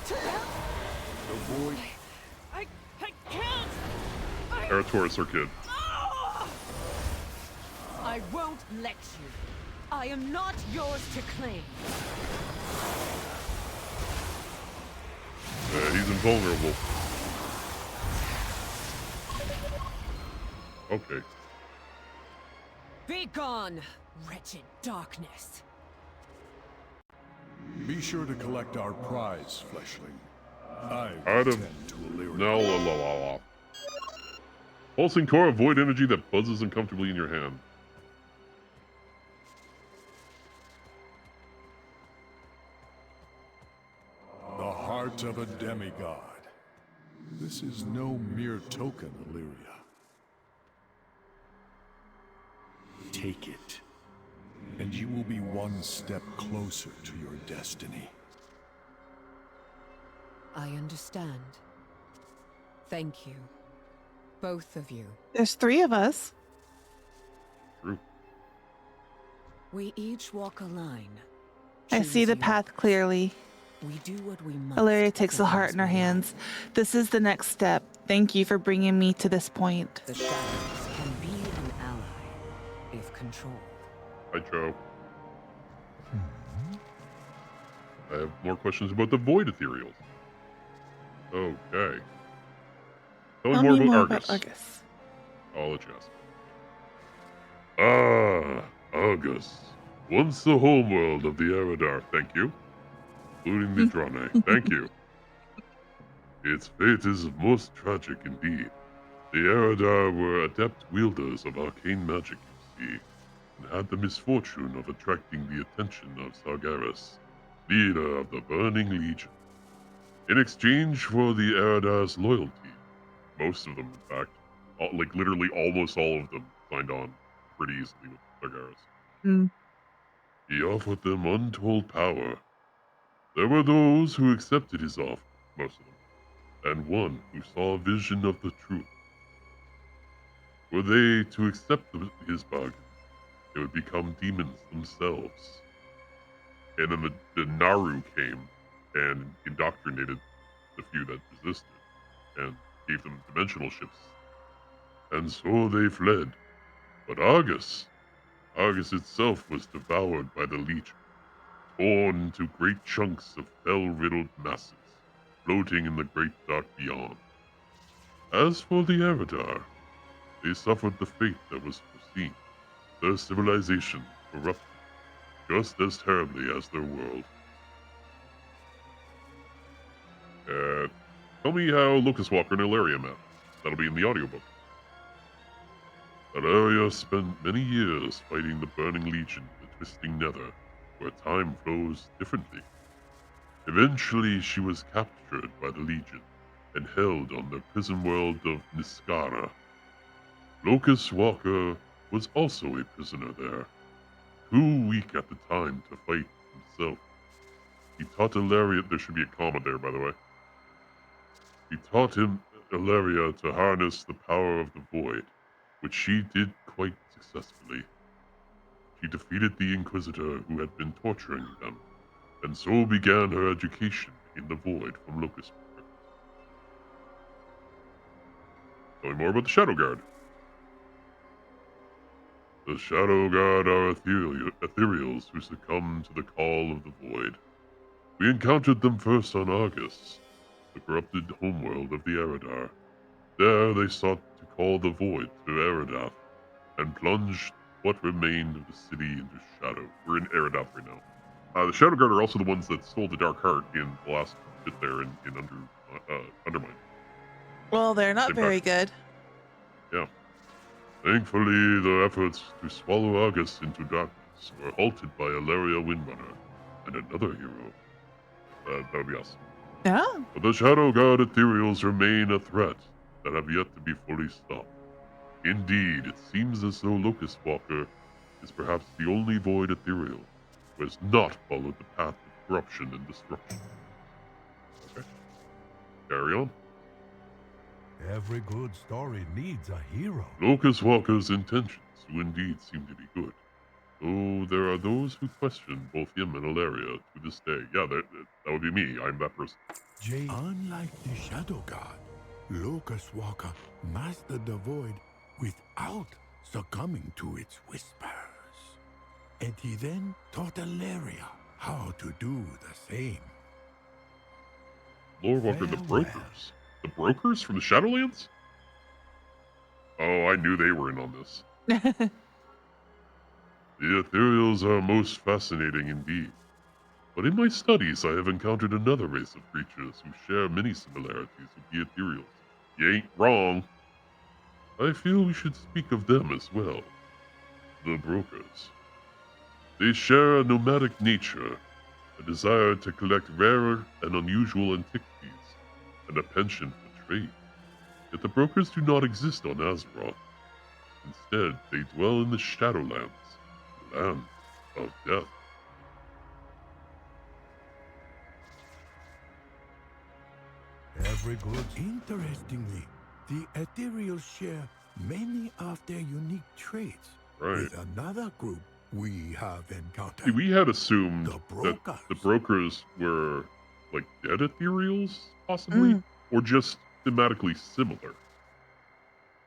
To help! The void. I can't! Arathor is her kid. I won't let you. I am not yours to claim. He's invulnerable. Okay. Be gone, wretched darkness. Be sure to collect our prize, Fleshling. I Out of tend to Illyria. no, la. Pulsing core of void energy that buzzes uncomfortably in your hand. The heart of a demigod. This is no mere token, Illyria. Take it, and you will be one step closer to your destiny. I understand. Thank you. Both of you. There's 3 of us. True. We each walk a line. I see the choosing- path clearly. We do what we must. Ilaria takes for the heart those in her we hands. love. This is the next step. Thank you for bringing me to this point. The shadows can be an ally if controlled. Hi, Cho. I have more questions about the void ethereals. Okay. Tell me more about Argus. I'll let you ask. Argus. Once the homeworld of the Arathor, thank you. Including the Drane, thank you. Its fate is most tragic indeed. The Arathor were adept wielders of arcane magic, you see, and had the misfortune of attracting the attention of Sargeras, leader of the Burning Legion. In exchange for the Arathor's loyalty, most of them, in fact, like literally almost all of them, signed on pretty easily with Sargeras. He offered them untold power. There were those who accepted his offer, most of them, and one who saw a vision of the truth. Were they to accept his bargain, they would become demons themselves. And then the Naru came and indoctrinated the few that resisted, and gave them dimensional ships. And so they fled. But Argus itself was devoured by the Legion, torn into great chunks of hell-riddled masses, floating in the great dark beyond. As for the Arathor, they suffered the fate that was foreseen. Their civilization corrupted just as terribly as their world. Tell me how Locust Walker and Ilaria met. That'll be in the audiobook. Ilaria spent many years fighting the Burning Legion, the Twisting Nether, where time flows differently. Eventually, she was captured by the Legion and held on the prison world of Niskara. Locust Walker was also a prisoner there, too weak at the time to fight himself. He taught Ilaria, there should be a comma there, by the way. He taught him, Ilaria, to harness the power of the void, which she did quite successfully. She defeated the Inquisitor who had been torturing them, and so began her education in the void from Locust Walker. Tell me more about the Shadow Guard. The Shadow Guard are ethereals who succumb to the call of the void. We encountered them first on Argus, the corrupted homeworld of the Eridar. There they sought to call the void to Eridath, and plunged what remained of the city into shadow. We're in Eridath right now. The Shadow Guard are also the ones that stole the Dark Heart in the last bit there in Undermine. Well, they're not very good. Yeah. Thankfully, their efforts to swallow Argus into darkness were halted by Ilaria Windrunner and another hero. That would be us. Yeah. But the Shadow Guard ethereals remain a threat that have yet to be fully stopped. Indeed, it seems as though Locust Walker is perhaps the only void ethereal who has not followed the path of corruption and destruction. Okay. Carry on. Every good story needs a hero. Locust Walker's intentions do indeed seem to be good, though there are those who question both him and Ilaria to this day. Yeah, that would be me. I'm that person. Jade, unlike the Shadow God, Locust Walker mastered the void without succumbing to its whispers. And he then taught Ilaria how to do the same. Lorewalker, the Brokers. The Brokers from the Shadowlands? Oh, I knew they were in on this. The ethereals are most fascinating indeed. But in my studies, I have encountered another race of creatures who share many similarities with the ethereals. You ain't wrong. I feel we should speak of them as well. The Brokers. They share a nomadic nature, a desire to collect rare and unusual antiquities, and a penchant for trade. Yet the Brokers do not exist on Azeroth. Instead, they dwell in the Shadowlands, the land of death. Every good. Interestingly, the ethereals share many of their unique traits with another group we have encountered. See, we had assumed that the Brokers were like dead ethereals, possibly, or just thematically similar.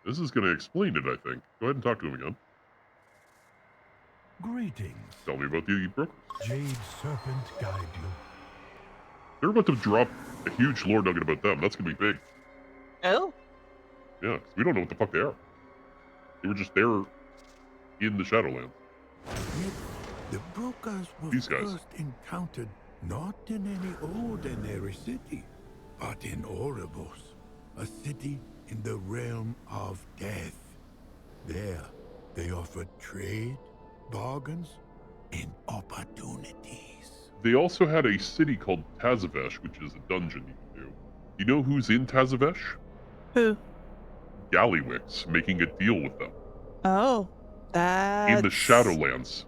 This is going to explain it, I think. Go ahead and talk to him again. Greetings. Tell me about the Brokers. Jade Serpent guide you. They're about to drop a huge lore nugget about them. That's going to be big. Oh? Yeah, because we don't know what the fuck they are. They were just there in the Shadowlands. Yet, the Brokers were first encountered not in any ordinary city, but in Oribos, a city in the realm of death. There, they offered trade, bargains, and opportunities. They also had a city called Tazavesh, which is a dungeon you can do. You know who's in Tazavesh? Who? Gallywix, making a deal with them. Oh, that's... in the Shadowlands.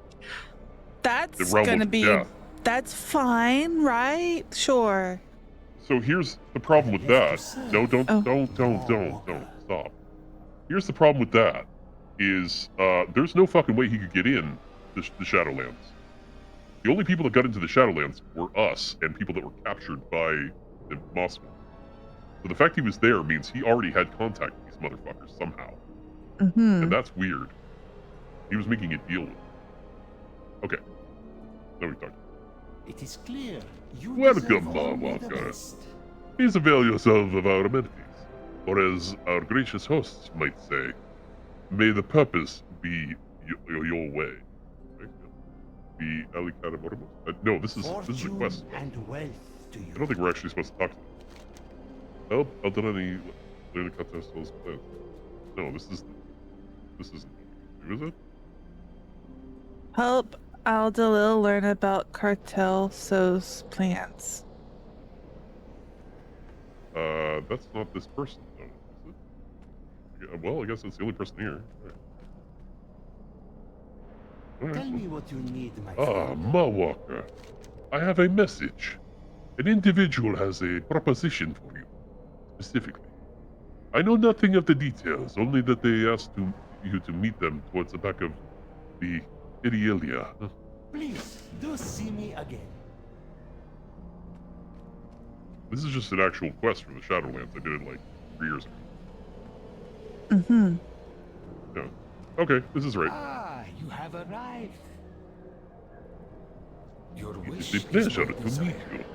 That's gonna be... death. That's fine, right? Sure. So here's the problem with that. No, don't, stop. Here's the problem with that, is there's no fucking way he could get in the Shadowlands. The only people that got into the Shadowlands were us and people that were captured by the Mossman. So the fact he was there means he already had contact with these motherfuckers somehow. Mm-hmm. And that's weird. He was making a deal with them. Okay. Now we talk. It is clear you Welcome, Lorewalker. Please avail yourself of our amenities. Or as our gracious hosts might say, may the purpose be your way. Be Alicata Mortimus? No, this is a quest. And wealth to you. I don't think we're actually supposed to talk to them. Help Alderani learn to cut their souls plans. No, this isn't. Who is it? Help Aldalil learn about Cartel So's plans. That's not this person, though, is it? well, I guess that's the only person here. All right. Tell me what you need, my Ah, friend. Mawalker. I have a message. An individual has a proposition for you, specifically. I know nothing of the details, only that they asked you to meet them towards the back of the Idiolia. Please, do see me again. This is just an actual quest for the Shadowlands. I did it like 3 years ago. Mm-hmm. Yeah. Okay, this is right. Ah, you have arrived. Your It wish is a pleasure my to desire. meet you.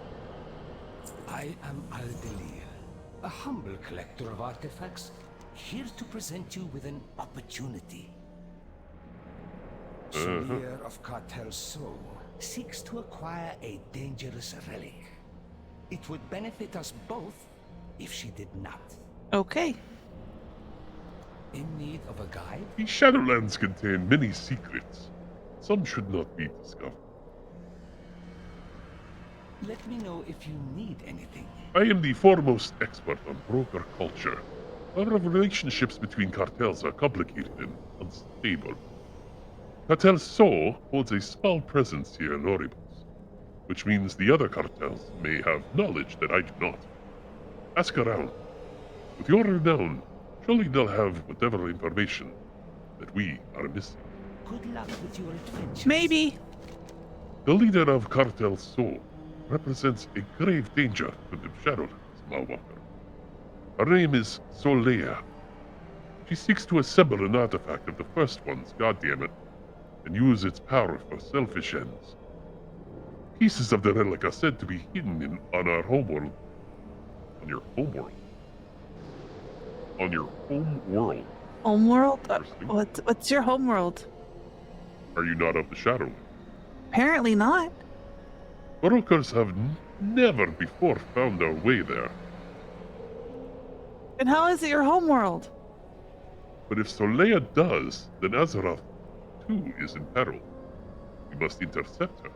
I am Aldelir, a humble collector of artifacts, here to present you with an opportunity. Chevalier of Cartel Soul seeks to acquire a dangerous relic. It would benefit us both if she did not. Okay. In need of a guide? The Shadowlands contain many secrets. Some should not be discovered. Let me know if you need anything. I am the foremost expert on broker culture. Our relationships between cartels are complicated and unstable. Cartel So holds a small presence here in Oribos, which means the other cartels may have knowledge that I do not. Ask around. With your renown, surely they'll have whatever information that we are missing. Good luck with your adventures. Maybe. The leader of Cartel So represents a grave danger to the Shadowlands, Mawalker. Her name is Solea. She seeks to assemble an artifact of the first one's, goddammit, and use its power for selfish ends. Pieces of the relic are said to be hidden on our homeworld. On your homeworld? On your homeworld. Homeworld? Interesting. What's your homeworld? Are you not of the Shadowlands? Apparently not. Brokers have never before found their way there. And how is it your homeworld? But if Solea does, then Azeroth too is in peril. We must intercept her.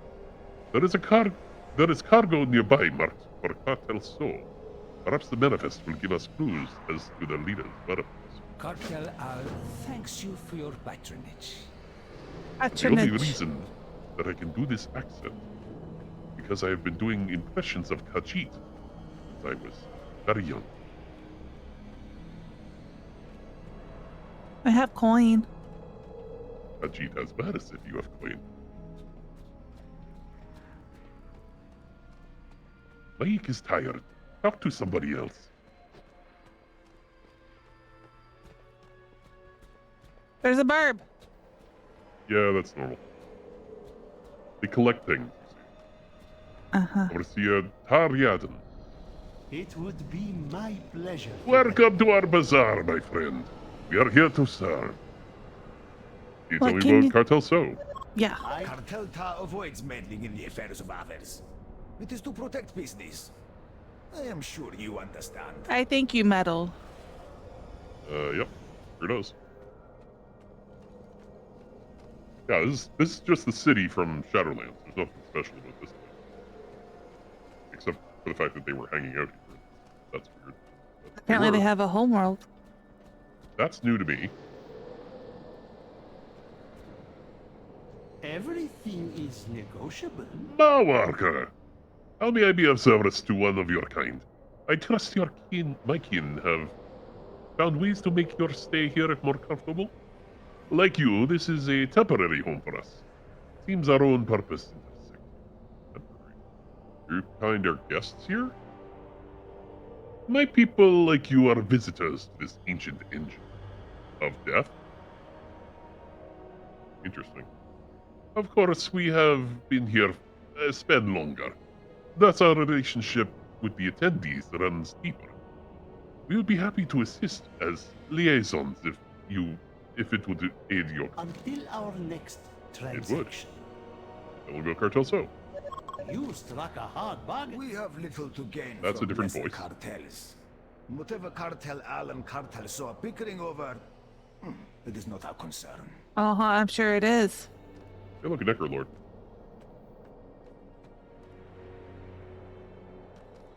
There is cargo nearby marked for Cartel So. Perhaps the manifest will give us clues as to the leader's whereabouts. Cartel Al thanks you for your patronage. The only reason that I can do this accent because I have been doing impressions of Khajiit since I was very young. I have coin. Khajiit has Maris if you have coin. Mike is tired. Talk to somebody else. There's a burb. Yeah, that's normal. They collect things, you see. Uh-huh. I want to see a Taryadan. It would be my pleasure. Welcome to our bazaar, my friend. We are here to serve. Can you tell me about Cartel So? Yeah. Cartel Ta avoids meddling in the affairs of others. It is to protect business. I am sure you understand. I think you meddle. Yep. Sure does. Yeah, this is just the city from Shadowlands. There's nothing special about this place. Except for the fact that they were hanging out here. That's weird. But Apparently they have a homeworld. That's new to me. Everything is negotiable. Mawalker! How may I be of service to one of your kind? I trust my kin have found ways to make your stay here more comfortable. Like you, this is a temporary home for us. Seems our own purpose intersect. Temporary. Your kind are guests here? My people like you are visitors to this ancient engine of death. Interesting. Of course, we have been here spend longer. Thus, our relationship with the attendees runs deeper. We would be happy to assist as liaisons if it would aid your. Until our next It would. transaction. Then we'll go Cartel So. You struck a hard bargain. We have little to gain That's from a different lesser voice. cartels. Whatever Cartel Al and Cartel So are bickering over, it is not our concern. Uh-huh, I'm sure it is. Hey, look, a Necrolord.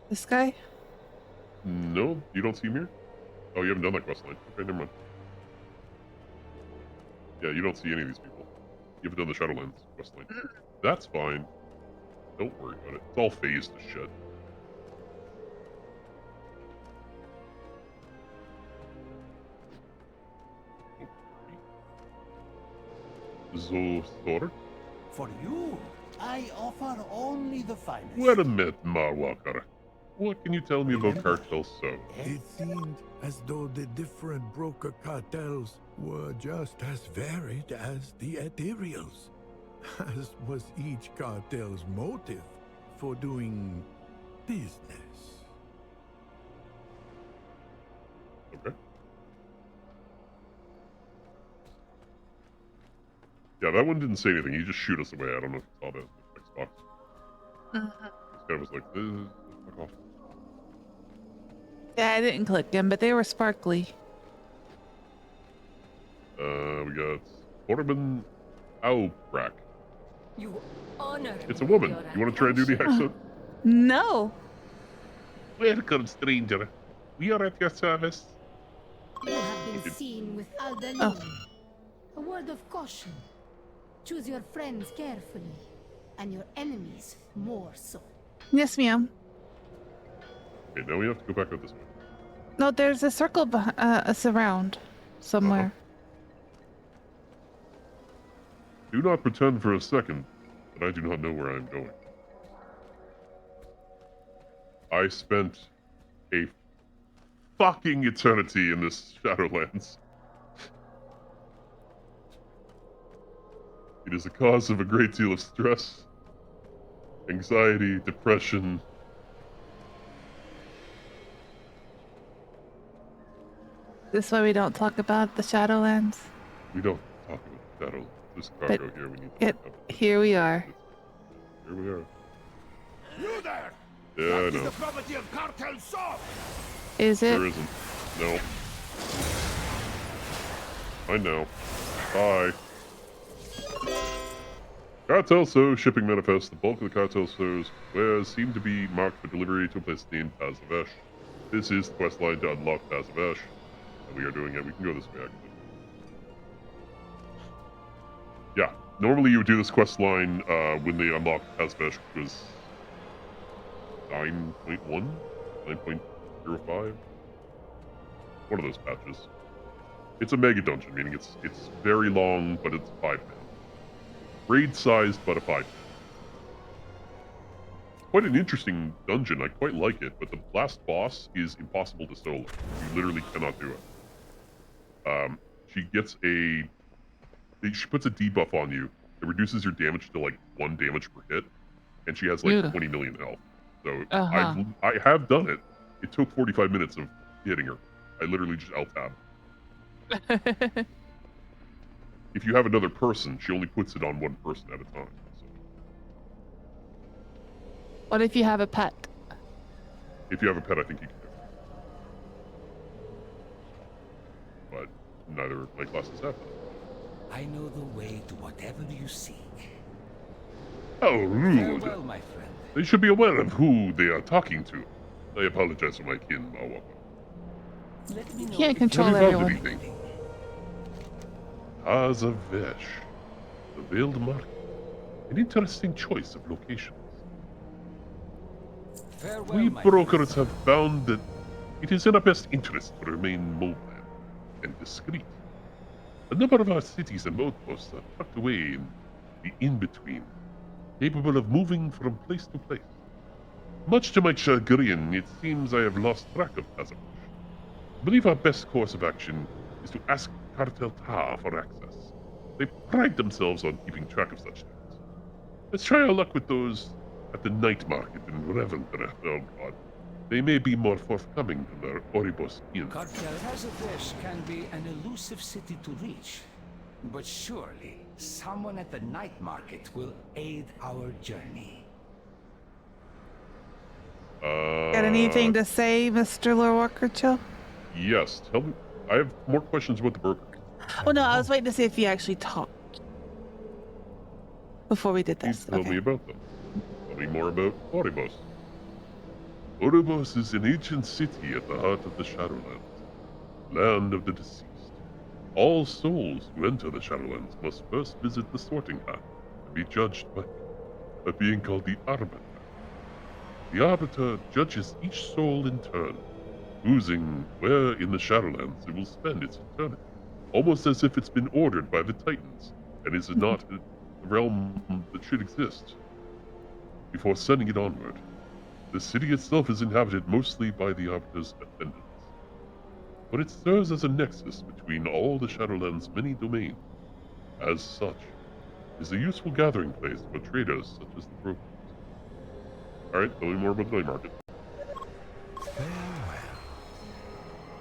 This guy? No, you don't see him here? Oh, you haven't done that quest line. Okay, never mind. Yeah, you don't see any of these people. You haven't done the Shadowlands questline. That's fine. Don't worry about it. It's all phased to shit. So, Thor? For you, I offer only the finest. Well met, Marwalker. What can you tell me about Cartel So? It seemed as though the different broker cartels were just as varied as the Ethereals, as was each cartel's motive for doing business. Okay. Yeah, that one didn't say anything. He just shoot us away. I don't know if you saw the Xbox. This guy was like, fuck off. Yeah, I didn't click them, but they were sparkly. We got Portman Aukrak. You honor It's a woman. You want to try and do the accent? No. Welcome, stranger. We are at your service. You have been seen with Aldalim. Oh. A word of caution. Choose your friends carefully, and your enemies more so. Yes, ma'am. Okay, now we have to go back out this way. No, there's a circle behind us around somewhere. Do not pretend for a second that I do not know where I am going. I spent a fucking eternity in this Shadowlands. It is a cause of a great deal of stress, anxiety, depression. This is why we don't talk about the Shadowlands. We don't talk about Shadow. This cargo here we need to talk about. Here we are. Here we are. You there! Yeah, I That is know. the property of Cartel So! Is it? There isn't. No. I know. Bye. Cartel So shipping manifest. The bulk of the Cartel So's wares seem to be marked for delivery to a place named Tazavesh. This is the quest line to unlock Tazavesh. And we are doing it. We can go this way, actually. Yeah. Normally you would do this quest line when they unlock Tazavesh, which was 9.1? 9.05? One of those patches. It's a mega dungeon, meaning it's very long, but it's 5 man. Raid sized, but a 5 man. Quite an interesting dungeon. I quite like it, but the last boss is impossible to solo. You literally cannot do it. She gets she puts a debuff on you. It reduces your damage to like 1 damage per hit, and she has like 20 million health. So I have done it. It took 45 minutes of hitting her. I literally just alt-tab. If you have another person, she only puts it on 1 person at a time. So. What if you have a pet? If you have a pet, I think you can do it. But neither of my classes have that. I know the way to whatever you seek. How rude. Farewell, my friend. They should be aware of who they are talking to. I apologize for my kin, Marwalker. Let me know. Can't control Have you found everyone. anything? Tazavesh. The Veiled Market. An interesting choice of locations. Farewell, We my brokers have found that it is in our best interest to remain mobile and discreet. A number of our cities and outposts are tucked away in the in-between, capable of moving from place to place. Much to my chagrin, it seems I have lost track of Tazavesh. I believe our best course of action is to ask Cartel Ta for access. They pride themselves on keeping track of such things. Let's try our luck with those at the night market in Revendra. Oh god. They may be more forthcoming than their Oribos kin. Cartel Tazavesh can be an elusive city to reach, but surely someone at the night market will aid our journey. Got anything to say, Mr. Lorewalker Cho? Yes, tell me. I have more questions about the broker. Oh no, I was waiting to see if you actually talked before we did this. Tell me about them. Tell me more about Oribos. Oribos is an ancient city at the heart of the Shadowlands, land of the deceased. All souls who enter the Shadowlands must first visit the sorting hat and be judged by being called the Arbiter. The Arbiter judges each soul in turn, choosing where in the Shadowlands it will spend its eternity, almost as if it's been ordered by the Titans and is not a realm that should exist, before sending it onward. The city itself is inhabited mostly by the Arbiter's attendants, but it serves as a nexus between all the Shadowlands' many domains. As such, it is a useful gathering place for traders such as the brokers. Alright, tell me more about the night market.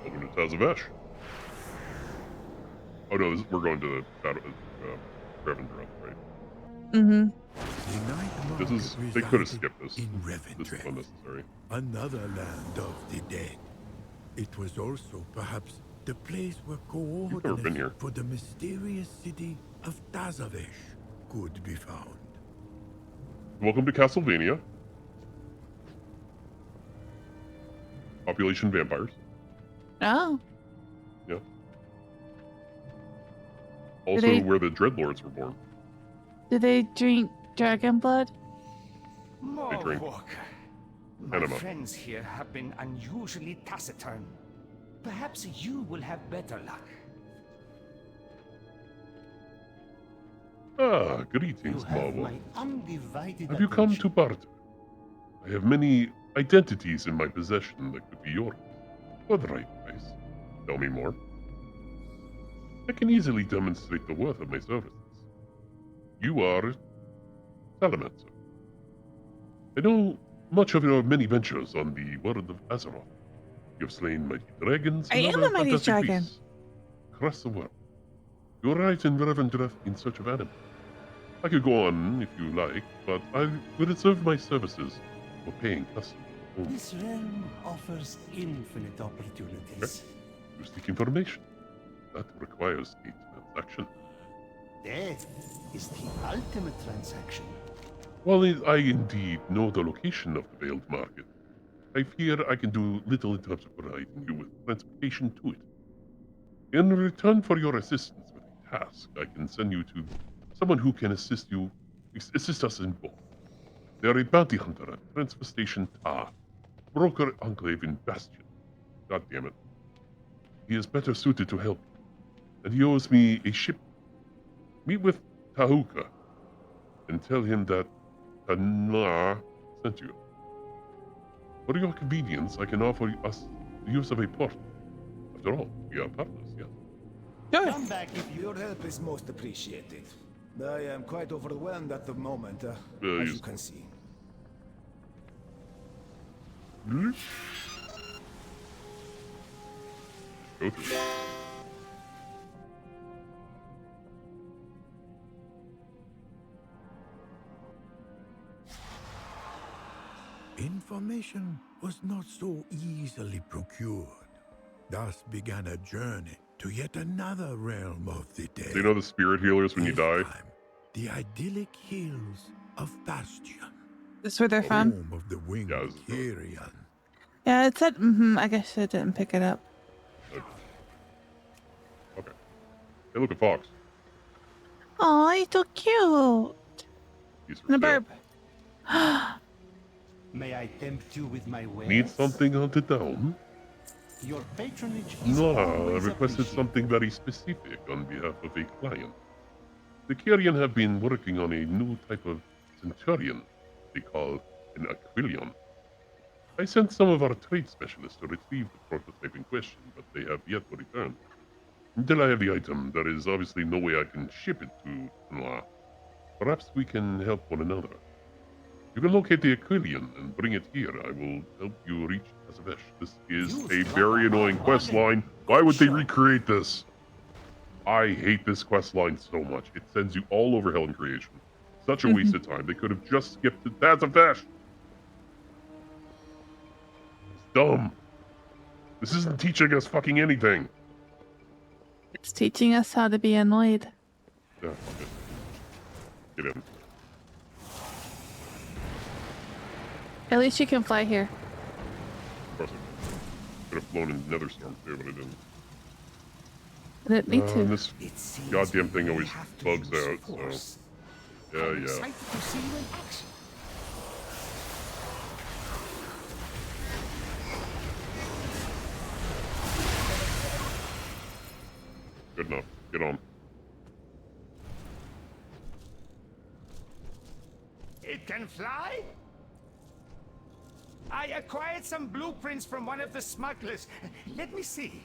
Welcome to Tazavesh. Oh no, we're going to the Revendreth, right? Mm-hmm. This is, they could have skipped this. This is unnecessary. Another land of the dead. It was also perhaps the place where You've never been here. coordinates for the mysterious city of Tazavesh could be found. Welcome to Castlevania. Population vampires. Oh. Yeah. Also where the Dreadlords were born. Do they drink dragon blood? They drink My enema. friends here have been unusually taciturn. Perhaps you will have better luck. Ah, greetings, You have Marvel. my undivided Have you come to barter? I have many identities in my possession that could be yours. For the right price. Tell me more. I can easily demonstrate the worth of my services. You are Salamander. I know much of your many ventures on the world of Azeroth. You have slain mighty dragons I and am other a mighty fantastic dragon. beasts across the world. You arrived in Revendreth in search of animals. I could go on if you like, but I would reserve my services for paying customers only. This realm offers infinite opportunities. You seek information. That requires a transaction. Death is the ultimate transaction. While I indeed know the location of the Veiled Market, I fear I can do little in terms of providing you with transportation to it. In return for your assistance with a task, I can send you to someone who can assist us in both. They are a bounty hunter at Transfer Station Tar, broker enclave in Bastion. God damn it. He is better suited to help you, and he owes me a ship. Meet with Tahuka, and tell him that Tanaa sent you. For your convenience, I can offer us the use of a port. After all, we are partners, yeah? Come back if Your help is most appreciated. I am quite overwhelmed at the moment, as you can see. Go through. Information was not so easily procured. Thus began a journey to yet another realm of the dead. Do you know the spirit healers when you die? The idyllic hills of Bastion. This is where they're from? Home of the winged Kyrian. Yeah, it said, I guess I didn't pick it up. Okay. Hey, look at Fox. Aw, he's so cute. He's for And a sale. burb. May I tempt you with my wares? Need something on the down? Your patronage is No, I always requested something very specific on behalf of a client. The Kyrian have been working on a new type of centurion they call an Aquilion. I sent some of our trade specialists to retrieve the prototype in question, but they have yet to return. Until I have the item, there is obviously no way I can ship it to Noir. Perhaps we can help one another. You can locate the Aquilion and bring it here. I will help you reach Tazavesh. This is a very annoying quest line. Why would they recreate this? I hate this quest line so much. It sends you all over Hell and Creation. Such a waste of time. They could have just skipped to Tazavesh. It's dumb. This isn't teaching us fucking anything. It's teaching us how to be annoyed. Yeah, fuck it. Get in. At least you can fly here. Of course I could. Could have flown in Netherstorm too, but I didn't. I didn't need to. This goddamn thing always bugs out, so... Yeah, I'm yeah. excited to see you in action. Good enough. Get on. It can fly? I acquired some blueprints from one of the smugglers. Let me see.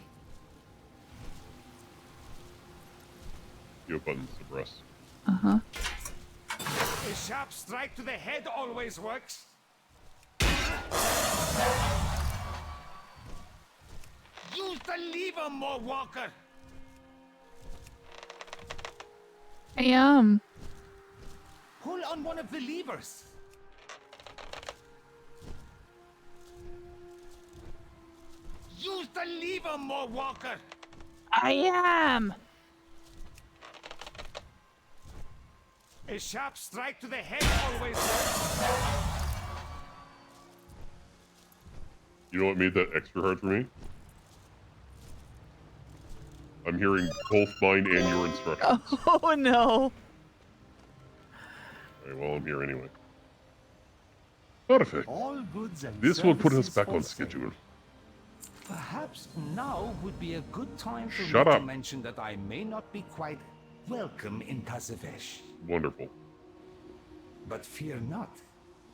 Your buttons to press. Uh-huh. A sharp strike to the head always works. Use the lever, more Walker. I am. Pull on one of the levers. Use the lever, more Walker. I am. A sharp strike to the head always works. You know what made that extra hard for me? I'm hearing both mine and your instructions. Oh no. Alright, well, I'm here anyway. Perfect. All goods and This will put us services back for on sale. schedule. Perhaps now would be a good time for Shut me up. to mention that I may not be quite welcome in Tazavesh. Wonderful. But fear not.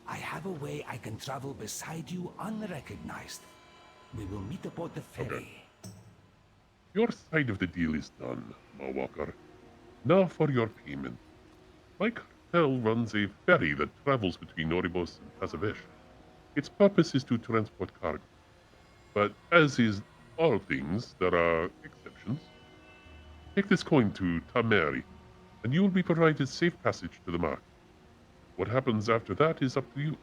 I have a way I can travel beside you unrecognized. We will meet aboard the ferry. Okay. Your side of the deal is done, Walker. Now for your payment. My cartel runs a ferry that travels between Oribos and Tazavesh. Its purpose is to transport cargo. But as is all things, there are exceptions. Take this coin to Tameri, and you will be provided safe passage to the mark. What happens after that is up to you.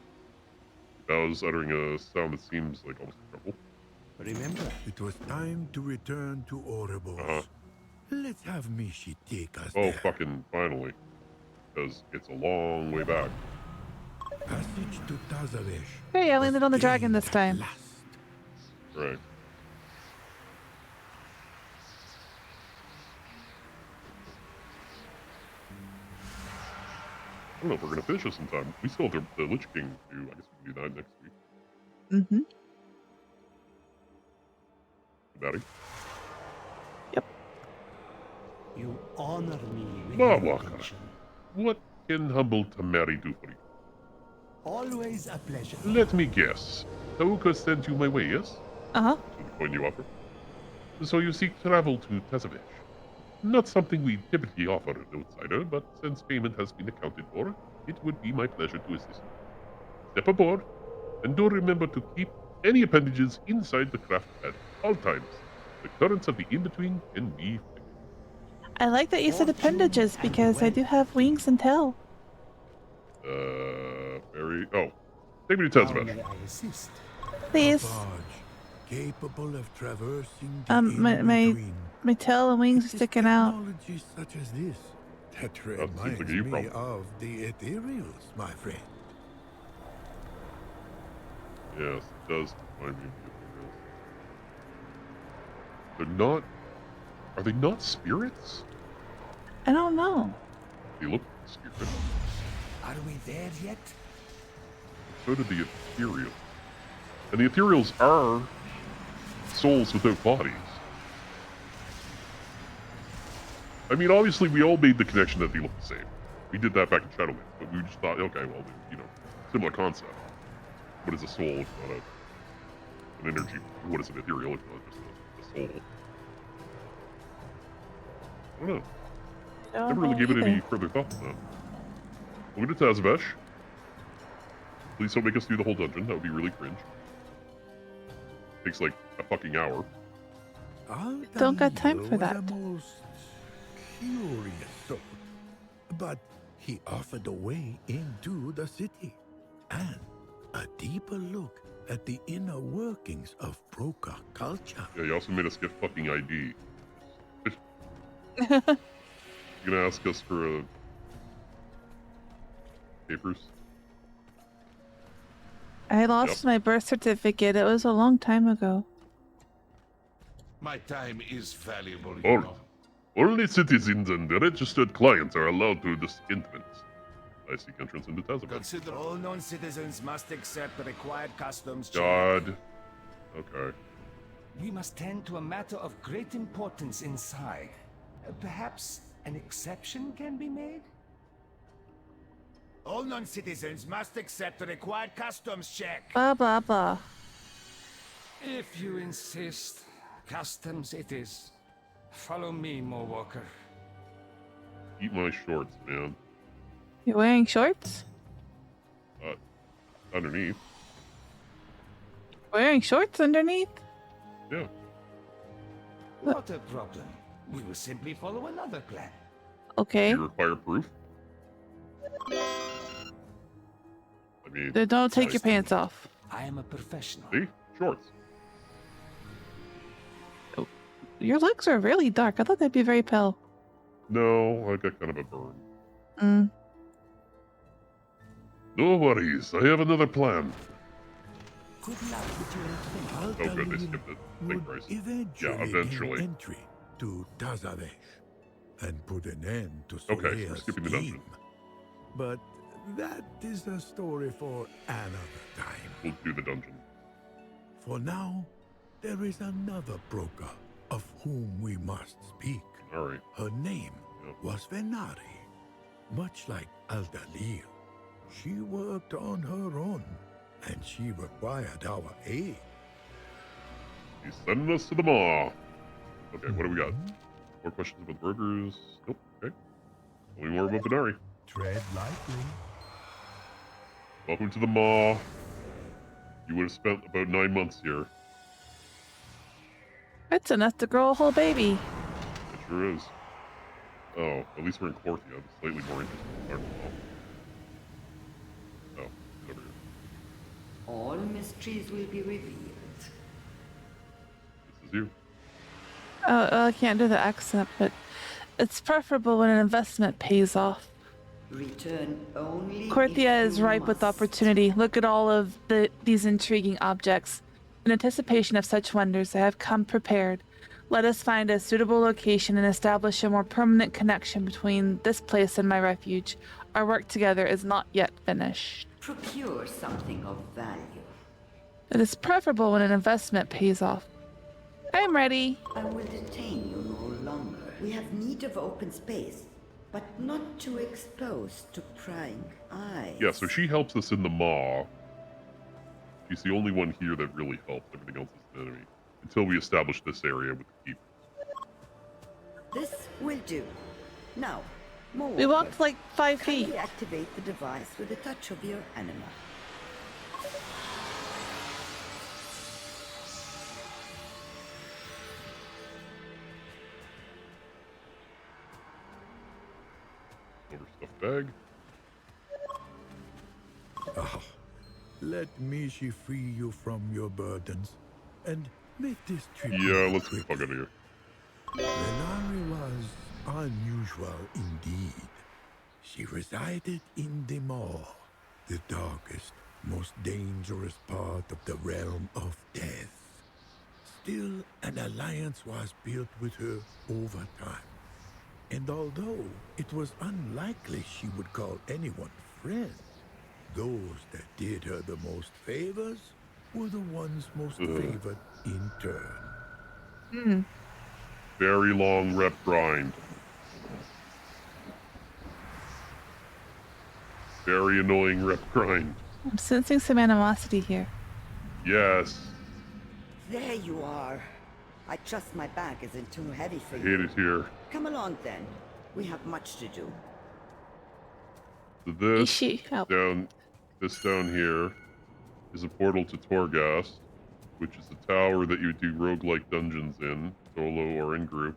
I was uttering a sound that seems like almost a trouble. Remember, it was time to return to Oribos. Let's have Mishi take us Oh, there. fucking finally. Because it's a long way back. Passage to Tazavesh. Hey, I landed on the dragon this time. Right. I don't know if we're going to finish this in time. We still have the Lich King to do. I guess we can do that next week. Mm-hmm. Daddy? You honor me with Ma your Walker, attention. what can humble Tamari do for you? Always a pleasure. Let me guess. Tauka sent you my way, yes? Uh-huh. So the coin you offer. So you seek travel to Tazavesh. Not something we typically offer an outsider, but since payment has been accounted for, it would be my pleasure to assist you. Step aboard, and do remember to keep any appendages inside the craft at all times. The currents of the in-between can be fickle. I like that you said appendages because I do have wings and tail. Very... Oh. Take me to Tazavesh. May I assist? Please. A barge capable of traversing the My tail and wings are sticking out. technology such as this that seems like reminds a you me problem. of the ethereals, my friend. Yes, it does remind me of the ethereals. They're not... Are they not spirits? I don't know. They look like spirits. Are we there yet? So do the ethereals. And the ethereals are souls without bodies. I mean, obviously, we all made the connection that they look the same. We did that back in Shadowlands, but we just thought, okay, well, you know, similar concept. What is a soul if not an energy? What is an ethereal if not just a soul? I don't know. Never really gave it any further thought than that. We'll go to Tazavesh. Please don't make us do the whole dungeon. That would be really cringe. Takes like a fucking hour. Don't got time for Was that. a most curious soul, but he offered a way into the city and a deeper look at the inner workings of Broca culture. Yeah, you also made us get fucking ID. You gonna ask us for papers? I lost my birth certificate. It was a long time ago. My time is valuable, you Oh, know. Only citizens and registered clients are allowed to this entrance. I seek entrance into Tazabeth. Consider all known citizens must accept the required customs check. God. Okay. We must tend to a matter of great importance inside. Perhaps an exception can be made? All non-citizens must accept the required customs check. Blah, blah, blah. If you insist, customs it is. Follow me, Mowalker. Eat my shorts, man. You're wearing shorts? Underneath. Wearing shorts underneath? Yeah. Not a problem. We will simply follow another plan. Okay. You require proof? I mean... Then don't take your pants off. I am a professional. See? Shorts. Oh, your legs are really dark. I thought they'd be very pale. No, I got kind of a burn. Mm. No worries, I have another plan. Good luck with your adventure. Oh good, they skipped it. Thank Christ. Yeah, eventually. Gain entry to Tazavesh and put an end to Okay, so we're Solea's skipping the dungeon. scheme. But that is a story for another time. We'll do the dungeon. For now, there is another broker of whom we must speak. Alright. Her name was Venari. Much like Aldalir, she worked on her own, and she required our aid. He's sending us to the mall. Okay, what do we got? More questions about burgers? Nope, okay. Tell me more about Venari. Tread lightly. Welcome to the mall. You would have spent about 9 months here. That's enough to grow a whole baby. It sure is. Oh, at least we're in Korthia. I'm slightly more interested in the mall. Oh, it's over here. All mysteries will be revealed. This is you. Oh, I can't do the accent, but it's preferable when an investment pays off. Return only. Korthia if is you ripe with must. opportunity. Look at all of these intriguing objects. In anticipation of such wonders, I have come prepared. Let us find a suitable location and establish a more permanent connection between this place and my refuge. Our work together is not yet finished. Procure something of value. It is preferable when an investment pays off. I'm ready. I will detain you no longer. We have need of open space, but not too exposed to prying eyes. Yeah, so she helps us in the maw. She's the only one here that really helps. Everything else is an enemy. Until we establish this area with the keep. This will do. Now, more. We walked like 5 feet. Kindly activate the device with a touch of your anima. Overstuffed bag. Ah, let Mishi free you from your burdens and make this trip. Yeah, let's get the fuck out of here. Venari was unusual indeed. She resided in the maw, the darkest, most dangerous part of the realm of death. Still, an alliance was built with her over time. And although it was unlikely she would call anyone friend, those that did her the most favors were the ones most favored in turn. Very long rep grind. Very annoying rep grind. I'm sensing some animosity here. Yes. There you are. I trust my bag isn't too heavy for I you. hate it here. Come along then. We have much to do. So this Ishi, oh. down here is a portal to Torghast, which is the tower that you do roguelike dungeons in, solo or in group.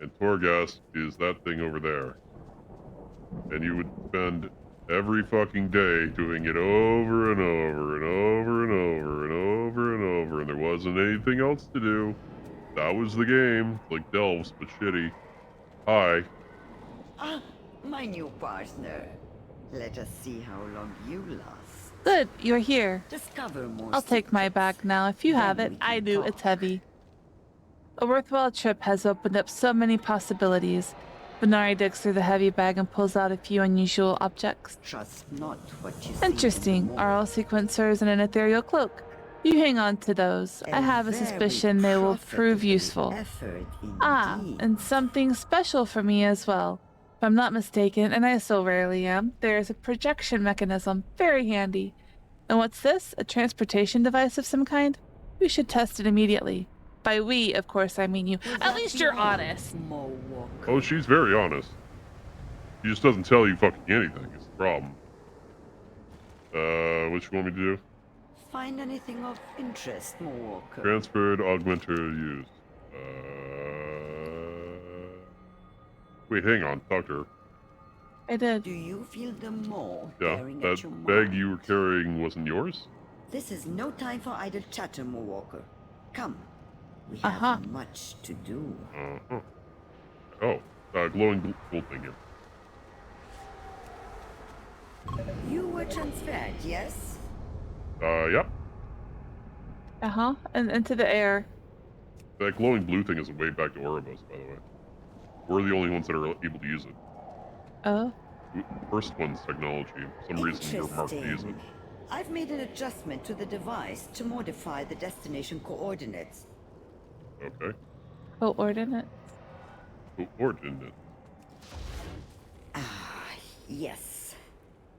And Torghast is that thing over there. And you would spend every fucking day doing it over and over and over and over and over and over, and there wasn't anything else to do. That was the game. Like Delves, but shitty. Hi. Ah, my new partner. Let us see how long you last. Good, you're here. Discover more. I'll take my secrets. bag now. If you have Then it, we I can do. talk. It's heavy. A worthwhile trip has opened up so many possibilities. Venari digs through the heavy bag and pulls out a few unusual objects. Trust not what you see. Interesting. Are all sequencers in an ethereal cloak? You hang on to those. I have a suspicion they will prove useful. Ah, and something special for me as well. If I'm not mistaken, and I so rarely am, there is a projection mechanism. Very handy. And what's this? A transportation device of some kind? We should test it immediately. By we, of course, I mean you. At least you're honest. Oh, she's very honest. She just doesn't tell you fucking anything. It's the problem. What you want me to do? Find anything of interest, Walker? Transferred, augment, or use. Wait, hang on. Talk to her. I did. Do you feel the more Yeah, bearing that at your bag mind? you were carrying wasn't yours? This is no time for idle chatter, Walker. Come. We have much to do. Oh, glowing gold thing here. You were transferred, yes? Yep. And into the air. That glowing blue thing is a way back to Oribos, by the way. We're the only ones that are able to use it. Oh? First one's technology. For some reason, you're marked to use it. I've made an adjustment to the device to modify the destination coordinates. Okay. Coordinates? Coordinates. Yes.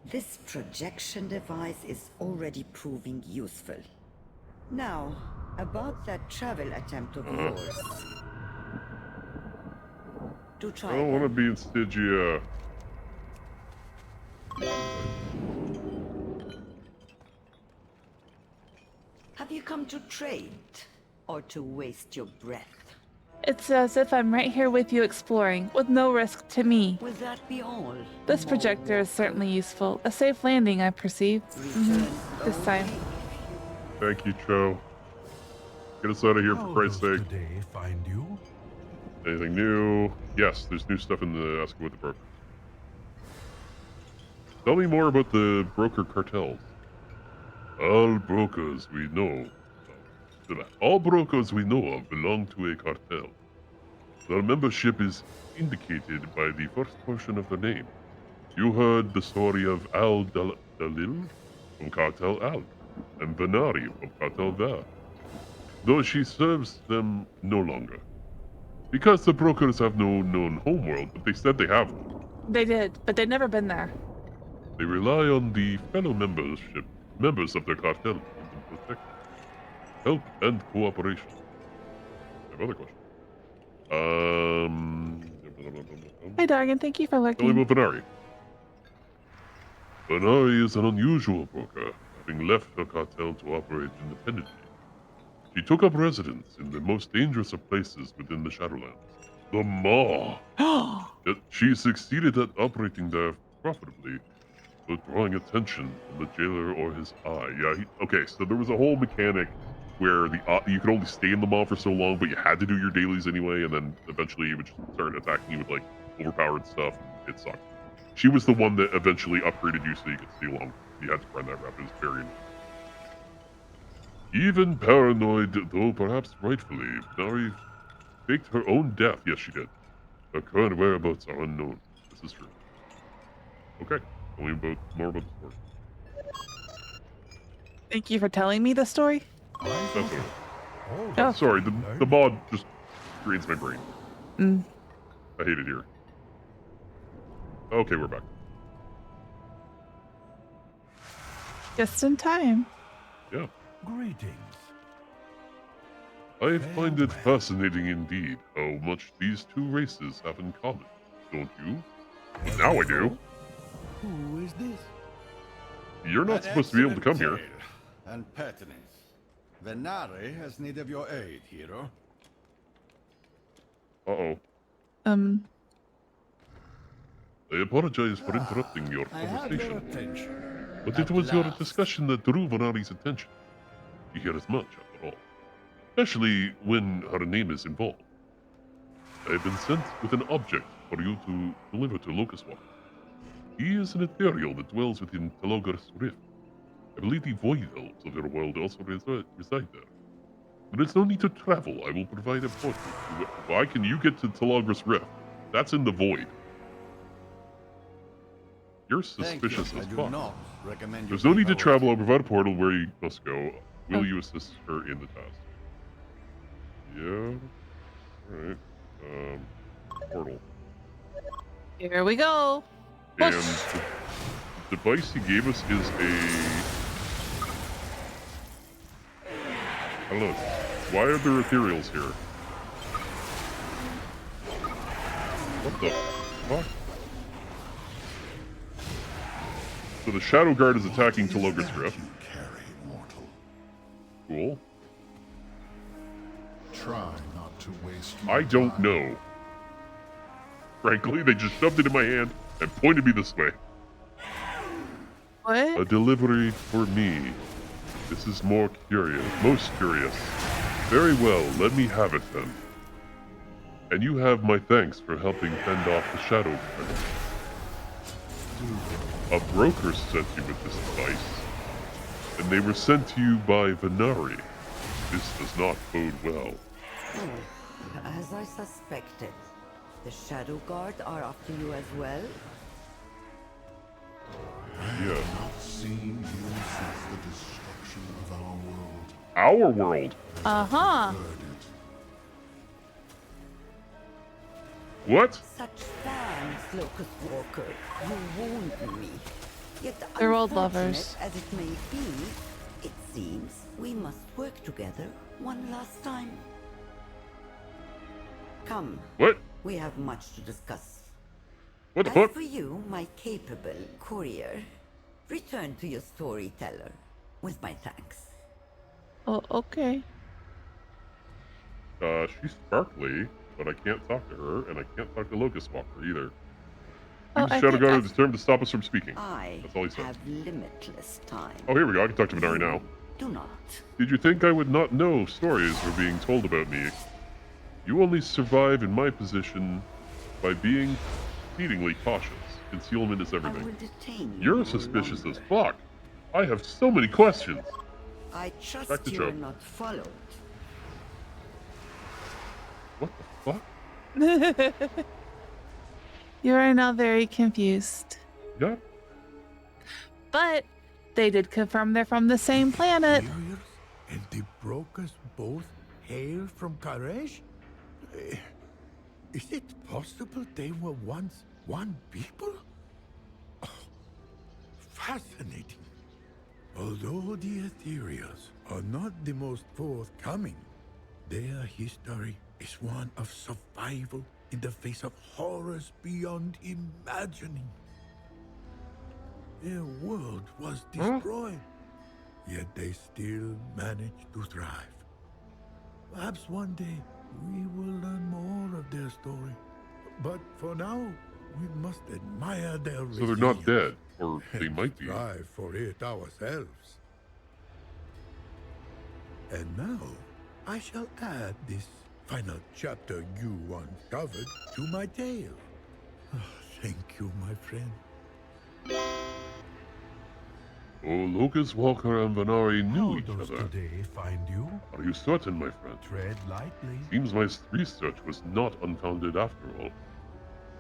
This projection device is already proving useful. Now, about that travel attempt of yours. Do try. I don't want to be in Stygia. Have you come to trade or to waste your breath? It's as if I'm right here with you exploring, with no risk to me. Will that be all? This projector is certainly useful. A safe landing, I perceive. This time. Thank you, Cho. Get us out of here, for Christ's sake. Today find you? Anything new? Yes, there's new stuff in the Ask with the Broker. Tell me more about the broker cartels. All brokers we know of belong to a cartel. Their membership is indicated by the first portion of their name. You heard the story of Dalil from Cartel Al, and Venari from Cartel Var. Though she serves them no longer. Because the brokers have no known homeworld, but they said they have one. They did, but they'd never been there. They rely on the fellow members of their cartel to keep them protected. Help and cooperation. I have other questions. Hey, Dargan, thank you for lurking. Tell me about Venari. Venari is an unusual broker, having left her cartel to operate independently. She took up residence in the most dangerous of places within the Shadowlands, the Maw. Yet she succeeded at operating there profitably, but drawing attention from the jailer or his eye. Yeah, okay, so there was a whole mechanic where you could only stay in the Maw for so long, but you had to do your dailies anyway, and then eventually it would just start attacking you with, like, overpowered stuff, and it sucked. She was the one that eventually upgraded you so you could stay long. You had to grind that rep. It was very annoying. Even paranoid, though perhaps rightfully, Venari faked her own death. Yes, she did. Her current whereabouts are unknown. This is true. Okay, tell me more about the story. Thank you for telling me the story. That's what Oh. Sorry, the mod just drains my brain. I hate it here. Okay, we're back. Just in time. Yeah. Greetings. I find it fascinating indeed how much these two races have in common, don't you? Now I do. Who is this? You're not supposed to be able to come here. And pertinence. Venari has need of your aid, hero. Uh-oh. I apologize for interrupting your I have conversation. your attention. But it was your discussion that drew Venari's attention. You hear as much, after all. Especially when her name is involved. I have been sent with an object for you to deliver to Locustwalker. He is an ethereal that dwells within Telogar's Rift. I believe the Void Elves of your world also reside there. There's no need to travel. I will provide a portal. Why can you get to Telagris Rift? That's in the void. You're suspicious as fuck. There's no need to travel. I'll provide a portal where you must go. Will you assist her in the task? Yeah. Alright. Portal. Here we go. And the device he gave us is a... I don't know. Why are there ethereals here? What the fuck? So the Shadow Guard is attacking Telagris Rift. Cool. Try not to waste I don't know. Frankly, they just shoved it in my hand and pointed me this way. What? A delivery for me. This is more curious. Most curious. Very well, let me have it then. And you have my thanks for helping fend off the Shadow Guard. A broker sent you with this device, and they were sent to you by Venari. This does not bode well. As I suspected, the Shadow Guard are after you as well? Yeah. Not seen you since the destruction of our world. Our world? Uh-huh. What? Such fans, Locust Walker. You wound me. Yet They're old unfortunate lovers. as it may be, it seems we must work together one last time. Come. What? We have much to discuss. What the As fuck? for you, my capable courier, return to your storyteller with my thanks. Oh, okay. She's sparkly, but I can't talk to her, and I can't talk to Locust Walker either. Oh, Use the I Shadow think Guard I- is determined to stop us from speaking. I That's all he said. have limitless time. Oh, here we go. I can talk to Venari now. Do not. Did you think I would not know stories were being told about me? You only survive in my position by being exceedingly cautious. Concealment is I everything. will detain you You're no suspicious longer. as fuck. I have so many questions. I Back trust to you Joe. are not followed. What the fuck? You are now very confused. Yeah. But they did confirm they're from the same planet. Warriors and the brokers both hail from Karesh? Is it possible they were once one people? Oh, fascinating. Although the Ethereals are not the most forthcoming, their history is one of survival in the face of horrors beyond imagining. Their world was destroyed, yet they still managed to thrive. Perhaps one day we will learn more of their story. But for now, we must admire their So they're not resilience dead, or they and might be. strive for it ourselves. And now, I shall add this final chapter you uncovered to my tale. Thank you, my friend. Oh, Locust Walker and Venari knew How each does other. today find you? Are you certain, my friend? Tread lightly. Seems my research was not unfounded after all.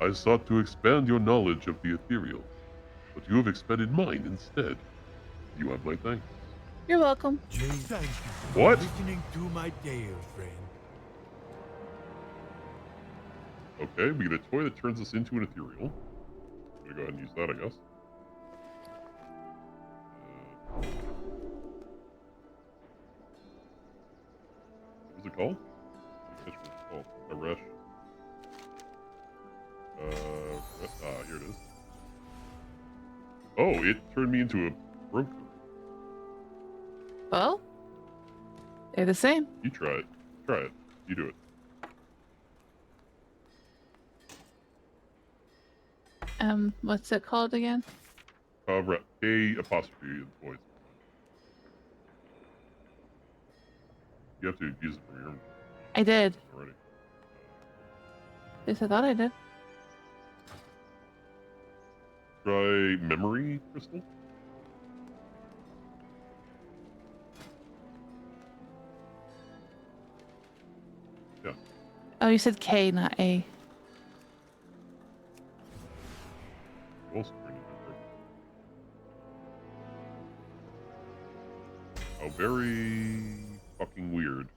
I sought to expand your knowledge of the ethereal, but you have expanded mine instead. You have my thanks. You're welcome. Thank you for What? listening to my tale, friend. Okay, we get a toy that turns us into an ethereal. I'm gonna go ahead and use that, I guess. What was it called? I can't catch what it's called. A resh. Here it is. Oh, it turned me into a broker. Well, they're the same. You try it. Try it. You do it. What's it called again? A apostrophe in voice. You have to use it from your I did. already. At least I thought I did. Try memory crystal. Yeah. Oh, you said K, not A. Who else is bringing that? How very fucking weird.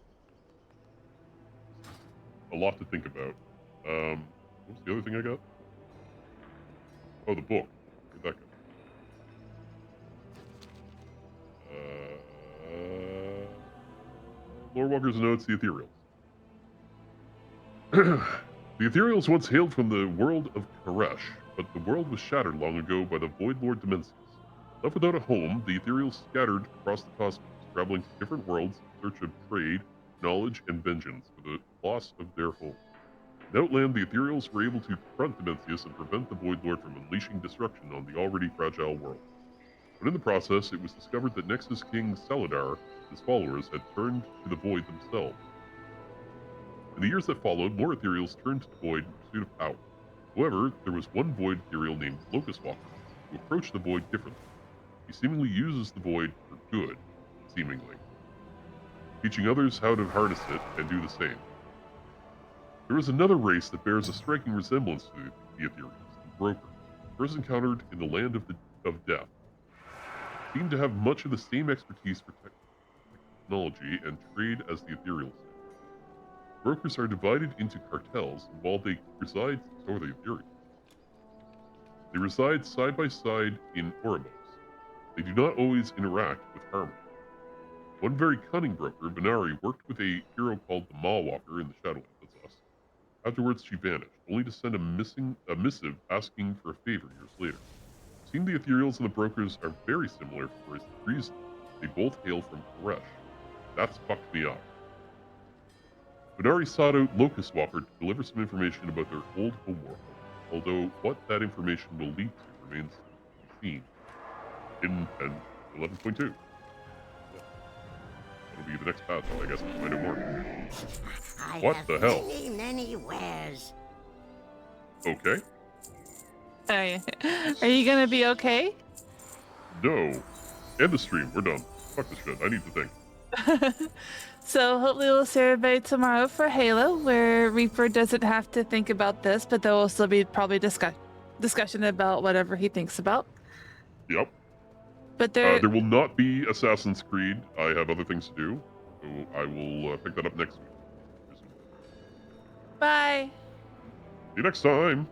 A lot to think about. What's the other thing I got? Oh, the book. Where'd that go? Lorewalker's notes, the Ethereals. The Ethereals once hailed from the world of Koresh, but the world was shattered long ago by the Void Lord Dimensius. Left without a home, the Ethereals scattered across the cosmos, traveling to different worlds in search of trade, knowledge, and vengeance for the loss of their home. In Outland, the Ethereals were able to confront Dimensius and prevent the Void Lord from unleashing destruction on the already fragile world. But in the process, it was discovered that Nexus King Saladar and his followers had turned to the Void themselves. In the years that followed, more Ethereals turned to the Void in pursuit of power. However, there was one Void Ethereal named Locust Walker who approached the Void differently. He seemingly uses the Void for good, seemingly, teaching others how to harness it and do the same. There is another race that bears a striking resemblance to the Ethereals, the Broker, first encountered in the Land of Death. They seem to have much of the same expertise for technology and trade as the Ethereals did. Brokers are divided into cartels, and while they reside, so are the Ethereals. They reside side by side in Oribos. They do not always interact with harmony. One very cunning broker, Venari, worked with a hero called the Maw Walker in the Shadowlands, that's us. Afterwards, she vanished, only to send a missive asking for a favor years later. Seeing the Ethereals and the Brokers are very similar for a reason. They both hail from Koresh. That's fucked me up. Venari sought out Locust Walker to deliver some information about their old homeworld, although what that information will lead to remains to be seen in 11.2. That'll be the next path, I guess, we'll find out more. What the hell? Many wares. Okay. Are you gonna be okay? No. End the stream. We're done. Fuck this shit. I need to think. So hopefully we'll see everybody tomorrow for Halo, where Reaper doesn't have to think about this, but there will still be probably discussion about whatever he thinks about. Yep. But there will not be Assassin's Creed. I have other things to do. So I will pick that up next week. Bye. See you next time.